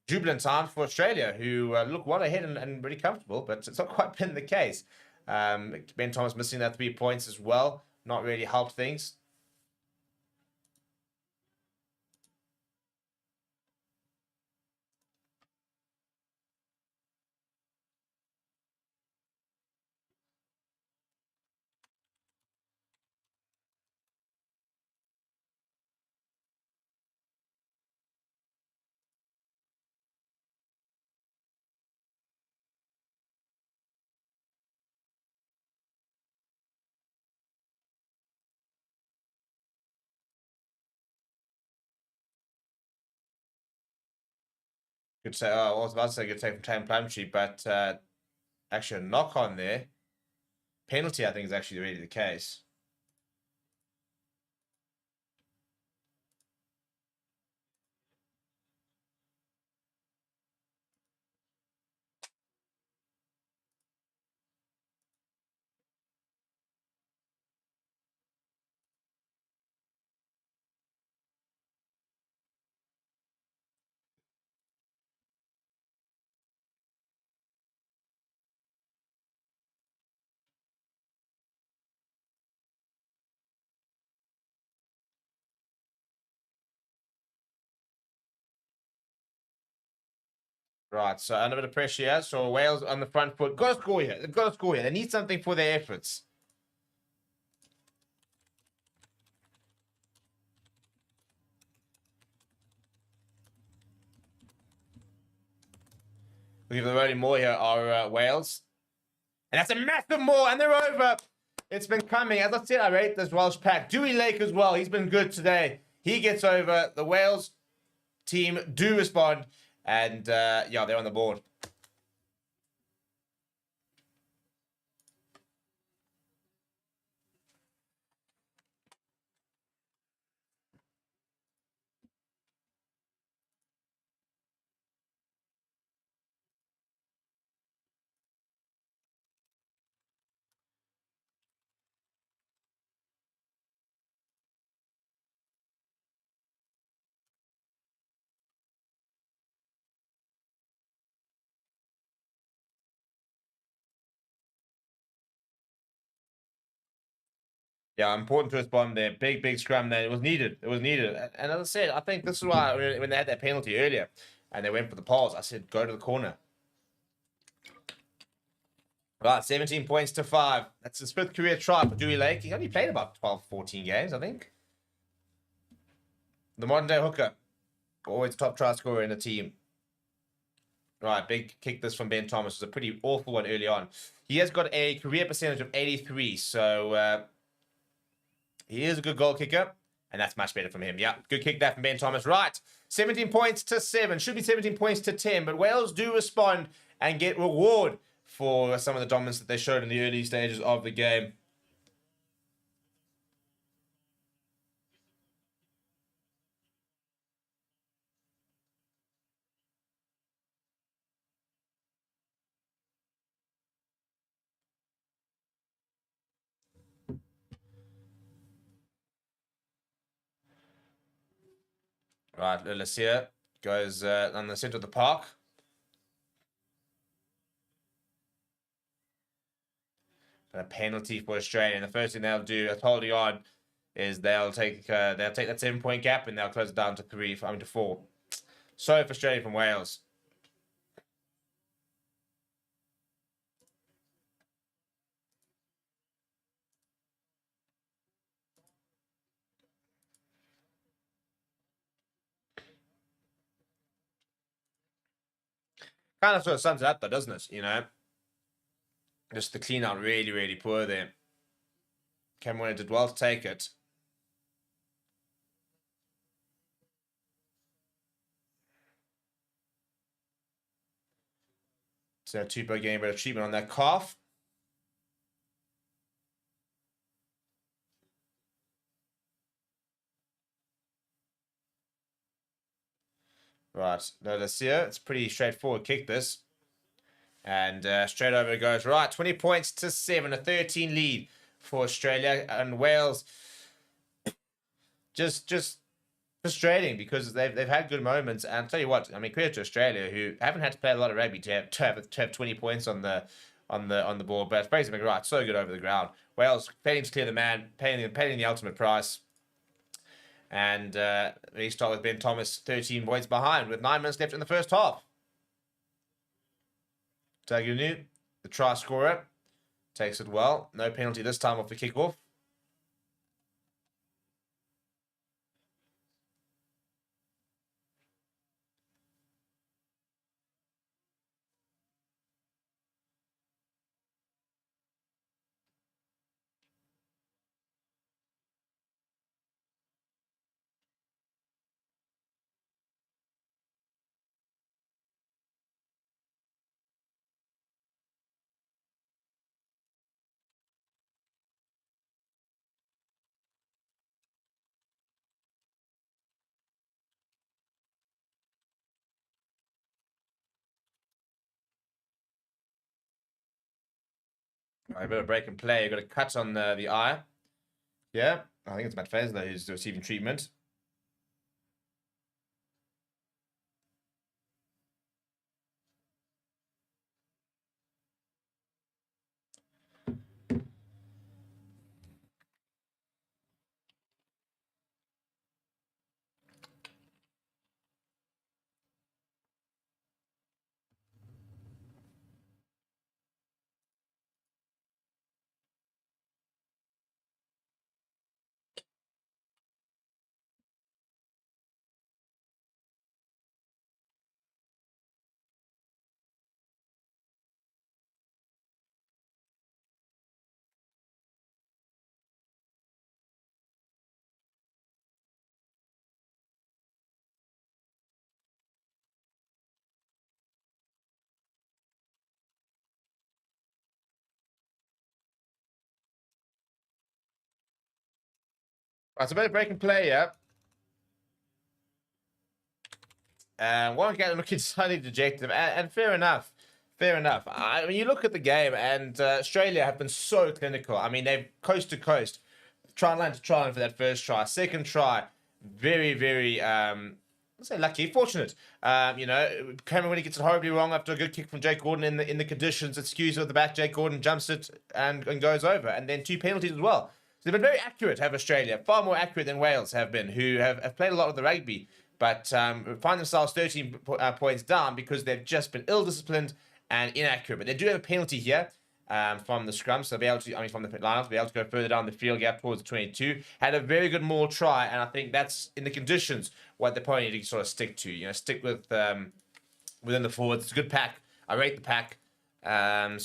Jubilant times for Australia, who look well ahead and really comfortable, but it's not quite been the case. Ben Thomas missing that 3 points as well. Not really helped things. Good say. I was about to say good take from Tam Plumtree, but actually a knock on there. Penalty, I think, is actually really the case. Right, so under a bit of pressure here. So Wales on the front foot. Got to score here. They've got to score here. They need something for their efforts. We'll give the rolling more here are Wales. And that's a massive more, and they're over. It's been coming. As I said, I rate this Welsh pack. Dewey Lake as well. He's been good today. He gets over. The Wales team do respond. And, yeah, they're on the board. Yeah, important to respond there. Big scrum there. It was needed. It was needed. And as I said, I think this is why when they had that penalty earlier and they went for the pause, I said, go to the corner. Right, 17 points to 5. That's his 5th career try for Dewey Lake. He only played about 12, 14 games, I think. The modern day hooker. Always top try scorer in the team. Right, big kick this from Ben Thomas. It was a pretty awful one early on. He has got a career percentage of 83, so he is a good goal kicker, and that's much better from him. Yeah, good kick that from Ben Thomas. Right, 17 points to 7. Should be 17 points to 10, but Wales do respond and get reward for some of the dominance that they showed in the early stages of the game. Right, Lalacia goes on the centre of the park. A penalty for Australia. And the first thing they'll do, holding on, is they'll take that 7-point gap and they'll close it down to 4. So frustrating from Wales. Kind of sort of sums it up though, doesn't it? You know, just the clean out really, really poor there. Cameron did well to take it. So Tupou getting a bit of treatment on that calf. Right, notice here, it's pretty straightforward kick this. And straight over it goes. Right, 20 points to 7, a 13 lead for Australia. And Wales just frustrating because they've had good moments. And I'll tell you what, I mean, credit to Australia who haven't had to play a lot of rugby to have 20 points on the board. But Fraser McWright, so good over the ground. Wales failing to clear the man, paying the ultimate price. And they start with Ben Thomas 13 points behind with 9 minutes left in the first half. Tagunu, the try scorer, takes it well. No penalty this time off the kickoff. A bit of break and play. You've got a cut on the eye. Yeah, I think it's Matt Faisler who's receiving treatment. Right, so a bit of break and play, yeah. And one get looking slightly dejected, and fair enough. Fair enough. I mean, you look at the game, and Australia have been so clinical. I mean, they've coast to coast, try line to try line for that first try. Second try, very, very, let's say lucky, fortunate. Cameron when he gets it horribly wrong after a good kick from Jake Gordon in the conditions, it skews with the back. Jake Gordon jumps it and goes over, and then 2 penalties as well. So they've been very accurate, have Australia, far more accurate than Wales have been, who have played a lot of the rugby, but find themselves 13 points down because they've just been ill-disciplined and inaccurate. But they do have a penalty here from the scrum, so they'll be able to, from the lineup, they'll be able to go further down the field gap towards the 22. Had a very good maul try, and I think that's, in the conditions, what they probably need to sort of stick to. Stick with within the forwards. It's a good pack. I rate the pack. I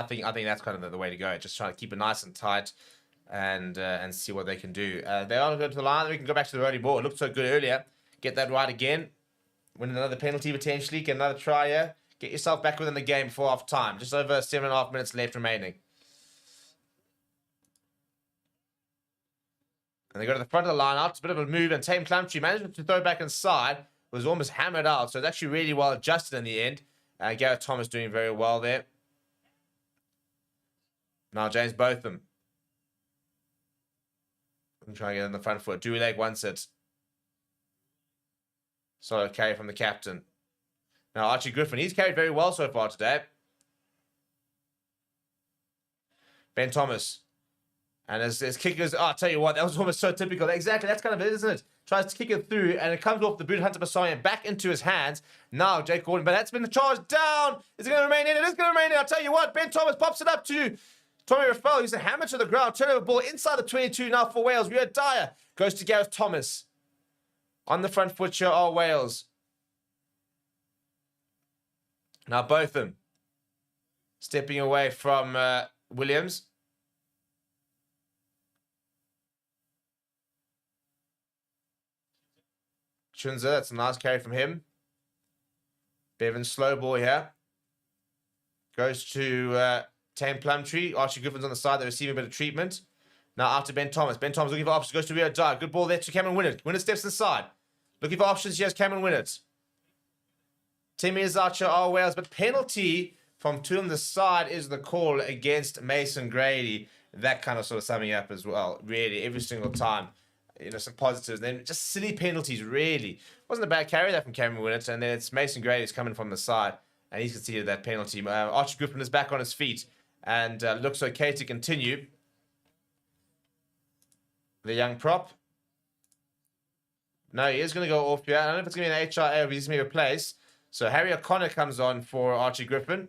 think that's kind of the way to go. Just try to keep it nice and tight and see what they can do. They are going to the line. We can go back to the early ball. It looked so good earlier. Get that right again. Win another penalty potentially. Get another try here. Get yourself back within the game before half time. Just over 7.5 minutes left remaining. And they go to the front of the line out. It's a bit of a move. And Tame Plumtree managed to throw back inside. Was almost hammered out. So it's actually really well adjusted in the end. Gareth Thomas doing very well there. Now James Botham. I'm trying to get in the front foot. Dewey Leg wants it. Solid carry from the captain. Now Archie Griffin, he's carried very well so far today. Ben Thomas. And his kickers, I'll tell you what, that was almost so typical. Exactly, that's kind of it, isn't it? Tries to kick it through, and it comes off the boot, Hunter Bassarian back into his hands. Now Jake Gordon, but that's been charged down. Is it going to remain in? It is going to remain in. I'll tell you what, Ben Thomas pops it up to Tommy Rafael. He's a hammer to the ground. Turnover ball inside the 22 now for Wales. Rio Dyer goes to Gareth Thomas. On the front foot here are Wales. Now Botham stepping away from Williams. Chunza, that's a nice carry from him. Bevan slow ball here. Goes to Tame Plumtree. Archie Griffin's on the side. They're receiving a bit of treatment. Now after Ben Thomas. Ben Thomas looking for options. Goes to Rio Dye. Good ball there to Cameron Winnett. Winnett steps inside. Looking for options. Here's Cameron Winnett. 10 metres Archer are Wales. But penalty from two on the side is the call against Mason Grady. That kind of sort of summing up as well. Really, every single time. You know, some positives. Then just silly penalties, really. Wasn't a bad carry there from Cameron Winnett. And then it's Mason Grady who's coming from the side. And he's conceded that penalty. Archie Griffin is back on his feet. And looks okay to continue. The young prop. No, he is going to go off here. I don't know if it's going to be an HIA or he's going to be replaced. So Harry O'Connor comes on for Archie Griffin.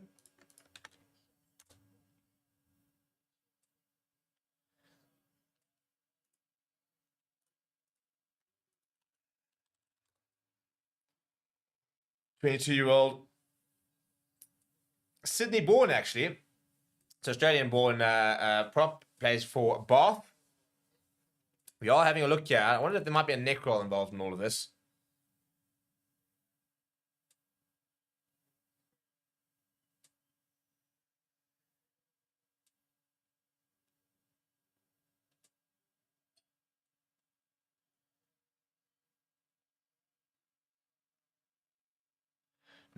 "22-year-old Sydney born, actually. It's Australian born prop. Plays for Bath. We are having a look here. I wonder if there might be a neck roll involved in all of this.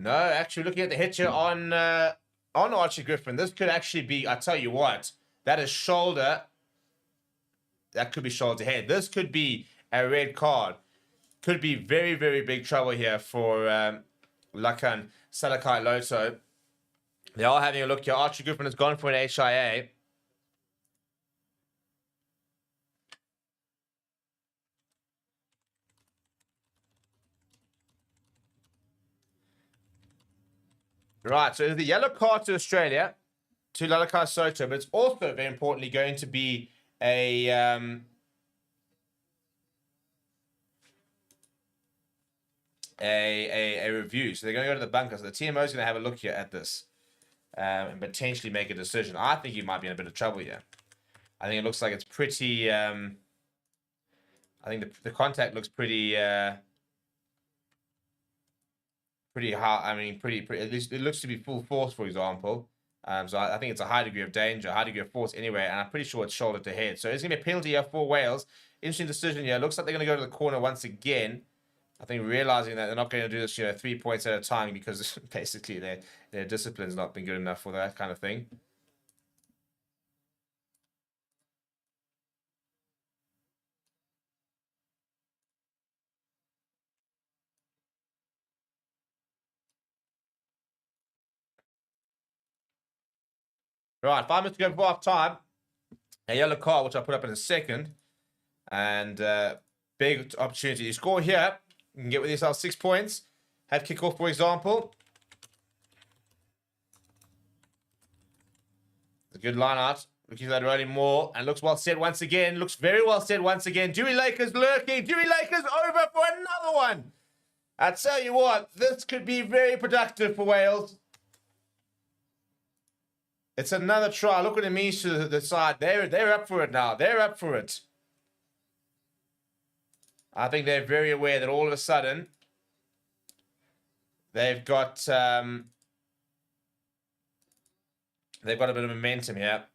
No, actually, looking at the hit here on Archie Griffin, this could actually be, I tell you what, that is shoulder. That could be shoulder to head. This could be a red card. Could be very, very big trouble here for Lakan Salakai Loto. They are having a look here. Archie Griffin has gone for an HIA. Right, so the yellow card to Australia, to Lalakai Soto, but it's also very importantly going to be a review. So they're going to go to the bunker. So the TMO is going to have a look here at this and potentially make a decision. I think you might be in a bit of trouble here. I think it looks like it's pretty. I think the contact looks pretty. Pretty hard. I mean, pretty. At least it looks to be full force, for example. So I think it's a high degree of danger, high degree of force anyway, and I'm pretty sure it's shoulder to head. So it's going to be a penalty here for Wales. Interesting decision here. Looks like they're going to go to the corner once again. I think realizing that they're not going to do this, 3 points at a time because basically their discipline's not been good enough for that kind of thing. Right, 5 minutes to go before half time. A yellow card, which I'll put up in a second. And big opportunity. You score here, you can get with yourself 6 points. Have kickoff, for example. It's a good line out. Looking at that rolling more. And looks well set once again. Looks very well set once again. Dewey Lakers lurking. Dewey Lakers over for another one. I tell you what, this could be very productive for Wales. It's another try. Look at the means to the side. They're up for it now. They're up for it. I think they're very aware that all of a sudden they've got a bit of momentum here.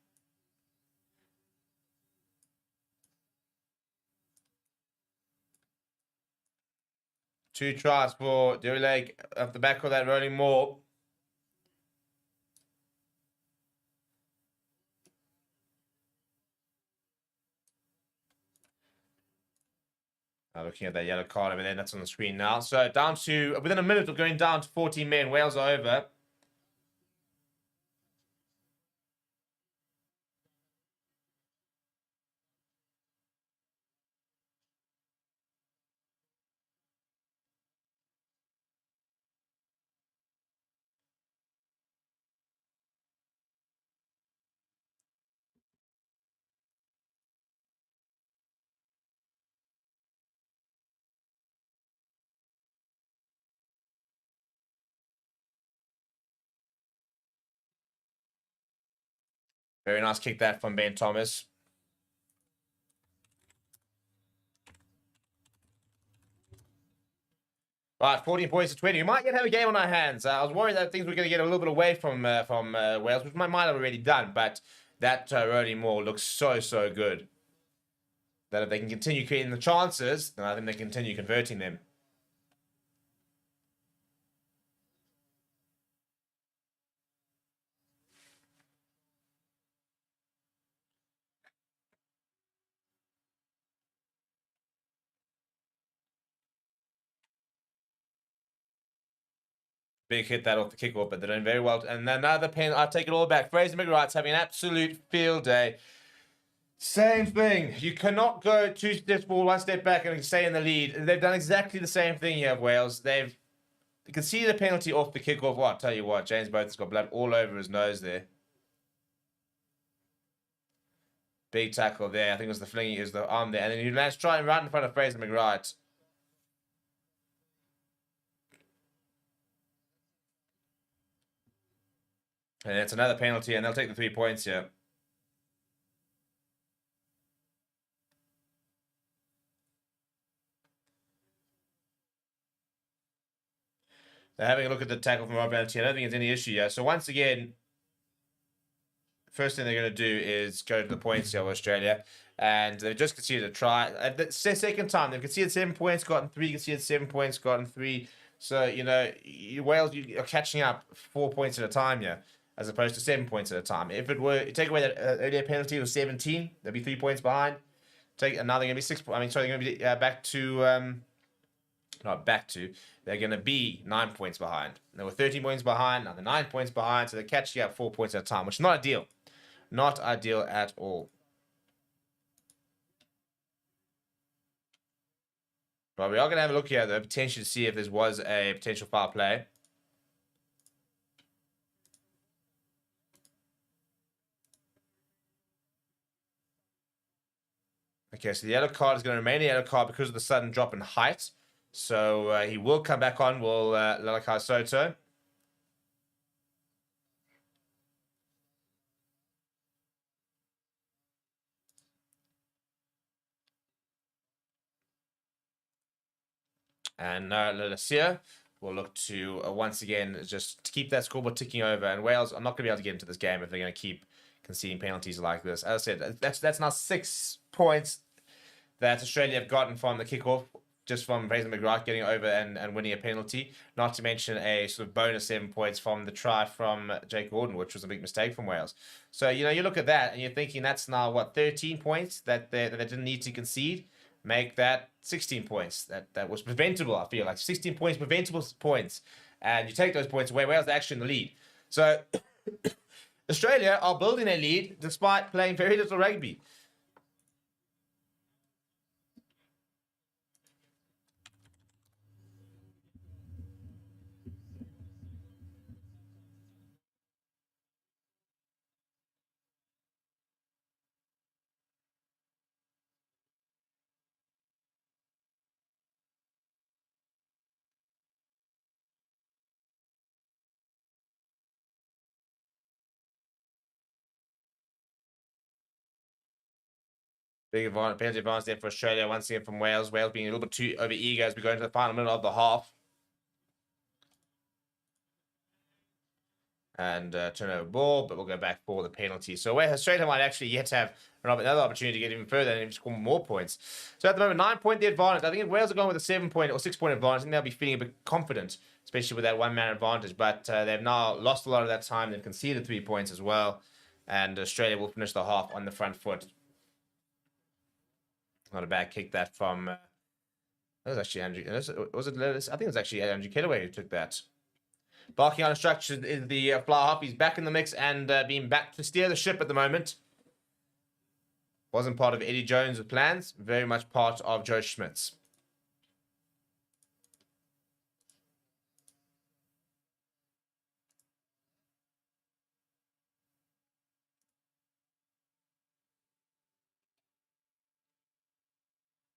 Two tries for Dewey Lake off the back of that rolling more. Looking at that yellow card over there, that's on the screen now. So down to, within a minute of going down to 14 men, Wales are over. Very nice kick that from Ben Thomas. All right, 14 points to 20. We might yet have a game on our hands. I was worried that things were going to get a little bit away from Wales, which might have already done, but that Rodney Moore looks so good. That if they can continue creating the chances, then I think they continue converting them. Big hit that off the kickoff, but they're doing very well. And another pen, I take it all back. Fraser McWright's having an absolute field day. Same thing. You cannot go 2 steps forward, 1 step back, and stay in the lead. They've done exactly the same thing here, Wales. They've conceded a penalty off the kickoff. Well, I'll tell you what, James Both's got blood all over his nose there. Big tackle there. I think it was the flingy, it was the arm there. And then he lands trying right in front of Fraser McWright. And it's another penalty, and they'll take the 3 points here. They're having a look at the tackle from Rob Valentin. I don't think it's any issue here. So once again, first thing they're going to do is go to the points here with Australia. And they've just conceded a try. The second time, they've conceded 7 points, gotten 3, conceded 7 points, gotten 3. So, you know, Wales, you are catching up 4 points at a time here, as opposed to 7 points at a time. If it were, take away that earlier penalty, it was 17, they'd be 3 points behind. Now they're going to be 6 points. I mean, sorry, they're going to be back to... not back to, they're going to be 9 points behind. They were 13 points behind, now they're 9 points behind, so they're catching up 4 points at a time, which is not ideal. Not ideal at all. But we are going to have a look here, though, potentially to see if there was a potential foul play. Okay, so the yellow card is going to remain a yellow card because of the sudden drop in height. So he will come back on, will Lalakai Soto. And Lalasia will look to, once again, just to keep that scoreboard ticking over. And Wales are not going to be able to get into this game if they're going to keep conceding penalties like this. As I said, that's now 6 points that Australia have gotten from the kickoff, just from Fraser McWright getting over and winning a penalty. Not to mention a sort of bonus 7 points from the try from Jake Gordon, which was a big mistake from Wales. So, you know, you look at that and you're thinking that's now, what, 13 points that they didn't need to concede? Make that 16 points. That was preventable, I feel like. 16 points, preventable points. And you take those points away, Wales are actually in the lead. So, Australia are building a lead despite playing very little rugby. Big advantage, penalty advantage there for Australia. Once again from Wales. Wales being a little bit too over eager as we go into the final minute of the half. And turnover ball, but we'll go back for the penalty. So where Australia might actually yet have another opportunity to get even further and even score more points. So at the moment, 9 point the advantage. I think if Wales are going with a 7 point or 6 point advantage, I think they'll be feeling a bit confident, especially with that 1 man advantage. But they've now lost a lot of that time. They've conceded 3 points as well. And Australia will finish the half on the front foot. Not a bad kick that from... that was actually Andrew... Was it Lettuce? I think it was actually Andrew Kellaway who took that. Barking on instructions is the fly half. He's back in the mix and being back to steer the ship at the moment. Wasn't part of Eddie Jones' plans. Very much part of Joe Schmidt's.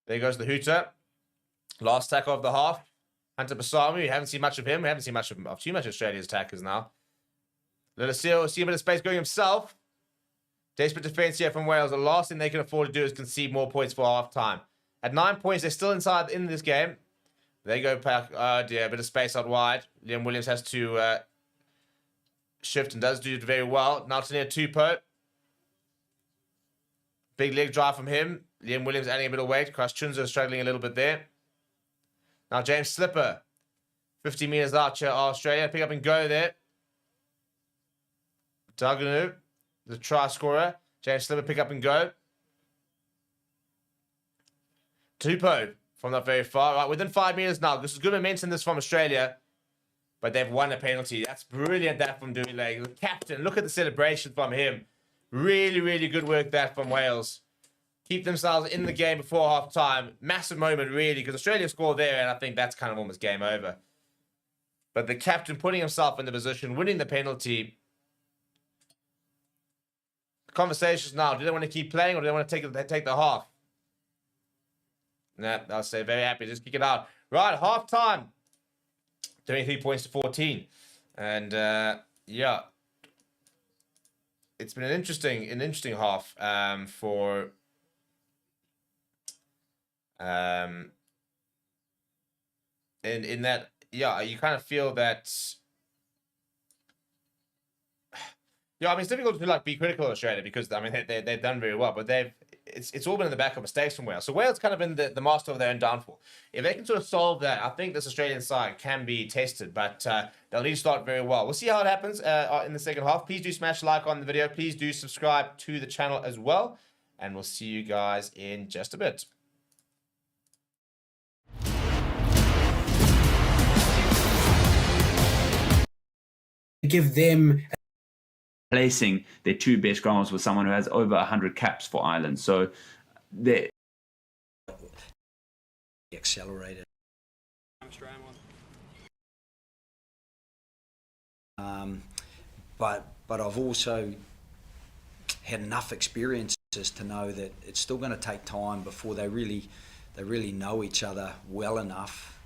There goes the hooter. Last tackle of the half. Hunter Basamu, we haven't seen much of him. We haven't seen much of too much Australia's attackers now. Lalasil, see a bit of space going himself. Desperate defense here from Wales. The last thing they can afford to do is concede more points for half time. At 9 points, they're still inside in this game. They go back. Oh dear, a bit of space out wide. Liam Williams has to shift and does do it very well. Now to near Tupou. Big leg drive from him. Liam Williams adding a bit of weight. Chunzo struggling a little bit there. Now James Slipper. 50 metres out here, Australia. Pick up and go there. Duganu, the try scorer. James Slipper, pick up and go. Tupou from not very far. Right, within 5 metres now. This is good momentum, this from Australia. But they've won a penalty. That's brilliant, that from Douillet. The captain, look at the celebration from him. Really, really good work, that from Wales. Keep themselves in the game before half-time. Massive moment, really, because Australia scored there, and I think that's kind of almost game over. But the captain putting himself in the position, winning the penalty. Conversations now. Do they want to keep playing or do they want to take the half? Nah, I'll say very happy. Just kick it out. Right, half-time. 23 points to 14. And, yeah. It's been an interesting half for... in that, yeah, you kind of feel that... Yeah, I mean, it's difficult to like be critical of Australia because I mean they've done very well, but it's all been in the back of mistakes from Wales. So Wales kind of been the master of their own downfall. If they can sort of solve that, I think this Australian side can be tested, but they'll need to start very well. We'll see how it happens in the second half. Please do smash like on the video. Please do subscribe to the channel as well, and we'll see you guys in just a bit. Give them placing their 2 best grounders with someone who has over 100 caps for Ireland. So they accelerated. But I've also had enough experiences to know that it's still going to take time before they really know each other well enough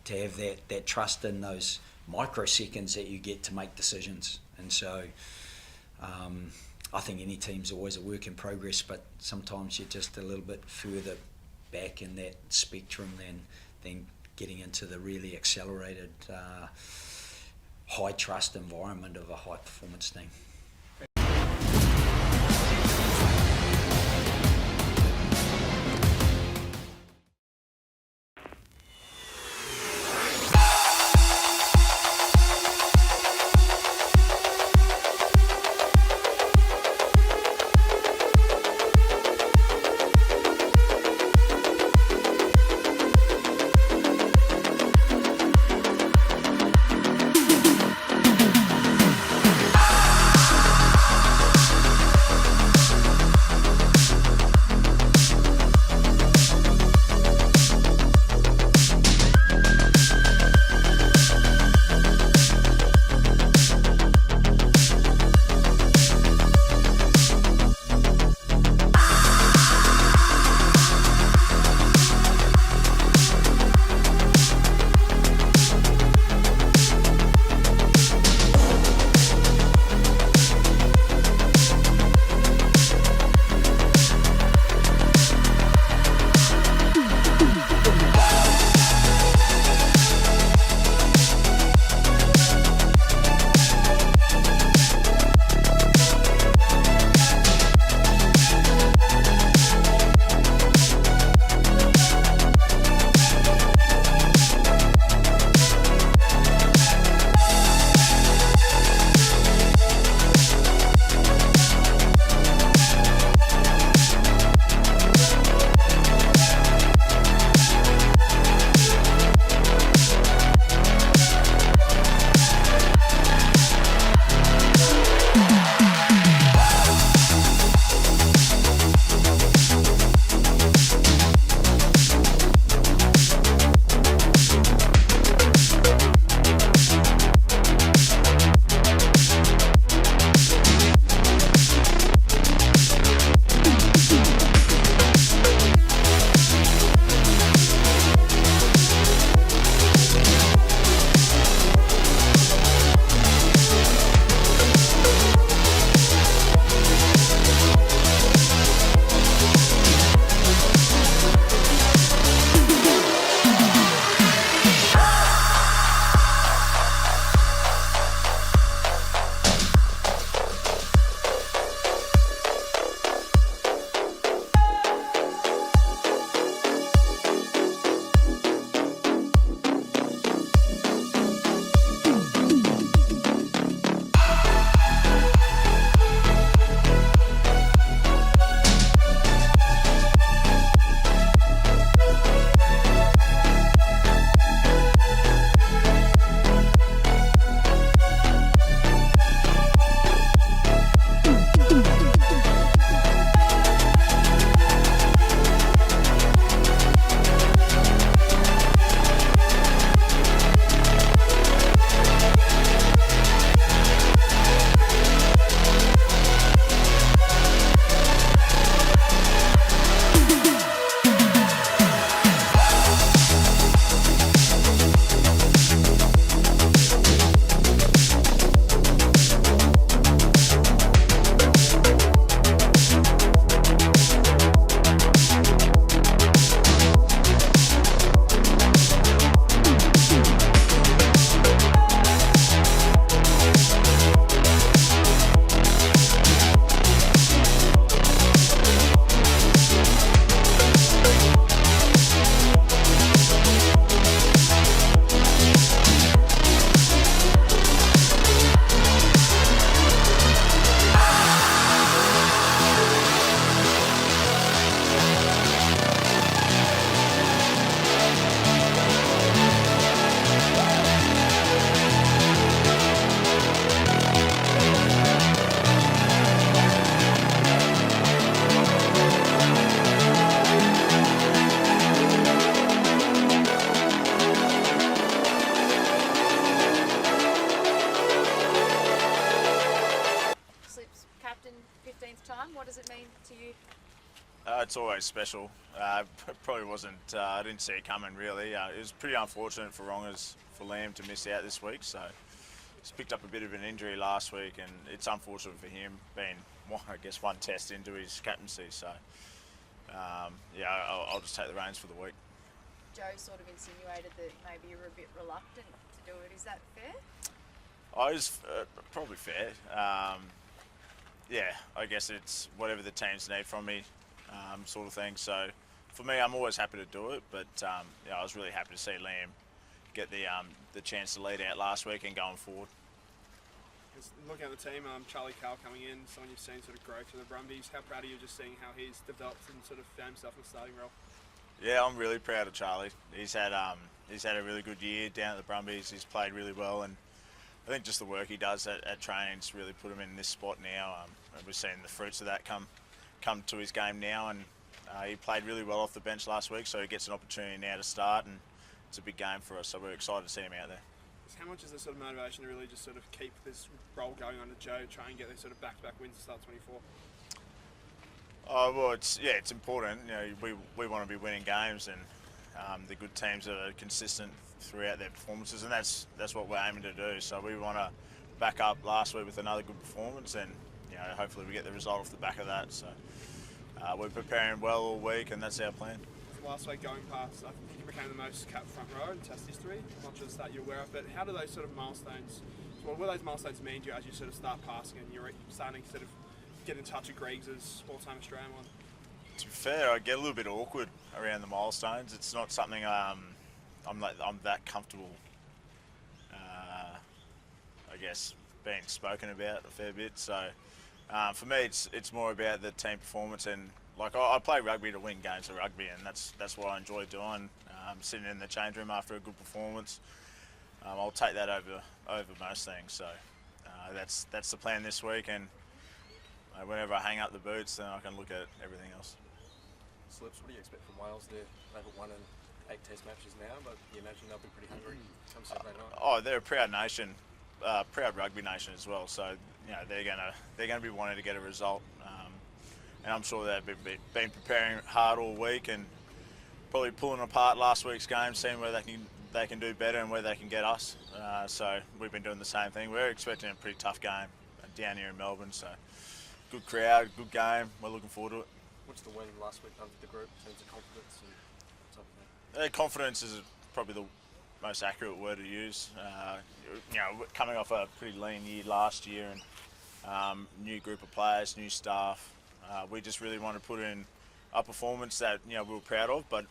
to have that trust in those microseconds that you get to make decisions. And so I think any team's always a work in progress, but sometimes you're just a little bit further back in that spectrum than getting into the really accelerated high trust environment of a high performance team. always special. Probably wasn't. I didn't see it coming really. It was pretty unfortunate for Wrongers for Liam to miss out this week. So he's picked up a bit of an injury last week, and it's unfortunate for him being, I guess, one test into his captaincy. So yeah, I'll just take the reins for the week. Joe sort of insinuated that maybe you were a bit reluctant to do it. Is that fair? I was probably fair. Yeah, I guess it's whatever the teams need from me, sort of thing. So for me, I'm always happy to do it. But yeah, I was really happy to see Liam get the chance to lead out last week and going forward. Looking at the team, Charlie Carl coming in, someone you've seen sort of grow for the Brumbies. How proud are you just seeing how he's developed and sort of found himself in the starting role? Yeah, I'm really proud of Charlie. He's had a really good year down at the Brumbies. He's played really well, and I think just the work he does at training's really put him in this spot now. And we're seeing the fruits of that come to his game now, and he played really well off the bench last week, so he gets an opportunity now to start, and it's a big game for us, so we're excited to see him out there. How much is the sort of motivation to really just sort of keep this role going under Joe, try and get these sort of back-to-back wins to start 24? Oh well, it's important. You know, we want to be winning games, and the good teams are consistent throughout their performances, and that's what we're aiming to do. So we want to back up last week with another good performance, and you know, hopefully we get the result off the back of that. So we're preparing well all week, and that's our plan. Last week going past, I think you became the most capped front row in Test history. I'm not sure the stat you're aware of, but how do those sort of milestones, what will those milestones mean to you as you sort of start passing and you're starting to sort of get in touch with Greg's as all-time Australian one? To be fair, I get a little bit awkward around the milestones. It's not something I'm that comfortable, I guess, being spoken about a fair bit. So for me, it's more about the team performance, and like I play rugby to win games of rugby, and that's what I enjoy doing. Sitting in the change room after a good performance, I'll take that over most things. So that's the plan this week, and whenever I hang up the boots, then I can look at everything else. Slips, what do you expect from Wales? They haven't won in 8 Test matches now, but you imagine they'll be pretty hungry come Saturday night. Oh, they're a proud nation, proud rugby nation as well. So you know they're gonna be wanting to get a result, and I'm sure they've been preparing hard all week and probably pulling apart last week's game, seeing where they can do better and where they can get us. So we've been doing the same thing. We're expecting a pretty tough game down here in Melbourne. So good crowd, good game. We're looking forward to it. What's the win last week done for the group in terms of confidence and stuff like that? Confidence is probably the most accurate word to use. You know, coming off a pretty lean year last year, and new group of players, new staff, we just really want to put in a performance that we were proud of, but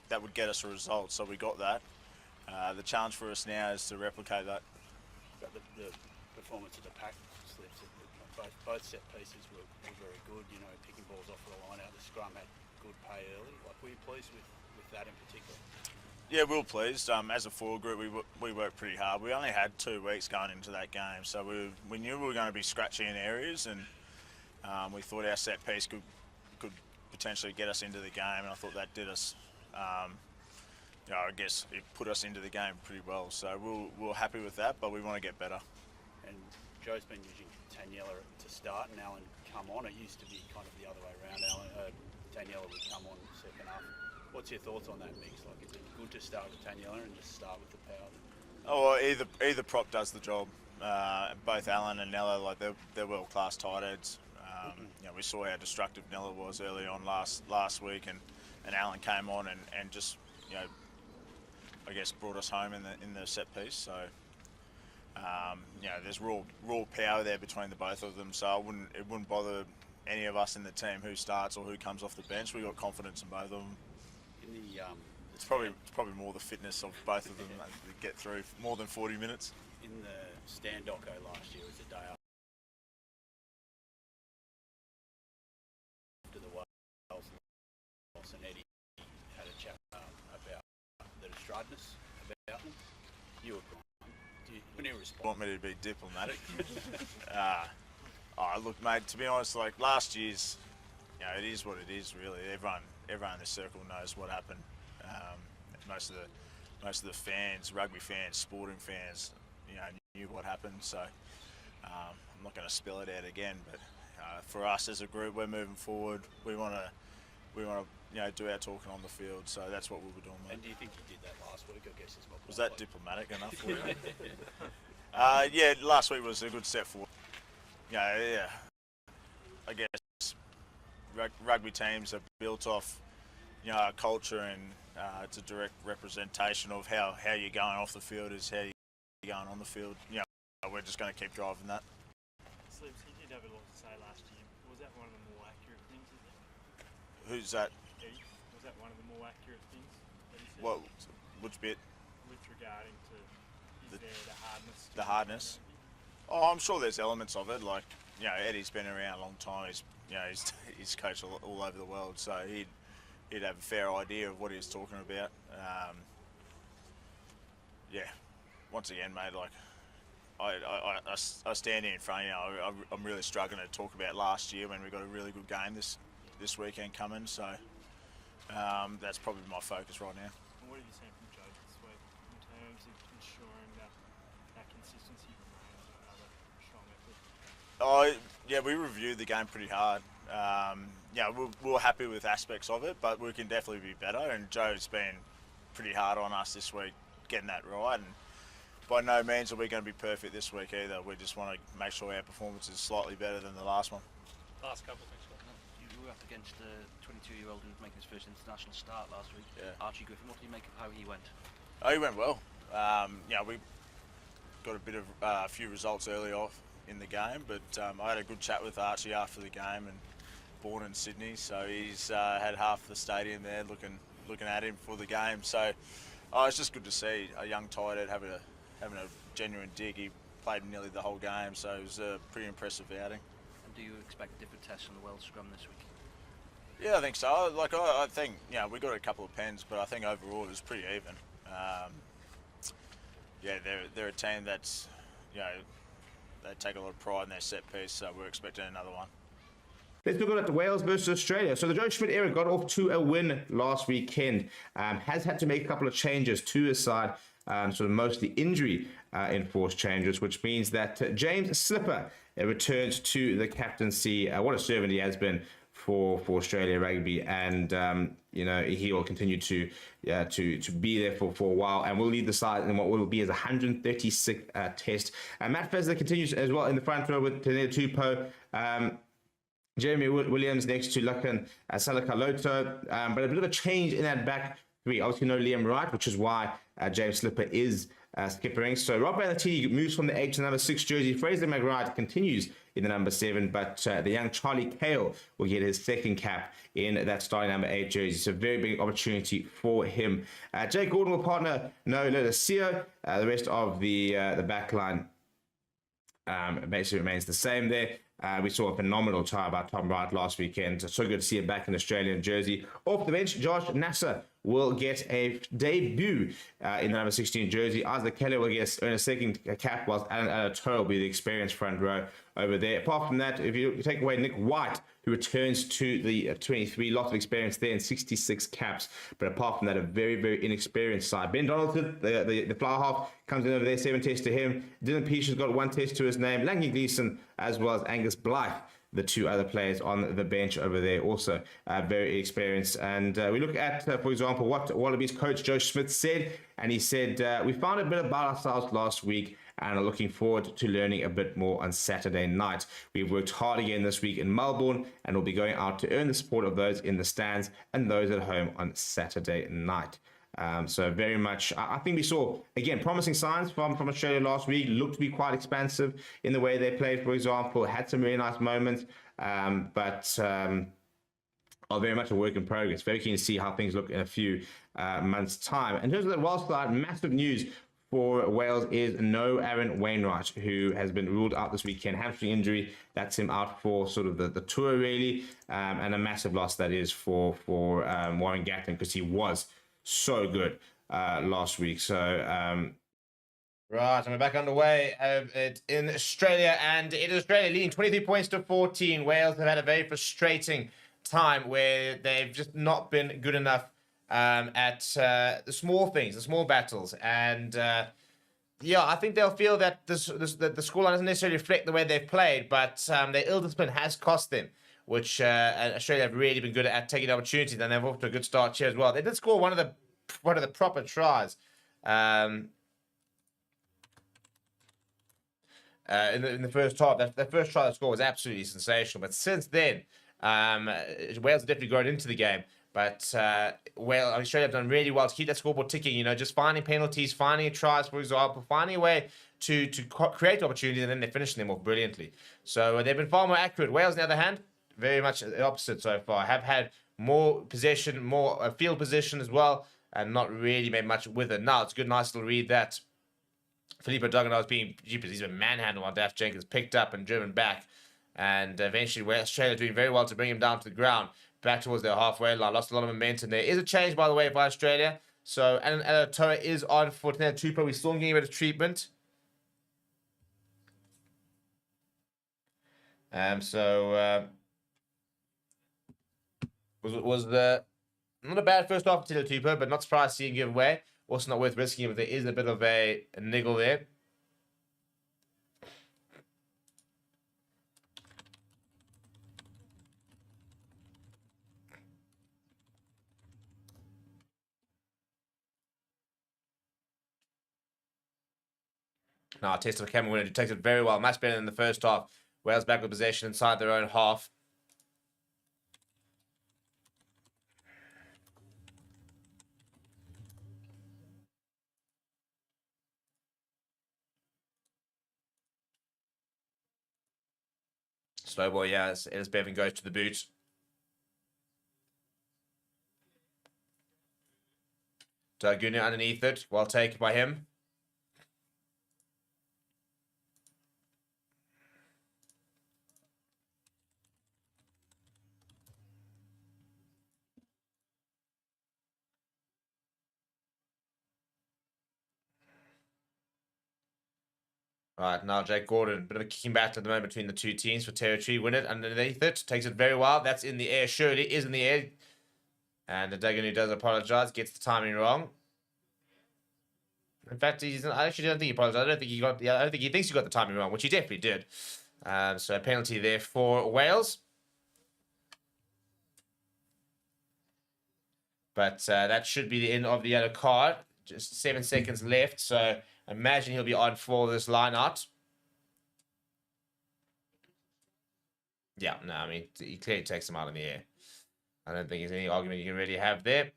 that would get us a result. So we got that. The challenge for us now is to replicate that. But the performance of the pack slips, both set pieces were very good. You know, picking balls off the line out, the scrum had good pay early. Like, were you pleased with that in particular? Yeah, we were pleased. As a forward group, we worked pretty hard. We only had 2 weeks going into that game, so we knew we were going to be scratchy in areas, and we thought our set piece could potentially get us into the game, and I thought that did us. I guess it put us into the game pretty well. So we're happy with that, but we want to get better. And Joe's been using Taniela to start and Alan come on. It used to be kind of the other way around. Taniela would come on second half. What's your thoughts on that mix? Like, is it good to start with Taniela and just start with the power? Oh, well, either prop does the job. Both Alan and Nella, like they're world-class tight ends. We saw how destructive Nella was early on last week, and Alan came on and just I guess brought us home in the set piece. So there's raw power there between the both of them. So it wouldn't bother any of us in the team who starts or who comes off the bench. We got confidence in both of them. It's probably more the fitness of both of them that get through more than 40 minutes. In the stand doco last year was the day after the Wales and Eddie had a chat about the distraughtness about them. You were when you respond. Want me to be diplomatic? Look, mate. To be honest, like last year's, it is what it is. Really, everyone in the circle knows what happened. Most of the fans, rugby fans, sporting fans, knew what happened. So I'm not going to spell it out again. But for us as a group, we're moving forward. We want to do our talking on the field. So that's what we were doing, mate. And do you think you did that last week? I guess it's not. Was that diplomatic enough for you? Yeah, last week was a good step forward. Yeah. I guess rugby teams are built off, a culture, and it's a direct representation of how you're going off the field is how you're going on the field. We're just going to keep driving that. Slips, he did have a lot to say last year. Was that one of the more accurate things, you think? Who's that? Eddie, was that one of the more accurate things that he said? What? Which bit? With regarding to the hardness. The hardness. Oh, I'm sure there's elements of it. Like, Eddie's been around a long time. He's coached all over the world, so he'd have a fair idea of what he was talking about. Once again, mate, like I stand here in front of you. I'm really struggling to talk about last year when we got a really good game this weekend coming. So that's probably my focus right now. And what have you seen from Joe this week in terms of ensuring that consistency remains another strong effort? We reviewed the game pretty hard. We were happy with aspects of it, but we can definitely be better. And Joe's been pretty hard on us this week, getting that right. And by no means are we going to be perfect this week either. We just want to make sure our performance is slightly better than the last one. Last couple of things, Scott. You were up against a 22-year-old who was making his first international start last week. Yeah. Archie Griffin, what do you make of how he went? Oh, he went well. We got a few results early off in the game, but I had a good chat with Archie after the game, and born in Sydney, so he's had half the stadium there looking at him for the game. So it's just good to see a young tight end having a genuine dig. He played nearly the whole game, so it was a pretty impressive outing. And do you expect different tests on the World Scrum this week? Yeah, I think so. I think we got a couple of pens, but I think overall it was pretty even. They're a team that's they take a lot of pride in their set piece, so we're expecting another one. Let's look at Wales versus Australia. So the Joe Schmidt era got off to a win last weekend. Has had to make a couple of changes to his side, sort of mostly injury enforced changes, which means that James Slipper returns to the captaincy. What a servant he has been for Australia Rugby, and he will continue to be there for a while, and will lead the side in what will be his 136th test. Matt Fezler continues as well in the front row with Tenea Tupou. Jeremy Williams next to Lakan Salakaloto, but a bit of a change in that back three. Obviously no Liam Wright, which is why James Slipper is skippering. So Rob Banatini moves from the 8 to the number 6 jersey. Fraser McGrath continues in the number 7, but the young Charlie Cale will get his second cap in that starting number 8 jersey. So very big opportunity for him. Jake Gordon will partner No Lodasio. The rest of the back line basically remains the same there. We saw a phenomenal try by Tom Wright last weekend. So good to see him back in Australian jersey. Off the bench, Josh Nasser will get a debut in the number 16 jersey. Isaac Kelly will earn a second cap, whilst Alan Alator will be the experienced front row over there. Apart from that, if you take away Nick White, who returns to the 23, lots of experience there and 66 caps. But apart from that, a very, very inexperienced side. Ben Donaldson, the fly half, comes in over there, 7 tests to him. Dylan Peace's got 1 test to his name. Lanky Gleeson, as well as Angus Blythe, the 2 other players on the bench over there, also very experienced. And we look at, for example, what Wallabies coach Joe Schmidt said. And he said, we found a bit about ourselves last week and are looking forward to learning a bit more on Saturday night. We've worked hard again this week in Melbourne and will be going out to earn the support of those in the stands and those at home on Saturday night. So very much, I think we saw, again, promising signs from Australia last week. Looked to be quite expansive in the way they played, for example. Had some really nice moments, but are very much a work in progress. Very keen to see how things look in a few months' time. In terms of the Wales side, massive news for Wales is no Aaron Wainwright, who has been ruled out this weekend. Hamstring injury, that's him out for sort of the tour, really. And a massive loss that is for Warren Gatland, because he was so good last week. So right, and we're back underway in Australia, and it is Australia leading 23 points to 14. Wales have had a very frustrating time where they've just not been good enough at the small things, the small battles, and I think they'll feel that the scoreline doesn't necessarily reflect the way they've played, but their ill discipline has cost them which and Australia have really been good at taking opportunities, and they've off to a good start here as well. They did score one of the proper tries. In the first half, that first try they scored was absolutely sensational. But since then, Wales have definitely grown into the game. But Australia have done really well to keep that scoreboard ticking. Just finding penalties, finding tries, for example, finding a way to create opportunities, and then they're finishing them off brilliantly. So they've been far more accurate. Wales, on the other hand, very much the opposite so far. Have had more possession, more field position as well, and not really made much with it. Now, it's a good, nice little read that Filippo Duggan was being jeepers. He's been manhandled while Daft Jenkins picked up and driven back. And eventually, Australia doing very well to bring him down to the ground, back towards their halfway line. Lost a lot of momentum. There is a change, by the way, by Australia. So Alan Alatoa is on for Tena Tupo. We're still getting a bit of treatment. Was the not a bad first half for Tena Tupo, but not surprised to see him give away. Also not worth risking it, but there is a bit of a niggle there. Now, Test of Cameron winner, who takes it very well. Much better than the first half. Wales back with possession inside their own half. Slow ball, yeah, as Bevan goes to the boot. Daguna underneath it. Well taken by him. Right, now Jake Gordon, bit of a kicking battle at the moment between the two teams for territory. Win it underneath it, takes it very well. That's in the air, surely is in the air. And Dagunu does apologize, gets the timing wrong. In fact, I actually don't think he apologized. I don't think he thinks he got the timing wrong, which he definitely did. So a penalty there for Wales. But that should be the end of the yellow card. Just 7 seconds left, so I imagine he'll be on for this line out. Yeah, no, I mean, he clearly takes him out in the air. I don't think there's any argument you can really have there.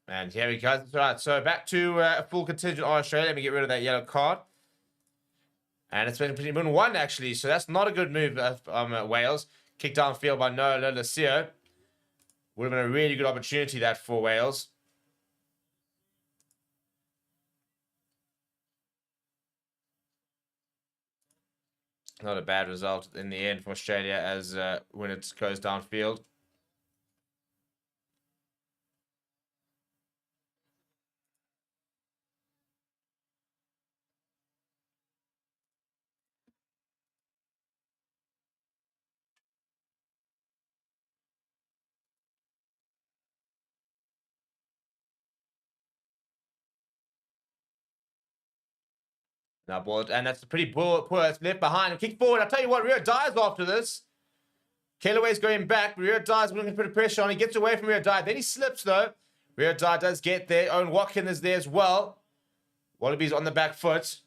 And here we go. Right, so back to a full contingent on Australia. Let me get rid of that yellow card. And it's been one, actually, so that's not a good move of Wales. Kicked downfield by Noah Lolesio. Would have been a really good opportunity, that, for Wales. Not a bad result in the end for Australia as when it goes downfield. Now, ball, and that's a pretty poor. It's left behind. Kick forward. I'll tell you what, Rio dies after this. Kellaway's going back. Rio dies looking to put pressure on. He gets away from Rio Dye. Then he slips, though. Rio Dye does get there. Owen Watkin is there as well. Wallabies on the back foot.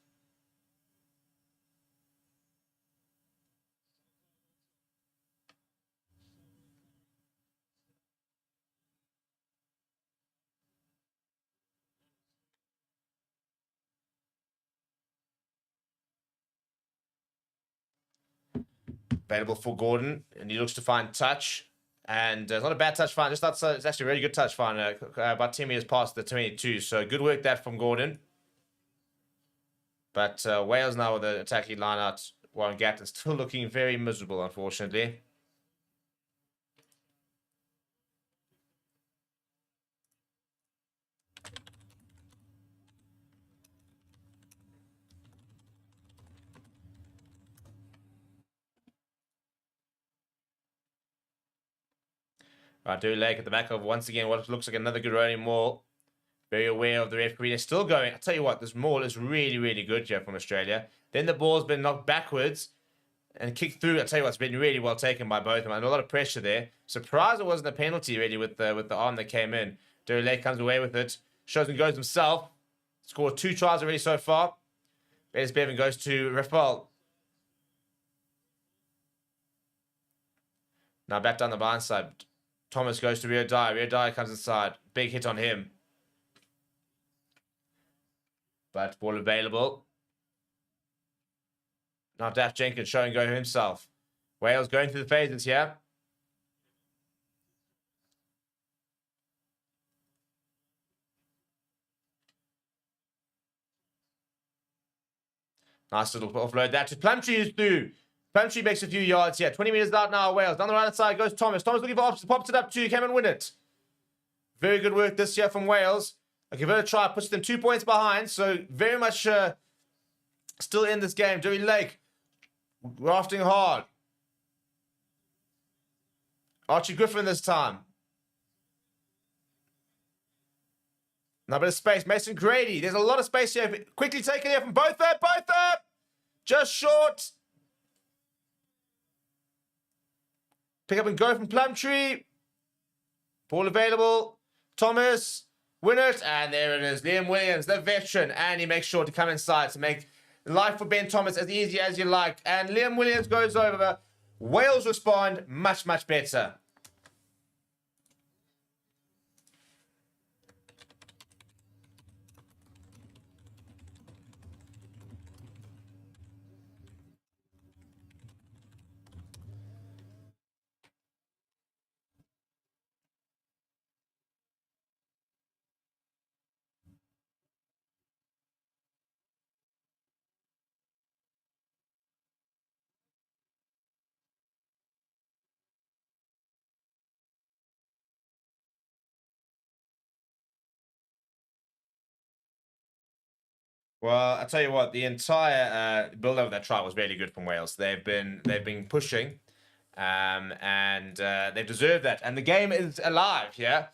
Available for Gordon, and he looks to find touch. And it's not a bad touch find, just outside. It's actually a really good touch find. About 10 meters past the 22. So good work that from Gordon. But Wales now with the attacking line out. Warren Gatton still looking very miserable, unfortunately. Right, Dewey Lake at the back of, once again, what looks like another good rolling maul. Very aware of the referee. They're still going. I'll tell you what, this maul is really, really good here from Australia. Then the ball's been knocked backwards. and kicked through. I tell you what's been really well taken by both of them. And a lot of pressure there. Surprised it wasn't a penalty really with the arm that came in. Derry Lake comes away with it. Shows and goes himself. Scored 2 tries already so far. Bevan goes to Rafal. Now back down the blind side. Thomas goes to Rio Dyer. Rio Dyer comes inside. Big hit on him. But ball available. Now Daft Jenkins showing go himself. Wales going through the phases here. Nice little offload. That to Plumtree is through. Plumtree makes a few yards here. 20 metres out now, Wales. Down the right side goes Thomas. Thomas looking for options. Pops it up to Cam and win it. Very good work this year from Wales. I give it a try. Puts them 2 points behind. So very much still in this game. Derry Lake grafting hard. Archie Griffin this time. Now a bit of space. Mason Grady. There's a lot of space here. Quickly taken here from both there. Both there. Just short. Pick up and go from Plumtree. Ball available. Thomas. Win it. And there it is. Liam Williams, the veteran. And he makes sure to come inside to make life for Ben Thomas as easy as you like. And Liam Williams goes over. Wales respond much, much better. Well, I tell you what, the entire build-up of that try was really good from Wales. They've been pushing, and they've deserved that. And the game is alive, yeah.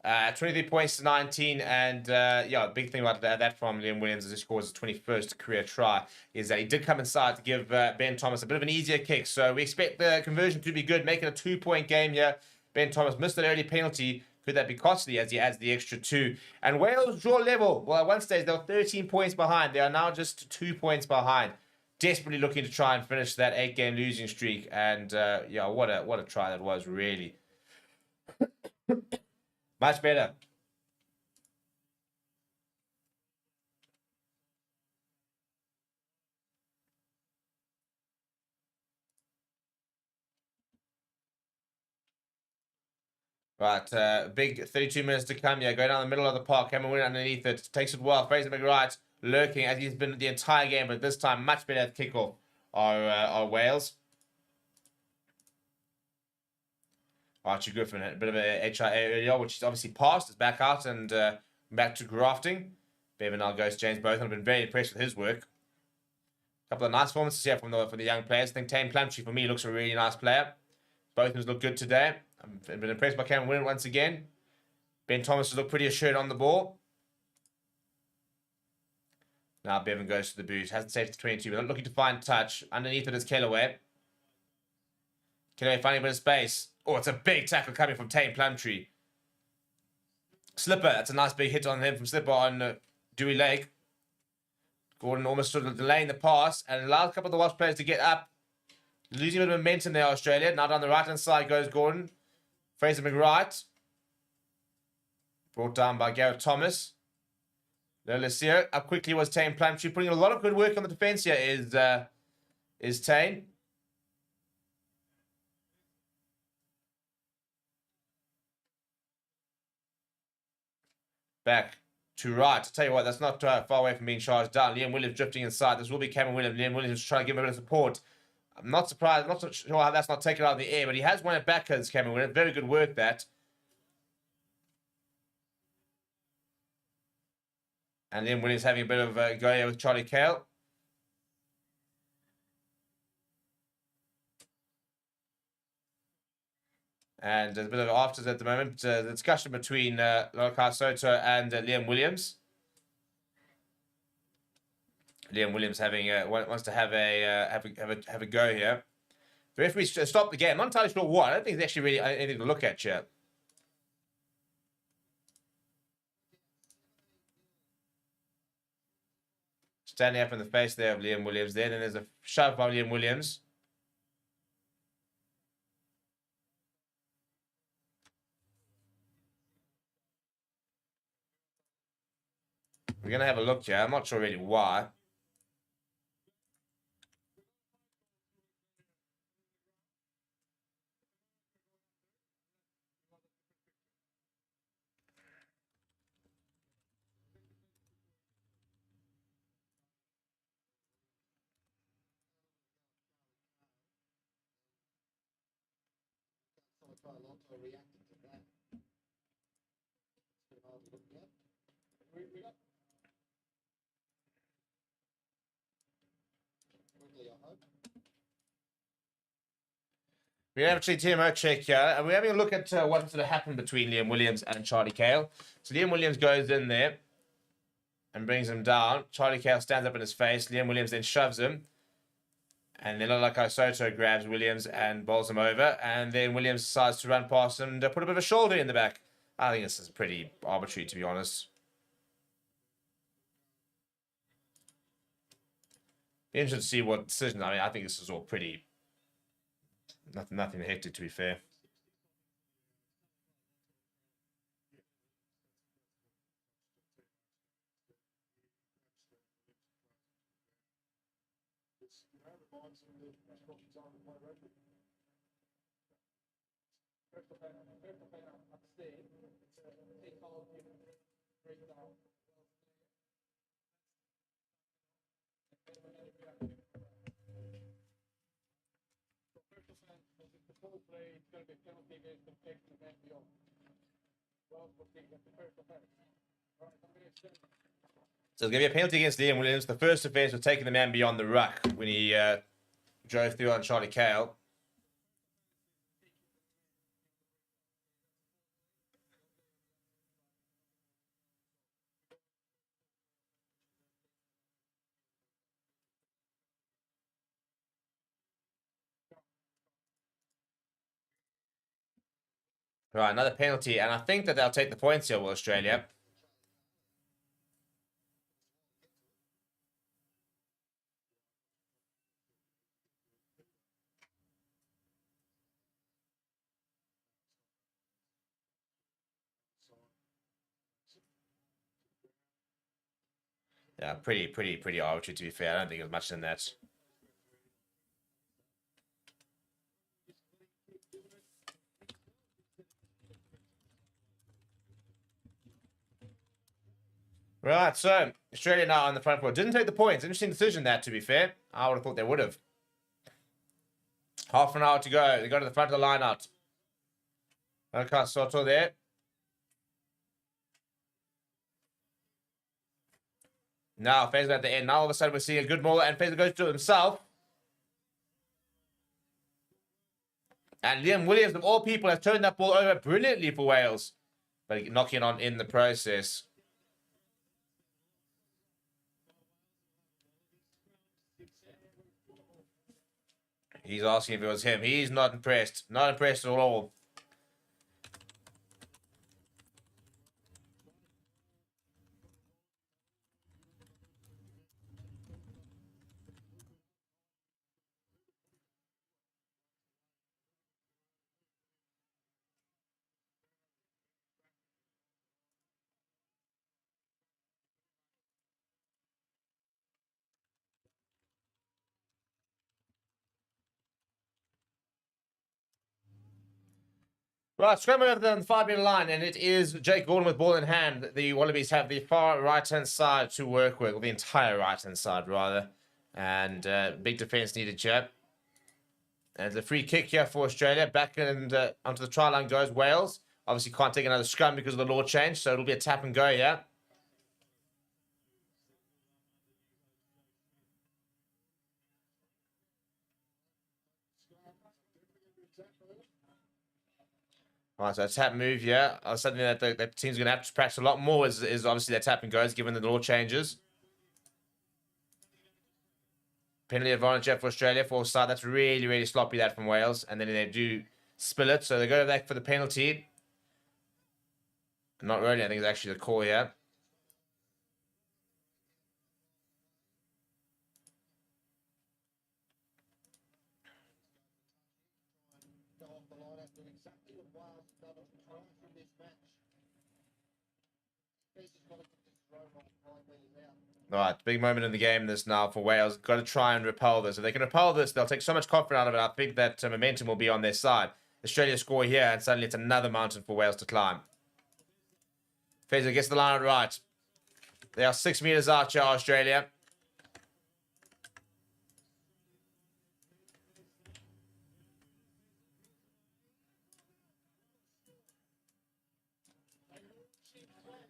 23 points to 19, and yeah, the big thing about that from Liam Williams as he scores his 21st career try is that he did come inside to give Ben Thomas a bit of an easier kick. So we expect the conversion to be good, make it a 2-point game here. Ben Thomas missed an early penalty. Could that be costly as he adds the extra 2? And Wales draw level. Well, at one stage, they were 13 points behind. They are now just 2 points behind. Desperately looking to try and finish that 8-game losing streak. And yeah, what a try that was, really. Much better. Right, big 32 minutes to come. Yeah, go down the middle of the park. Cameron Winner underneath it. Takes it well. Fraser McWright lurking as he's been the entire game, but this time much better at kickoff are Wales. Archie Griffin had a bit of a HIA earlier, which he's obviously passed. Is back out and back to grafting. Bevan now goes to James Botham. I've been very impressed with his work. A couple of nice performances here from the young players. I think Tane Plumtree, for me, looks a really nice player. Both of them look good today. I've been impressed by Cameron Winner once again. Ben Thomas has looked pretty assured on the ball. Now Bevan goes to the boot. Hasn't saved to 22, but not looking to find touch. Underneath it is Kellaway. Kellaway finding a bit of space. Oh, it's a big tackle coming from Tane Plumtree. Slipper. That's a nice big hit on him from Slipper on Dewey Lake. Gordon almost sort of delaying the pass and allows a couple of the Wasp players to get up. Losing a bit of momentum there, Australia. Now down the right-hand side goes Gordon. Fraser McWright. Brought down by Gareth Thomas. Lolesio. Up quickly was Tane Plumtree. Putting a lot of good work on the defence here is Tane. Back to right. I tell you what, that's not far away from being charged down. Liam Williams drifting inside. This will be Cameron Williams. Liam Williams trying to give him a bit of support. I'm not surprised. I'm not so sure how that's not taken out of the air, but he has won it back as Cameron Williams. Very good work, that. And Liam Williams having a bit of a go here with Charlie Cale. And there's a bit of afters at the moment. The discussion between Lokai Soto and Liam Williams. Liam Williams wants to have a go here. The referee stopped the game. I'm not entirely sure what. I don't think there's actually really anything to look at here. Standing up in the face there of Liam Williams there. Then there's a shove by Liam Williams. We're going to have a look here. I'm not sure really why. We're actually TMO check here, and we're having a look at what sort of happened between Liam Williams and Charlie Cale. So Liam Williams goes in there and brings him down. Charlie Cale stands up in his face. Liam Williams then shoves him. And then Lalakai Soto grabs Williams and bowls him over. And then Williams decides to run past him and put a bit of a shoulder in the back. I think this is pretty arbitrary, to be honest. Be interested to see what decision. I mean, I think this is all pretty... Nothing hectic, to be fair. So it's going to be a penalty against Liam Williams. The first offence was taking the man beyond the ruck when he drove through on Charlie Cale. Right, another penalty, and I think that they'll take the points here with Australia. Yeah, pretty arbitrary, to be fair. I don't think there's much in that. Right, so Australia now on the front foot. Didn't take the points. Interesting decision that, to be fair. I would have thought they would have. Half an hour to go. They go to the front of the line out. Okay, Soto there. Now, Faisal at the end. Now, all of a sudden, we're seeing a good mauler, and Faisal goes to himself. And Liam Williams, of all people, has turned that ball over brilliantly for Wales. But knocking on in the process. He's asking if it was him. He's not impressed. Not impressed at all. Right, scrum over the 5-metre line, and it is Jake Gordon with ball in hand. The Wallabies have the far right-hand side to work with, or the entire right-hand side, rather. And big defence needed here. And the free kick here for Australia. Back and onto the try line goes Wales. Obviously can't take another scrum because of the law change, so it'll be a tap and go here. Right, so a tap move here. Something that the team's going to have to practice a lot more is obviously their tap and goes, given the law changes. Penalty advantage here for Australia for offside. That's really, really sloppy that from Wales. And then they do spill it. So they go back for the penalty. Not really. I think it's actually the call here. All right, big moment in the game this now for Wales. Got to try and repel this. If they can repel this, they'll take so much confidence out of it. I think that momentum will be on their side. Australia score here, and suddenly it's another mountain for Wales to climb. Fazer gets the line out right. They are 6 meters out here, Australia.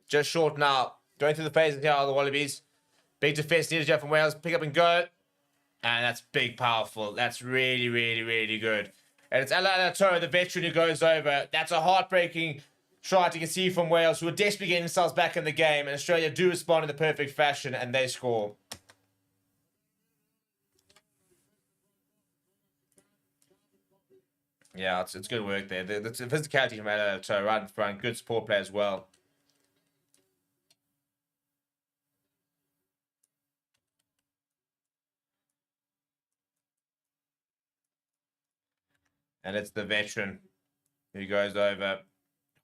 Just short now. Going through the phases here are the Wallabies. Big defense needed here from Wales. Pick up and go. And that's big, powerful. That's really, really, really good. And it's Alalato, the veteran, who goes over. That's a heartbreaking try to see from Wales, who are desperately getting themselves back in the game. And Australia do respond in the perfect fashion, and they score. Yeah, it's good work there. The physicality from Alalato right in front. Good support play as well. And it's the veteran who goes over.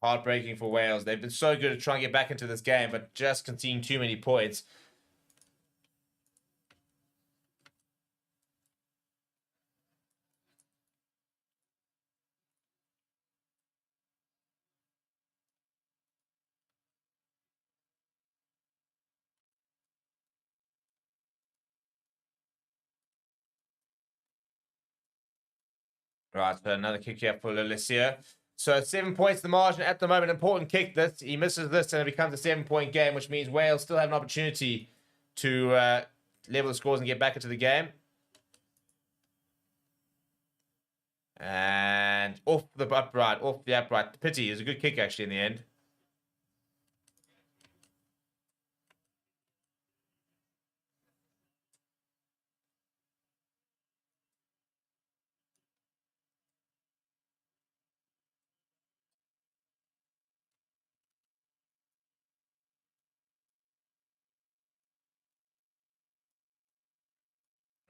Heartbreaking for Wales. They've been so good at trying to get back into this game, but just conceding too many points. Right, so another kick here for Lelicia. So 7 points the margin at the moment. Important kick this. He misses this and it becomes a 7-point game, which means Wales still have an opportunity to level the scores and get back into the game. And off the upright. Pity. It was a good kick actually in the end.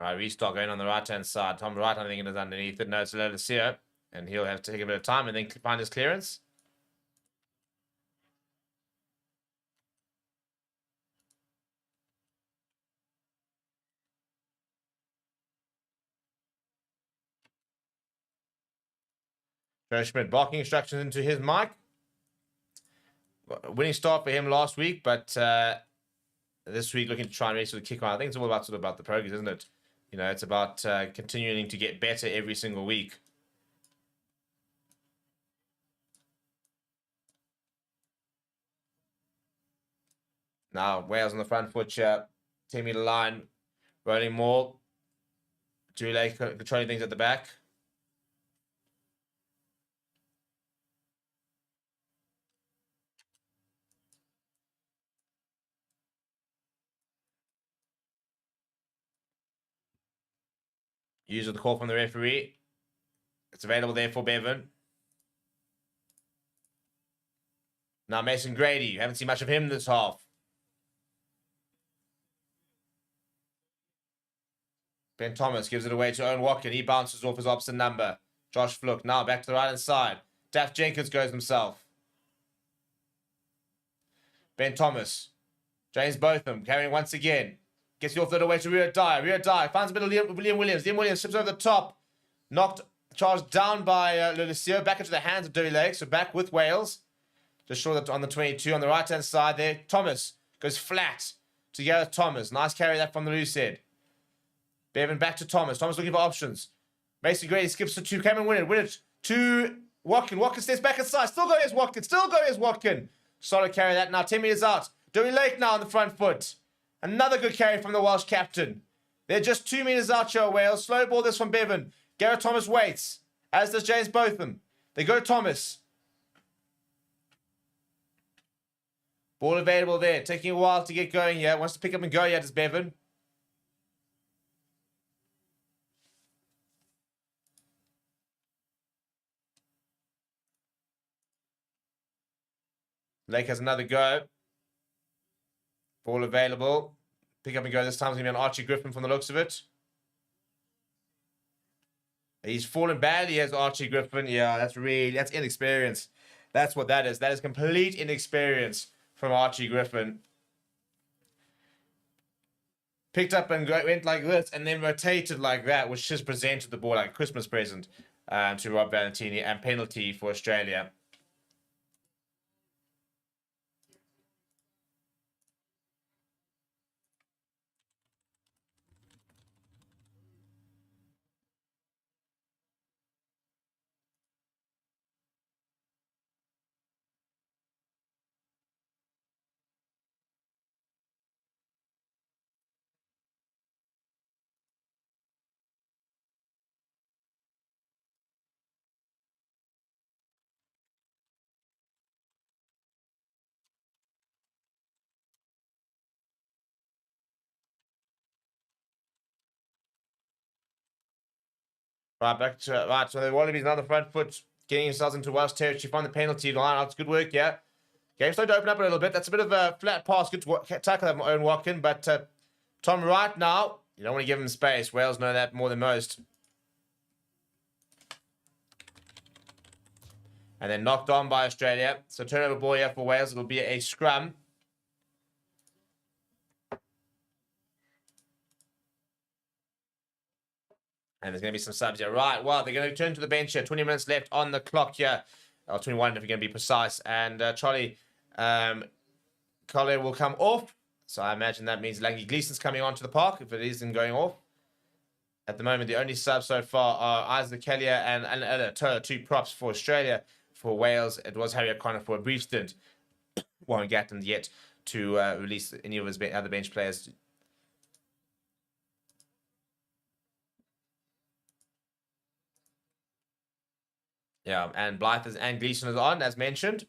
Right, restart going on the right-hand side. Tom Wright, I think it is underneath it. No, it's Lelicia. And he'll have to take a bit of time and then find his clearance. Joe Schmidt barking instructions into his mic. Winning start for him last week, but this week looking to try and race with the kick on. I think it's all about the progress, isn't it? You know, it's about continuing to get better every single week. Now Wales on the front foot here, 10 meter line, rolling more. Dule controlling things at the back. Use of the call from the referee. It's available there for Bevan. Now Mason Grady. You haven't seen much of him this half. Ben Thomas gives it away to Owen Watkin. He bounces off his opposite number. Josh Fluke now back to the right-hand side. Daft Jenkins goes himself. Ben Thomas. James Botham carrying once again. Gets the offload away to Rio Dye. Rio Dye finds a bit of Liam Williams. Liam Williams slips over the top. Knocked, charged down by Lelicia. Back into the hands of Dirty Lake. So back with Wales. Just short on the 22 on the right-hand side there. Thomas goes flat to Gareth Thomas. Nice carry that from the loose head. Bevan back to Thomas. Thomas looking for options. Mason Grady skips to 2. Cameron Win it to Watkin. Watkin steps back inside. Still going as Watkin. Still going as Watkin. Solid carry that now. 10 meters out. Dirty Lake now on the front foot. Another good carry from the Welsh captain. They're just 2 meters out here, Wales. Slow ball this from Bevan. Gareth Thomas waits, as does James Botham. They go Thomas. Ball available there. Taking a while to get going here. Wants to pick up and go yet is Bevan. Lake has another go. Ball available. Pick up and go. This time it's going to be on Archie Griffin from the looks of it. He's fallen badly as Archie Griffin. Yeah, that's inexperience. That's what that is. That is complete inexperience from Archie Griffin. Picked up and went like this and then rotated like that, which just presented the ball like a Christmas present to Rob Valentini, and penalty for Australia. Right, so the Wallabies on the front foot, getting themselves into Welsh territory, find the penalty line. It's good work, yeah. Game starting to open up a little bit. That's a bit of a flat pass. Good tackle of Owen Watkin, but Tom Wright now, you don't want to give him space. Wales know that more than most. And then knocked on by Australia. So turnover ball here for Wales. It'll be a scrum. And there's going to be some subs here. Right, well, they're going to turn to the bench here. 20 minutes left on the clock here. Or 21 if you're going to be precise. And Charlie Collier will come off. So I imagine that means Langy Gleeson's coming onto the park if it isn't going off. At the moment, the only subs so far are Isaac Kellier and Turner, 2 props for Australia. For Wales, it was Harry O'Connor for a brief stint. Won't get them yet to release any of his other bench players. Yeah, and Blythe and Gleeson is on, as mentioned.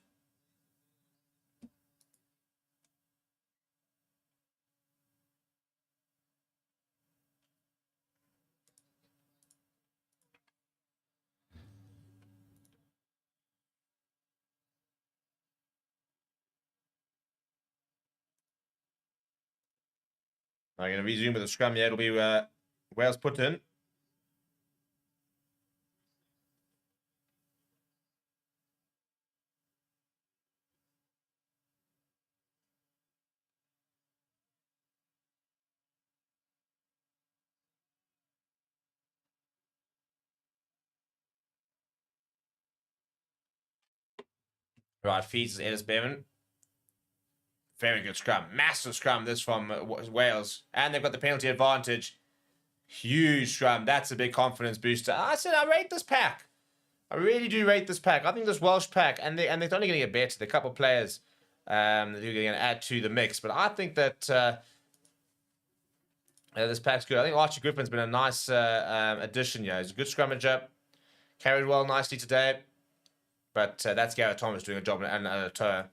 I'm going to resume with the scrum. Yeah, it'll be Wales put in. Right, feeds Ellis Bevan. Very good scrum. Massive scrum, this from Wales. And they've got the penalty advantage. Huge scrum. That's a big confidence booster. I said I rate this pack. I really do rate this pack. I think this Welsh pack, and they're only going to get better. There are a couple of players who are going to add to the mix. But I think that this pack's good. I think Archie Griffin's been a nice addition. Yeah, he's a good scrummager. Carried well nicely today. But that's Gareth Thomas doing a job and a toe.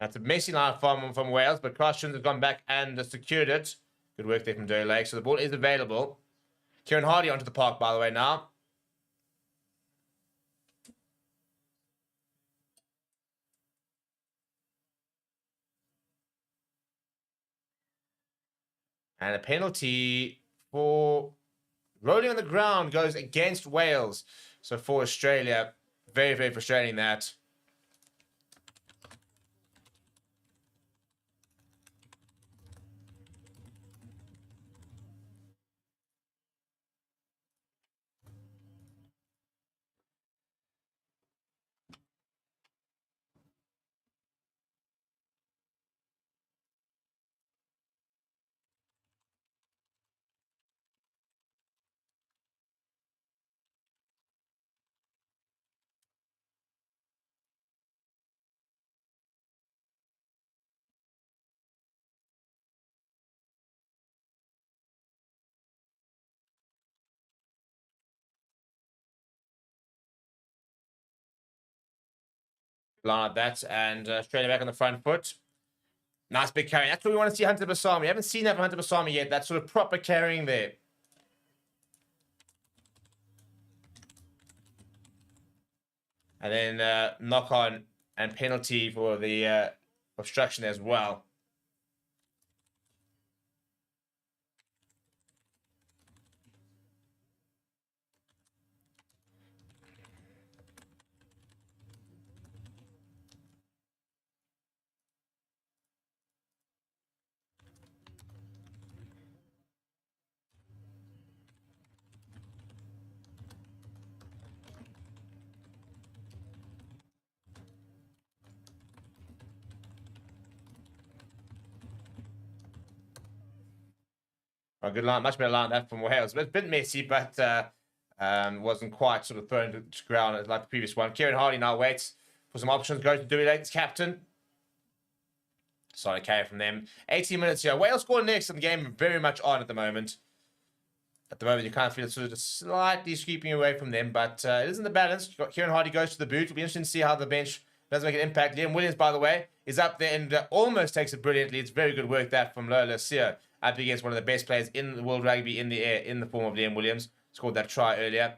That's a messy line from Wales, but Christian has gone back and secured it. Good work there from Derry Lake. So the ball is available. Kieran Hardy onto the park, by the way, now. And a penalty for rolling on the ground goes against Wales. So for Australia, very, very frustrating that. line like that, and Australia back on the front foot. Nice big carry. That's what we want to see Hunter Basami. We haven't seen that from Hunter Basami yet. That sort of proper carrying there. And then knock on and penalty for the obstruction as well. A good line, much better line than that from Wales. But a bit messy, but wasn't quite sort of thrown to the ground like the previous one. Kieran Hardy now waits for some options. Goes to Dewey Leighton's captain. Solid carry from them. 18 minutes here. Wales scored next, and the game very much on at the moment. At the moment, you kind of feel it's sort of just slightly sweeping away from them, but it isn't the balance. You've got Kieran Hardy goes to the boot. It'll be interesting to see how the bench does make an impact. Liam Williams, by the way, is up there and almost takes it brilliantly. It's very good work that from Lola Sear up against one of the best players in the world rugby in the air in the form of Liam Williams. Scored that try earlier.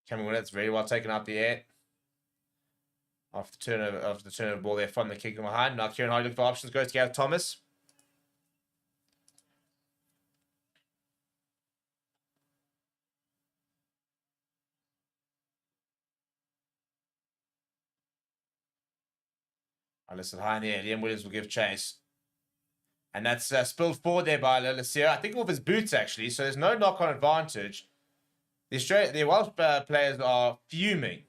Cameron Willetts very well taken out the air. After the turnover ball there from the kick behind. Now Kieran Hardy looking for options. Goes to Gareth Thomas. I listed high in the air. Liam Williams will give chase. And that's spilled forward there by Lalasia. I think off his boots, actually. So there's no knock-on advantage. The Welsh players are fuming.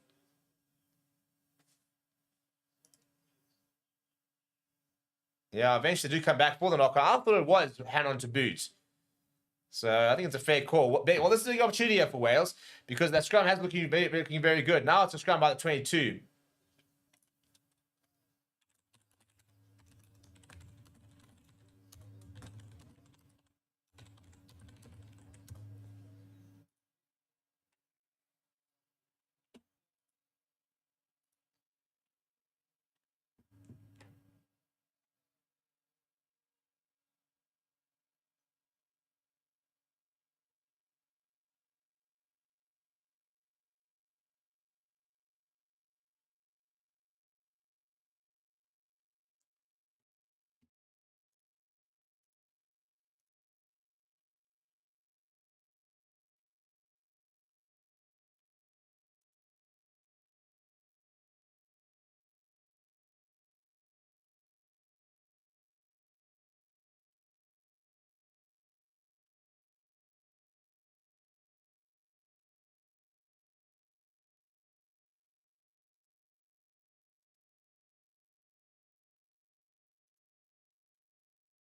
Yeah, eventually they do come back for the knock-on. I thought it was hand-on to boot. So I think it's a fair call. Well, this is the opportunity here for Wales because that scrum has looking very good. Now it's a scrum by the 22.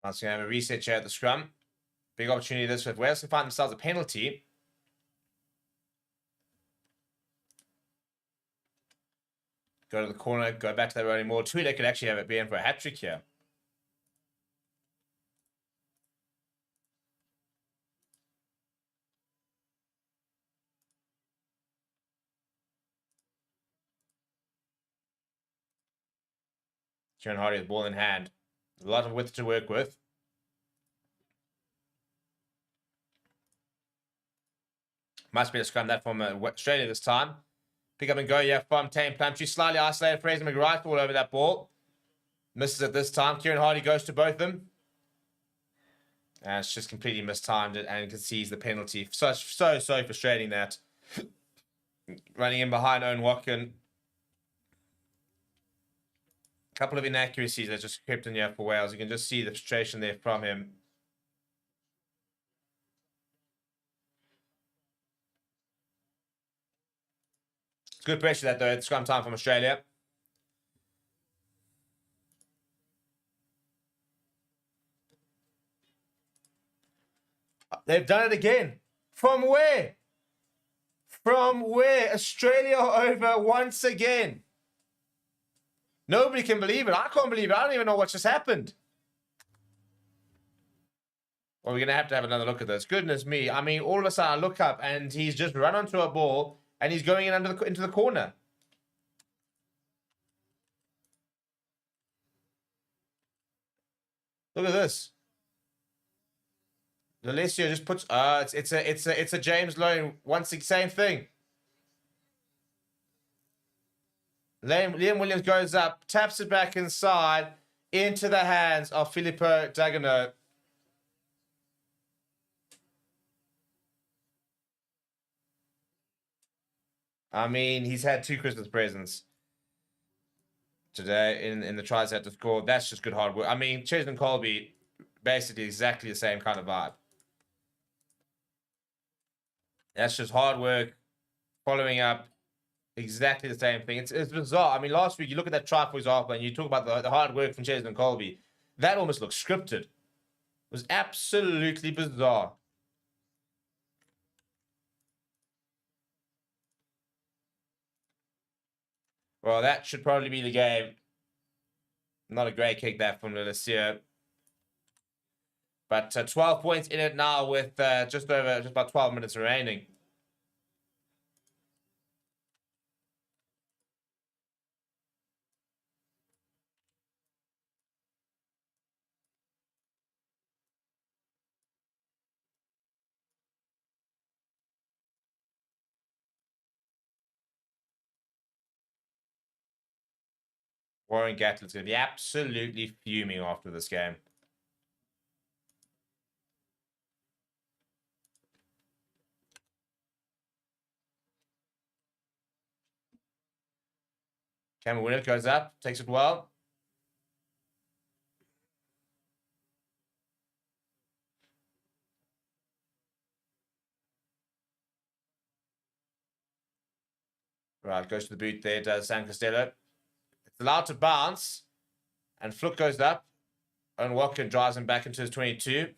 That's going to have a reset here at the scrum. Big opportunity this with Wales to find themselves a penalty. Go to the corner, go back to their rolling more. Tui could actually have it be in for a hat-trick here. Kieran Hardy with the ball in hand. A lot of width to work with. Must be a scrum that from Australia this time. Pick up and go, yeah, from Tame Plumtree. Slightly isolated. Fraser McGrath all over that ball. Misses it this time. Kieran Hardy goes to both of them. And it's just completely mistimed it and concedes the penalty. So frustrating that. Running in behind Owen Watkin. A couple of inaccuracies that just crept in here for Wales. You can just see the frustration there from him. Good pressure that though at scrum time from Australia. They've done it again. From where? From where? Australia over once again. Nobody can believe it. I can't believe it. I don't even know what just happened. Well, we're going to have another look at this. Goodness me. I mean, all of a sudden I look up and he's just run onto a ball and he's going in into the corner. Look at this. Alessio just puts it's a James Lowe once the same thing. Liam Williams goes up, taps it back inside into the hands of Filippo Dagano. I mean, he's had 2 Christmas presents today in the tries had to score. That's just good hard work. I mean, Cheslin Colby, basically exactly the same kind of vibe. That's just hard work, following up, exactly the same thing. It's bizarre. I mean, last week, you look at that try, for example, and you talk about the hard work from Cheslin Colby. That almost looks scripted. It was absolutely bizarre. Well, that should probably be the game. Not a great kick that from Alessio. But 12 points in it now with just about 12 minutes remaining. Warren Gatlin's going to be absolutely fuming after this game. Cameron Winner goes up, takes it well. Right, goes to the boot there, does San Costello. It's allowed to bounce, and Fluke goes up, and Watkin drives him back into his 22.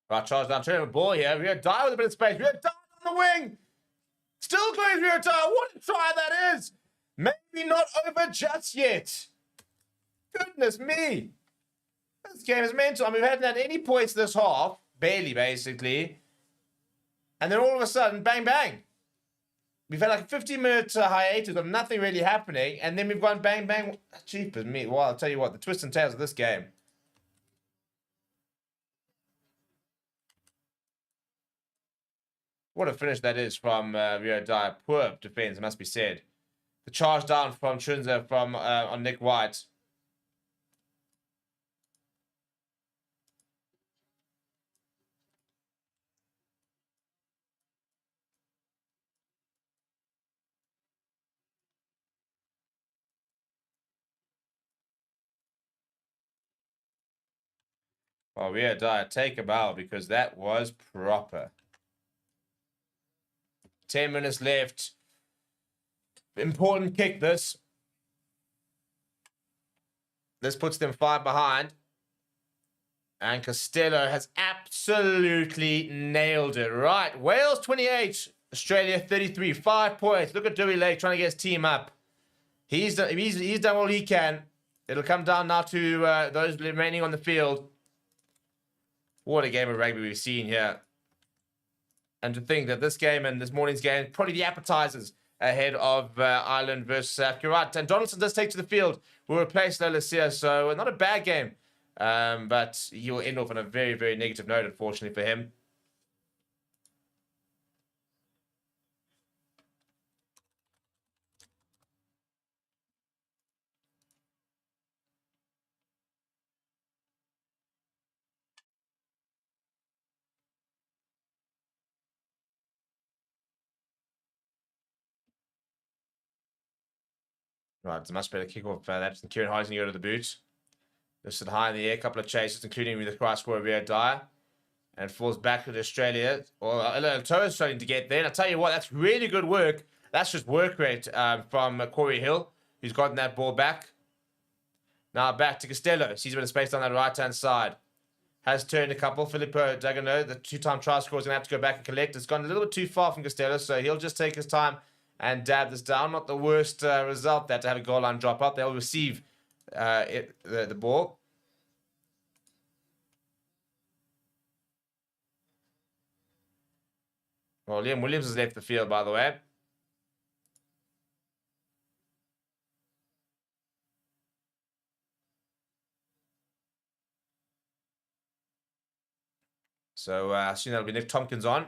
Right, charge down, turn the ball here. Rio Dyer with a bit of space. Rio Dyer on the wing. Still going Rio Dyer. What a try that is. Maybe not over just yet. Goodness me. This game is mental. I mean, we haven't had any points this half. Barely, basically. And then all of a sudden, bang, bang. We've had like a 15-minute hiatus of nothing really happening. And then we've gone bang, bang. Jeepers me. Well, I'll tell you what. The twists and tails of this game. What a finish that is from Rio Dyer. Poor defense, it must be said. The charge down from Trinza on Nick White. Well, Rio Dyer, take a bow because that was proper. 10 minutes left. Important kick, this. This puts them 5 behind. And Costello has absolutely nailed it. Right, Wales 28, Australia 33, 5 points. Look at Dewey Lake trying to get his team up. He's done all he can. It'll come down now to those remaining on the field. What a game of rugby we've seen here. And to think that this game and this morning's game, probably the appetizers ahead of Ireland versus South Africa. Right, and Donaldson does take to the field. Will replace Lalacia, so not a bad game. But he'll end off on a very, very negative note, unfortunately for him. Right, it's a much better kickoff. That's Kieran Hines going to go to the boot. Lifted high in the air, a couple of chases, including with the cross score of Rio Dyer. And falls back to Australia. Or Toa's starting to get there. And I tell you what, that's really good work. That's just work rate from Corey Hill, who's gotten that ball back. Now back to Costello. Sees a bit of space on that right-hand side. Has turned a couple. Filippo Dagano, the two-time try scorer, is going to have to go back and collect. It's gone a little bit too far from Costello, so he'll just take his time and dab this down. Not the worst result there to have a goal line drop up. They'll receive the ball. Well, Liam Williams has left the field, by the way. So soon that'll be Nick Tompkins on.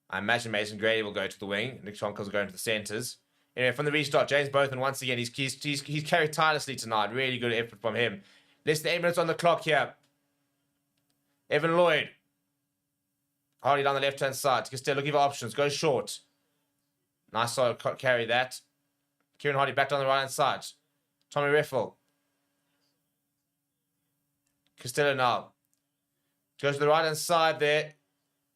I imagine Mason Grady will go to the wing. Nick Tompkins will go into the centres. Anyway, from the restart, James Botham once again, he's carried tirelessly tonight. Really good effort from him. Less than 8 minutes on the clock here. Evan Lloyd. Hardy down the left-hand side. Costello looking for options. Goes short. Nice solo carry that. Kieran Hardy back down the right-hand side. Tommy Reffel. Costello now. Goes to the right-hand side there.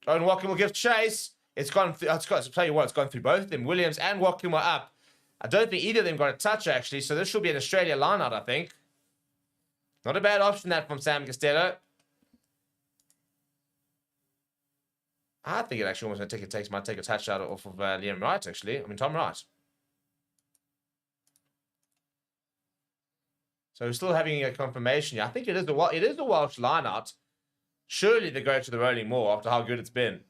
Owen Watkin will give chase. It's gone through, I'll tell you what, it's gone through both of them. Williams and Watkin were up. I don't think either of them got a touch, actually, so this should be an Australia line-out, I think. Not a bad option, that, from Sam Costello. I think it actually almost might take a touch out off of Liam Wright, actually. I mean, Tom Wright. So we're still having a confirmation here. I think it is the Welsh line-out. Surely they go to the rolling more after how good it's been.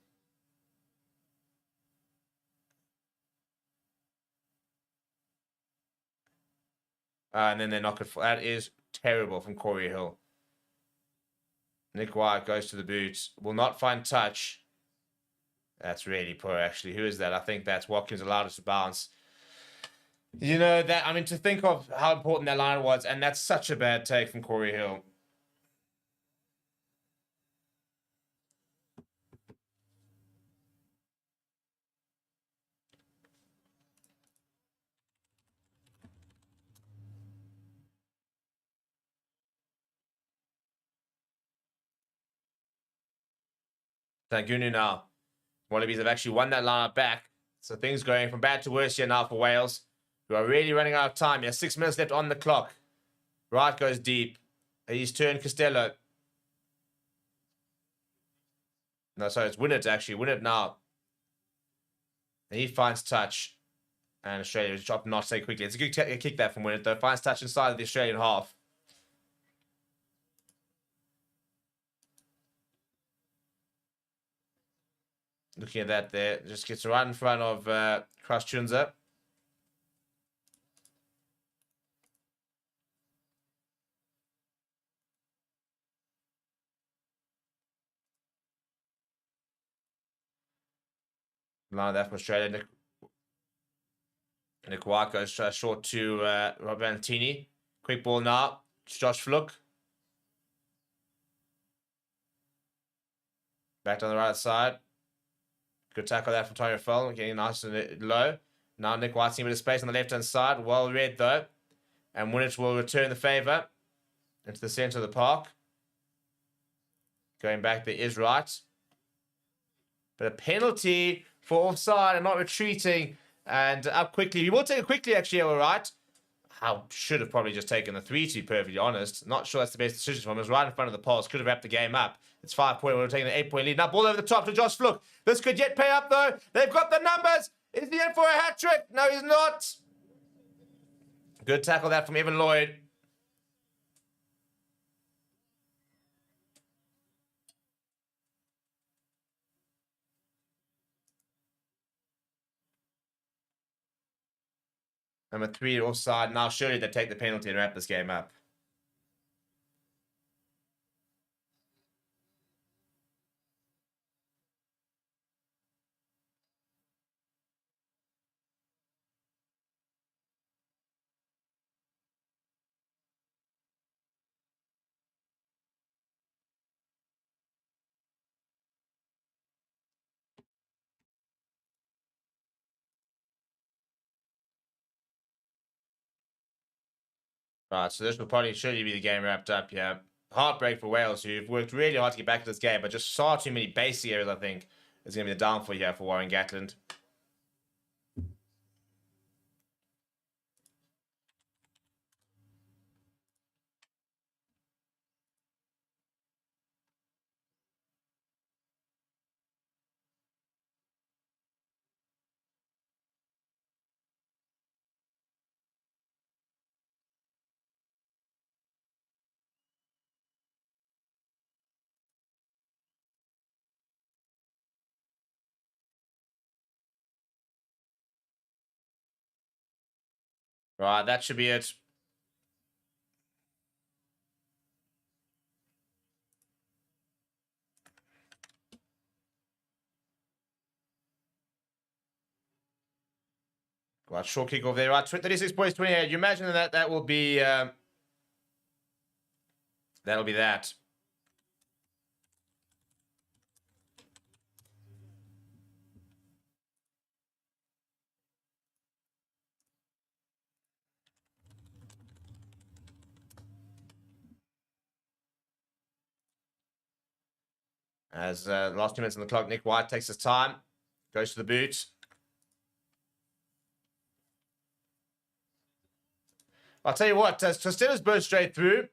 And then they knock it. That is terrible from Corey Hill. Nick White goes to the boot. Will not find touch. That's really poor, actually. Who is that? I think that's Watkins allowed us to bounce. You know, that, I mean, to think of how important that line was, and that's such a bad take from Corey Hill. Tangunu now. Wallabies have actually won that line back. So things going from bad to worse here now for Wales, who are really running out of time. He has 6 minutes left on the clock. Wright goes deep. He's turned Costello. No, sorry, it's Winnett, actually. Winnett now. And he finds touch. And Australia is dropped not so quickly. It's a good kick that from Winnett, though. Finds touch inside of the Australian half. Looking at that there. Just gets right in front of Kras Chunza. Line that from Australia. Nick White goes short to Rob Valentini. Quick ball now. Josh Fluke. Back on the right side. Good tackle there from Tony Fell. Getting nice and low. Now Nick White seeing a bit of space on the left-hand side. Well read, though. And Winnett will return the favour into the centre of the park. Going back there is right. But a penalty for offside and not retreating. And up quickly. He will take it quickly, actually, all right. I should have probably just taken the 3, to be perfectly honest. Not sure that's the best decision for him. It was right in front of the post. Could have wrapped the game up. It's 5 point. We're taking an 8-point lead. Now ball over the top to Josh Fluke. This could yet pay up, though. They've got the numbers. Is he in for a hat-trick? No, he's not. Good tackle that from Evan Lloyd. Number 3 offside. Now surely they take the penalty and wrap this game up. Right, so this will probably surely be the game wrapped up here. Heartbreak for Wales, who've worked really hard to get back to this game, but just saw too many basic areas, I think, is going to be the downfall here for Warren Gatland. Right, that should be it. Right, short kick over there. Right, 36 points, 28. You imagine that will be... that'll be that. As last 2 minutes on the clock, Nick White takes his time, goes to the boot. I'll tell you what, Costello's burst straight through.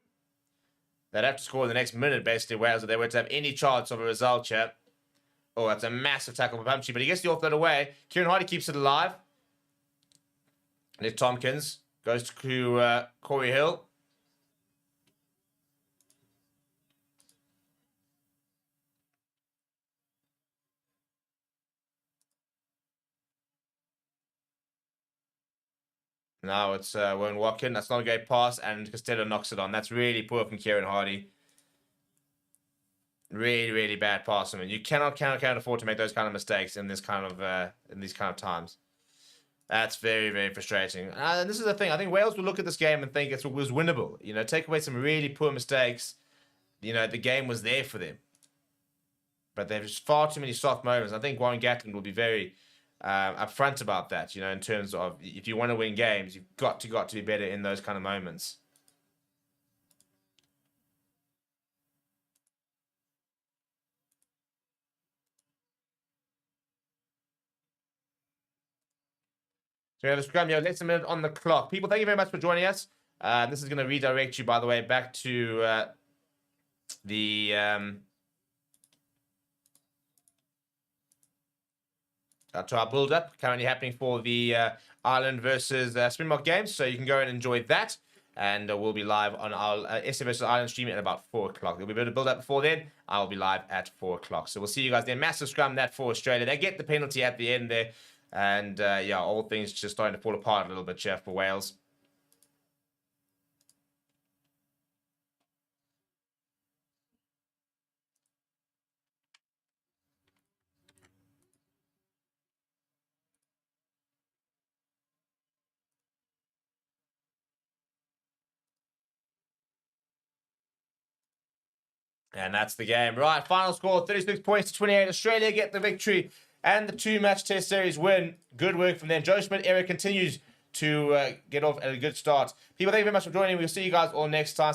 They'd have to score in the next minute, basically, Wales, if they were to have any chance of a result here. Oh, that's a massive tackle for Pumpchy, but he gets the offload away. Kieran Hardy keeps it alive. Nick Tompkins goes to Corey Hill. Now it's Warren Watkin. That's not a great pass, and Costello knocks it on. That's really poor from Kieran Hardy. Really, really bad pass. I mean, you cannot afford to make those kind of mistakes in this kind of in these kind of times. That's very, very frustrating. And this is the thing. I think Wales will look at this game and think it was winnable. You know, take away some really poor mistakes. You know, the game was there for them. But there's far too many soft moments. I think Warren Gatland will be very upfront about that. You know, in terms of if you want to win games, you've got to be better in those kind of moments. So we have a scrum here, less than a minute on the clock. People, thank you very much for joining us. This is going to redirect you, by the way, back to to our build-up currently happening for the Ireland versus Springbok games. So you can go and enjoy that. And we'll be live on our SA versus Ireland stream at about 4 o'clock. There'll be a bit of build-up before then. I'll be live at 4 o'clock. So we'll see you guys then. Massive scrum that for Australia. They get the penalty at the end there. And yeah, all things just starting to fall apart a little bit, Jeff, for Wales. And that's the game. Right, final score, 36 points to 28. Australia get the victory and the 2-match test series win. Good work from them. Joe Schmidt era continues to get off at a good start. People, thank you very much for joining. We'll see you guys all next time.